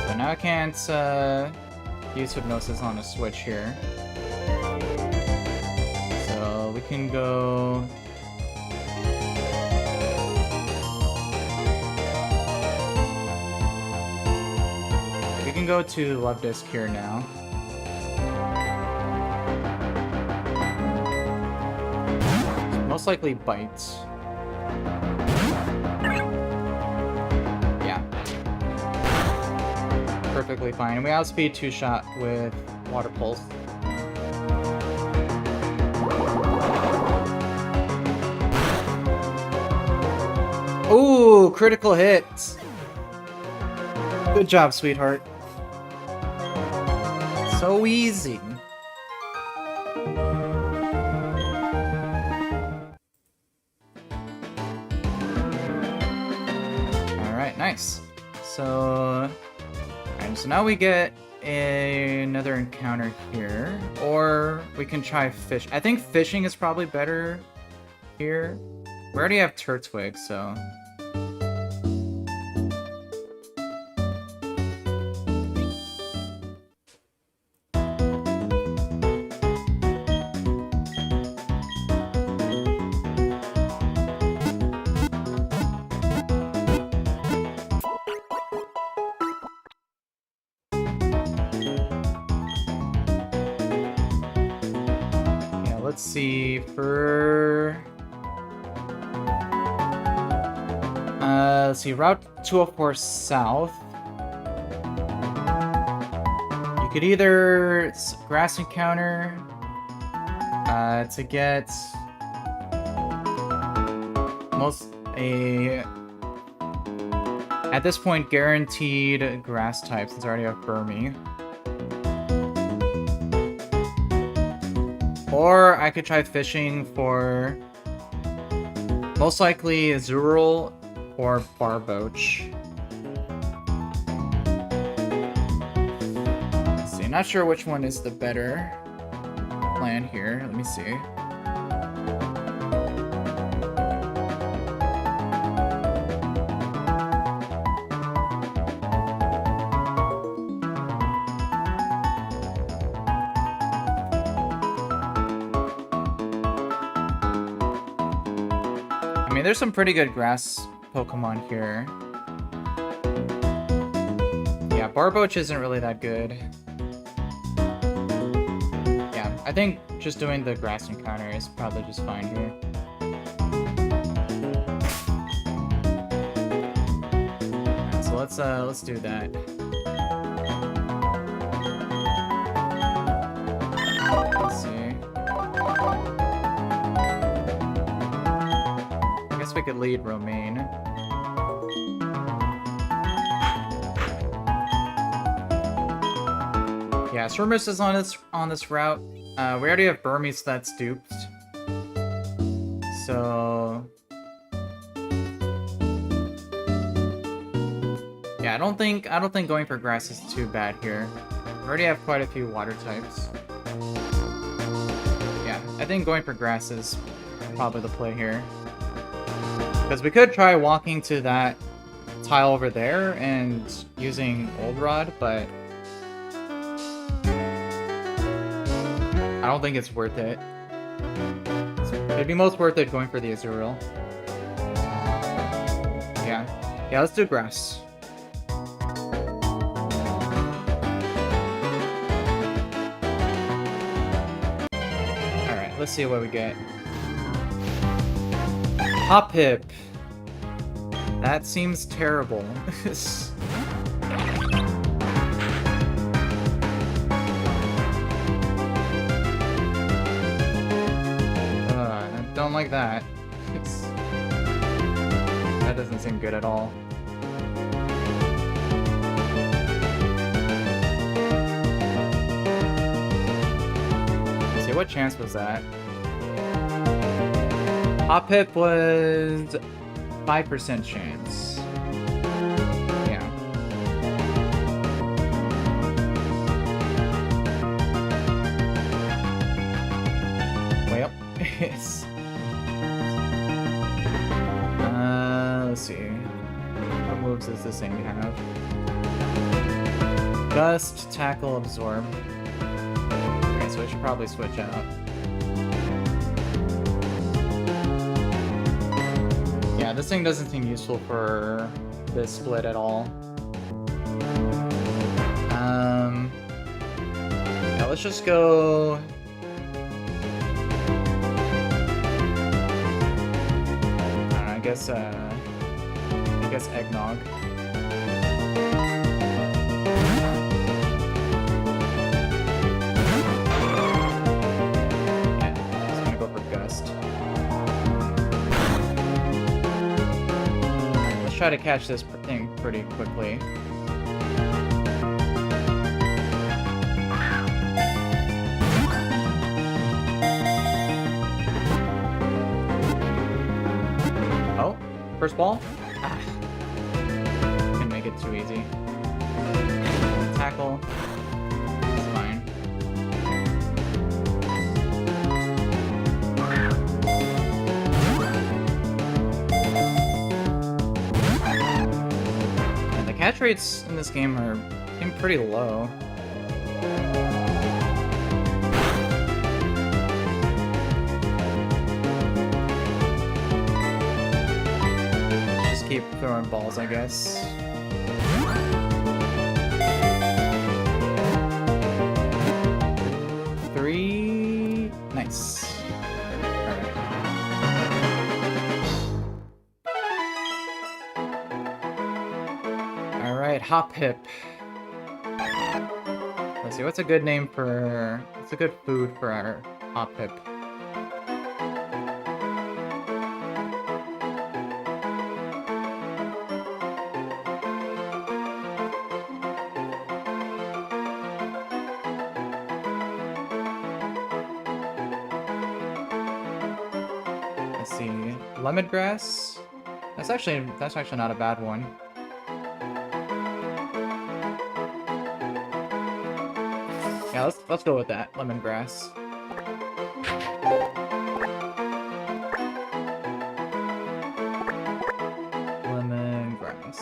A: So now I can't use Hypnosis on a switch here. So can go... We can go to Love Disc here now. Most likely bites. Yeah. Perfectly fine. And we outspeed 2-shot with Water Pulse. Ooh, critical hit. Good job, sweetheart. So easy. Alright, nice. So now we get another encounter here. Or we can try fish. I think fishing is probably better here. We already have Turtwig, so... Let's see, for... let's see, Route 204 South. You could either grass encounter to get at this point guaranteed grass type since I already have Burmy. Or I could try fishing for most likely Azurill or Barboach. Let's see, not sure which one is the better plan here. Let me see. I mean, there's some pretty good grass Pokemon here. Yeah, Barboach isn't really that good. Yeah, I think just doing the grass encounter is probably just fine here. Alright, so let's do that. Let's see. We could lead Romaine. Yeah, Sturmus is on this route. We already have Burmy, so that's duped. So yeah, I don't think going for grass is too bad here. We already have quite a few water types. Yeah, I think going for grass is probably the play here. Because we could try walking to that tile over there and using Old Rod, but I don't think it's worth it. It'd be most worth it going for the Azurill. Yeah, let's do grass. Alright, let's see what we get. Hoppip. That seems terrible. I don't like that. That doesn't seem good at all. Let's see, what chance was that? Hoppip was 5% chance. Yeah. Well, it's... let's see. What moves does this thing have? Gust, Tackle, Absorb. Okay, so I should probably switch out. Yeah, this thing doesn't seem useful for this split at all. Yeah, let's just go. I don't know, I guess eggnog. Yeah, just gonna go for gust. Let's try to catch this thing pretty quickly. Oh, first ball? Ah. Can make it too easy. Tackle. It's fine. And the catch rates in this game seem pretty low. Just keep throwing balls, I guess. Three. Nice. Alright. Alright, hop hip. Let's see, what's a good name for... What's a good food for our hop hip? Let's see, lemongrass? That's actually not a bad one. Yeah, let's go with that. Lemongrass. Lemongrass.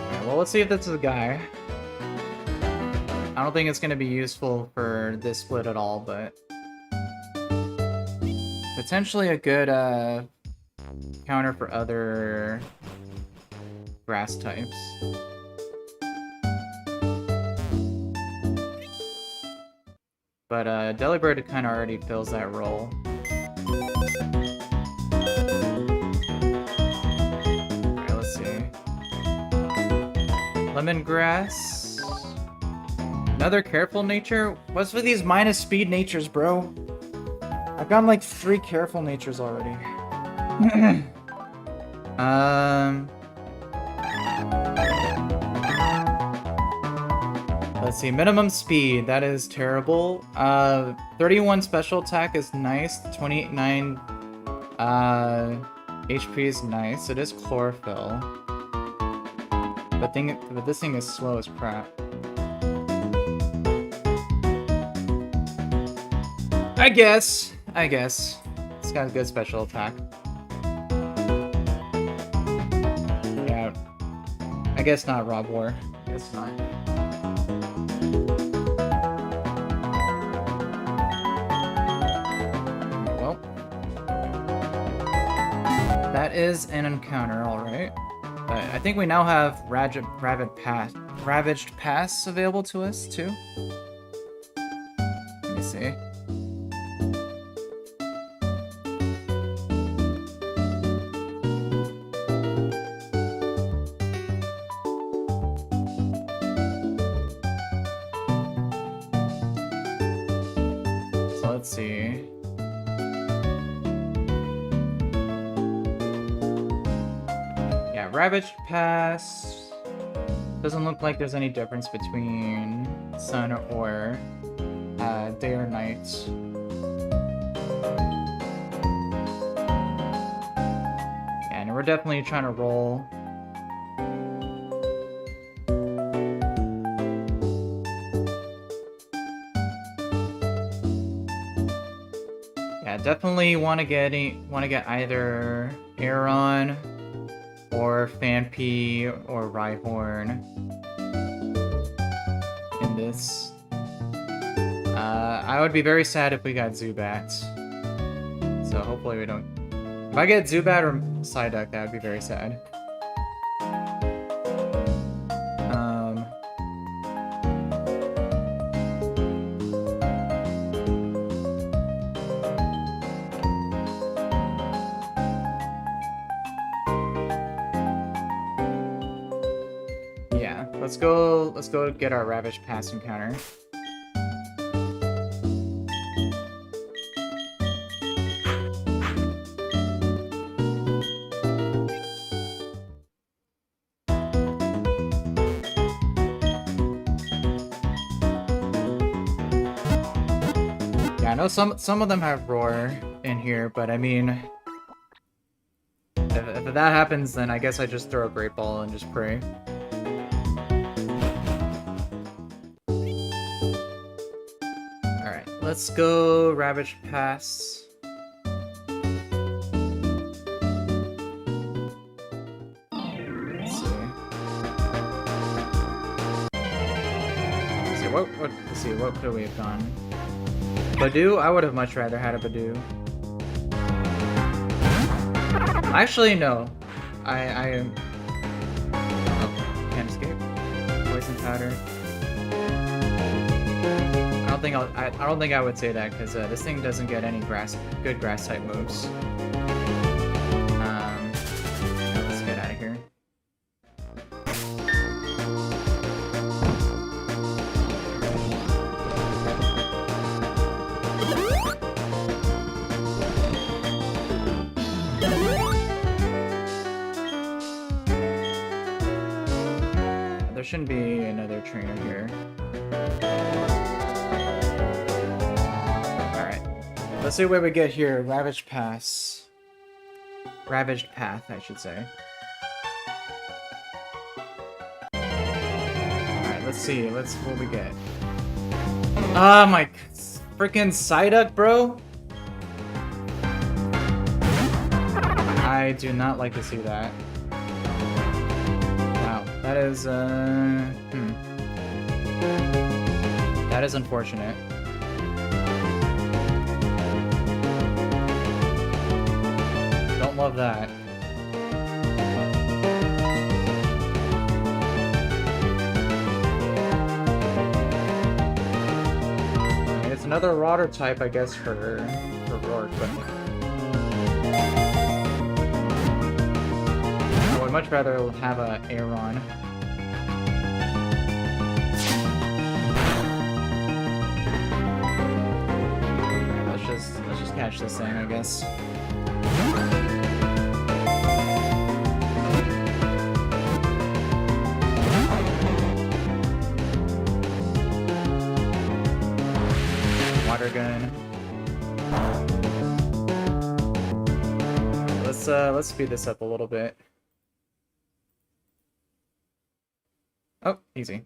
A: Alright, well, let's see if this is a guy. I don't think it's going to be useful for this split at all, but potentially a good counter for other grass types. But Delibird kind of already fills that role. Alright, let's see. Lemongrass. Another careful nature? What's with these minus speed natures, bro? I've gotten like 3 careful natures already. Let's see, minimum speed, that is terrible. 31 special attack is nice, 29 HP is nice, it is chlorophyll. But this thing is slow as crap. I guess. It's got a good special attack. Yeah. I guess not, Rob War. I guess not. Well. That is an encounter, alright. I think we now have Ravaged Pass available to us, too. Let me see. Let's see. Yeah, Ravage Pass. Doesn't look like there's any difference between sun or day or night. Yeah, and we're definitely trying to roll. Definitely want to get either Aeron or Phanpy or Rhyhorn in this. I would be very sad if we got Zubat. So hopefully we don't. If I get Zubat or Psyduck, that would be very sad. Yeah, let's go get our Ravage Pass encounter. Yeah, I know some of them have Roar in here, but I mean, if that happens, then I guess I just throw a Great Ball and just pray. Alright, let's go Ravage Pass. Let's see, what could we have gone? Badoo? I would have much rather had a Badoo. Actually, no. I oh, can't escape. Poison powder. I don't think I would say that because this thing doesn't get any good grass type moves. Let's get out of here. There shouldn't be another trainer here. Alright. Let's see where we get here. Ravage Pass. Ravaged Path, I should say. Alright, let's see. What we get. Ah, my freaking Psyduck, bro! I do not like to see that. That is, That is unfortunate. Don't love that. It's another water type, I guess, for Rourke, but I would much rather have a Aeron. Let's just catch this thing, I guess. Water gun. Let's speed this up a little bit. Oh, easy.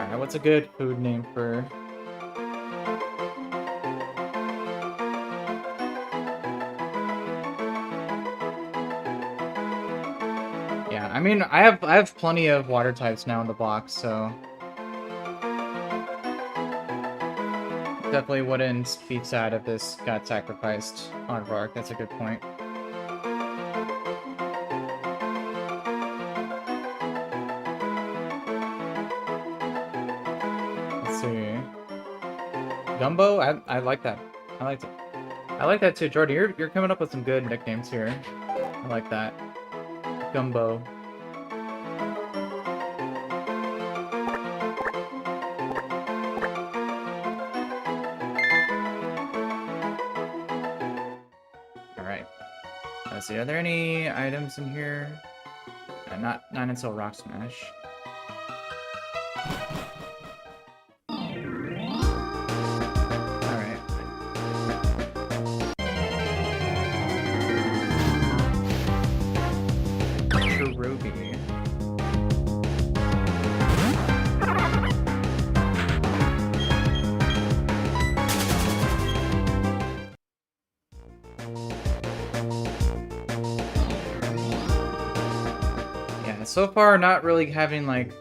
A: Alright, what's a good food name for... Yeah, I mean, I have plenty of water types now in the box, so... Definitely wouldn't be sad if this got sacrificed on Rourke. That's a good point. Gumbo? I like that. I like that too, Jordan. You're coming up with some good nicknames here. I like that. Gumbo. Alright. Let's see, are there any items in here? Not until Rock Smash. so far not really having like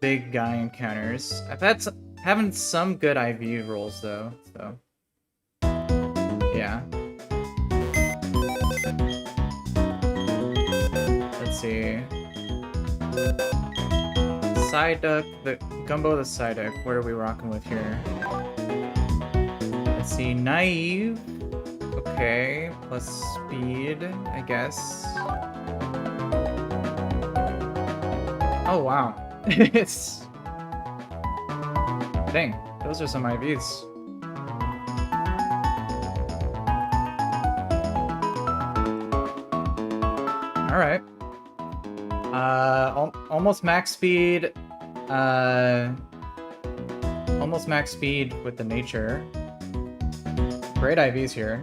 A: big guy encounters. I've had having some good IV rolls though, so yeah. Let's see. Psyduck, the Gumbo the Psyduck. What are we rocking with here? Let's see, Naive. Okay, plus speed, I guess. Oh wow. It's... Dang, those are some IVs. Alright. Almost max speed. Almost max speed with the nature. Great IVs here.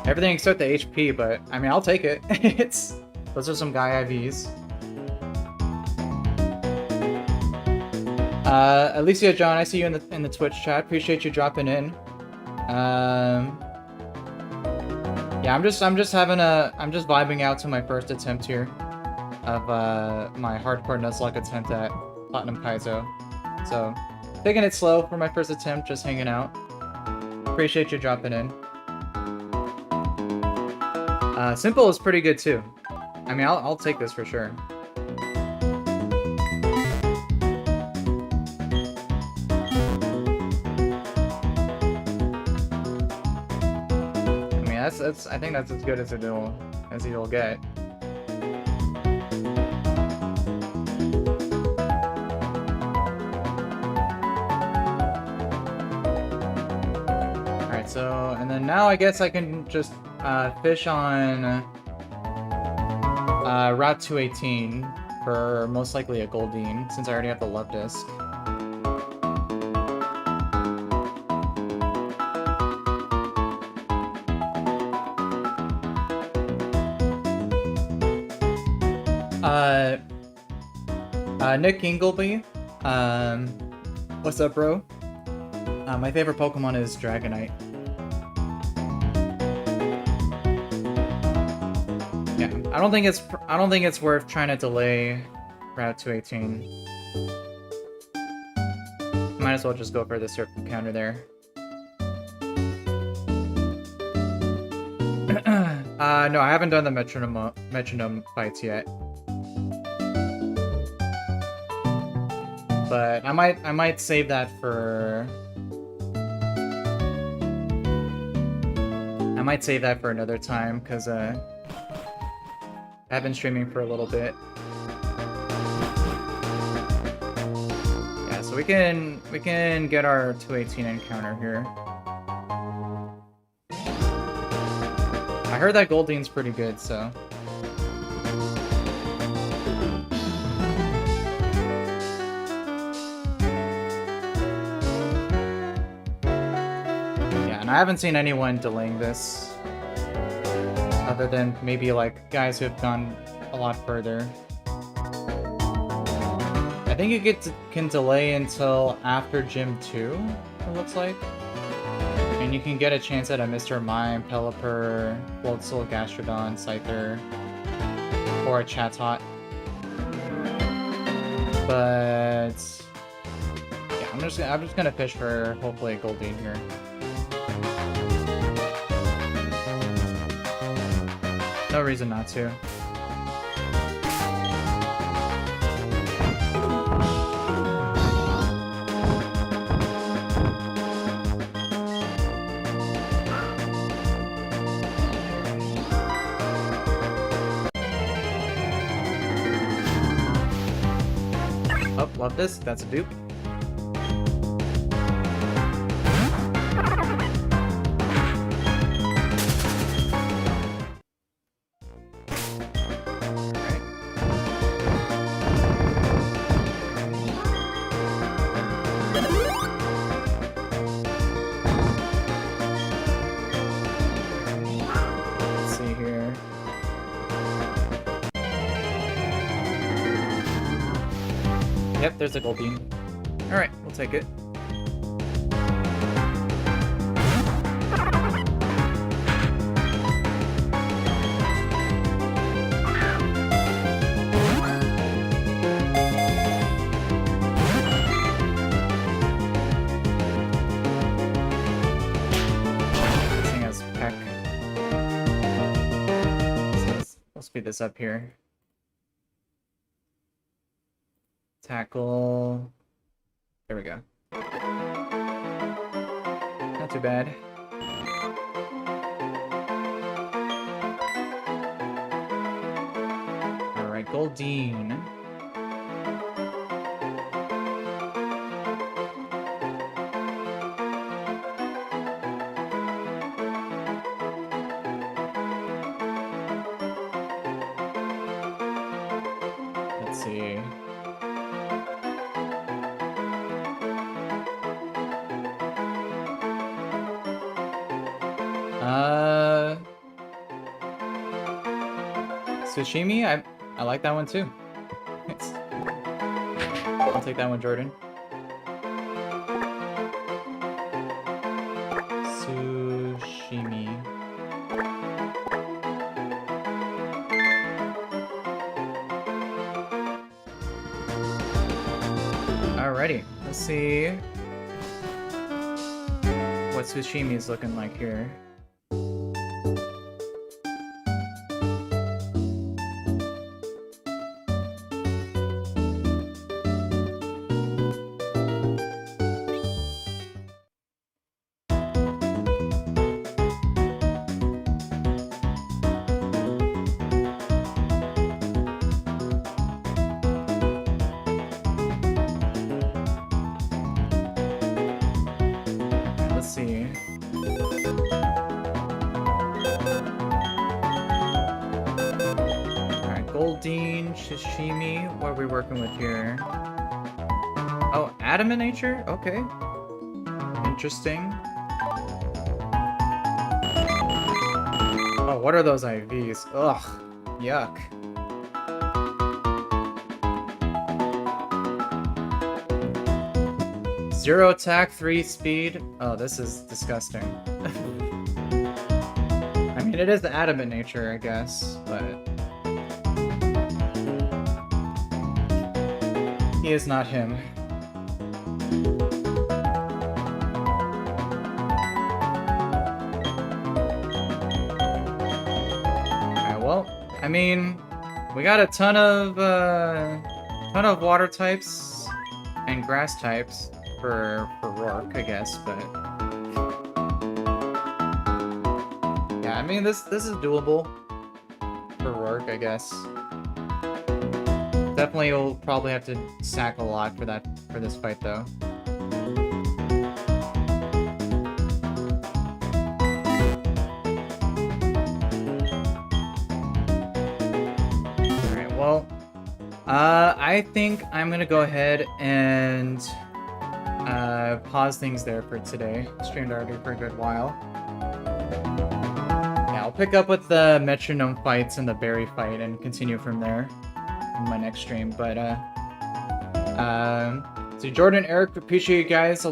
A: Everything except the HP, but I mean, I'll take it. Those are some guy IVs. Alicia John, I see you in the Twitch chat. Appreciate you dropping in. Yeah, I'm just vibing out to my first attempt here of my hardcore Nuzlocke attempt at Platinum Kaizo. So, taking it slow for my first attempt, just hanging out. Appreciate you dropping in. Simple is pretty good too. I mean, I'll take this for sure. I mean, I think that's as good as it'll get. Alright, so, and then now I guess I can just fish on Route 218 for most likely a Goldeen, since I already have the Love Disc. Nick Ingleby, what's up, bro? My favorite Pokemon is Dragonite. Yeah, I don't think it's worth trying to delay Route 218. Might as well just go for the circle counter there. No, I haven't done the metronome fights yet. But I might save that for... I might save that for another time, because I've been streaming for a little bit. Yeah, so we can get our 218 encounter here. I heard that Goldeen's pretty good, so... And I haven't seen anyone delaying this, other than maybe like guys who have gone a lot further. I think you can delay until after Gym 2, it looks like. And you can get a chance at a Mr. Mime, Pelipper, Bloodsoul, Gastrodon, Scyther, or a Chatot. But yeah, I'm just gonna fish for hopefully a Goldeen here. No reason not to. Oh, love this. That's a dupe. Yep, there's a Goldeen. Alright, we'll take it. speed this up here. Tackle. There we go. Not too bad. Alright, Goldeen. Let's see. Sushimi, I like that one too. I'll take that one, Jordan. Sushimi. Alrighty, let's see what sushimi is looking like here. See. Alright, Goldeen, Sashimi, what are we working with here? Oh, Adamant Nature? Okay. Interesting. Oh, what are those IVs? Ugh, yuck. Zero attack, 3 speed. Oh, this is disgusting. I mean, it is the Adamant Nature, I guess, but he is not him. Alright, well, I mean, we got a ton of water types and grass types. For Rourke, I guess, but yeah, I mean this is doable for Rourke, I guess. Definitely, you'll probably have to sack a lot for this fight, though. All right, well, I think I'm gonna go ahead and pause things there for today. Streamed already for a good while. Yeah, I'll pick up with the metronome fights and the berry fight and continue from there in my next stream. But so Jordan, Eric, appreciate you guys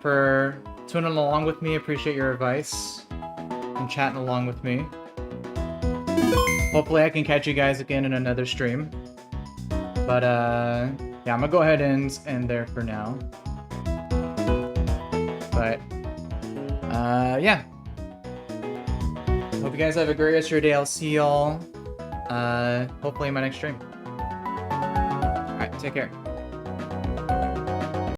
A: for tuning along with me. Appreciate your advice and chatting along with me. Hopefully I can catch you guys again in another stream. But yeah, I'm gonna go ahead and end there for now. But yeah, hope you guys have a great rest of your day. I'll see y'all hopefully in my next stream. All right, take care.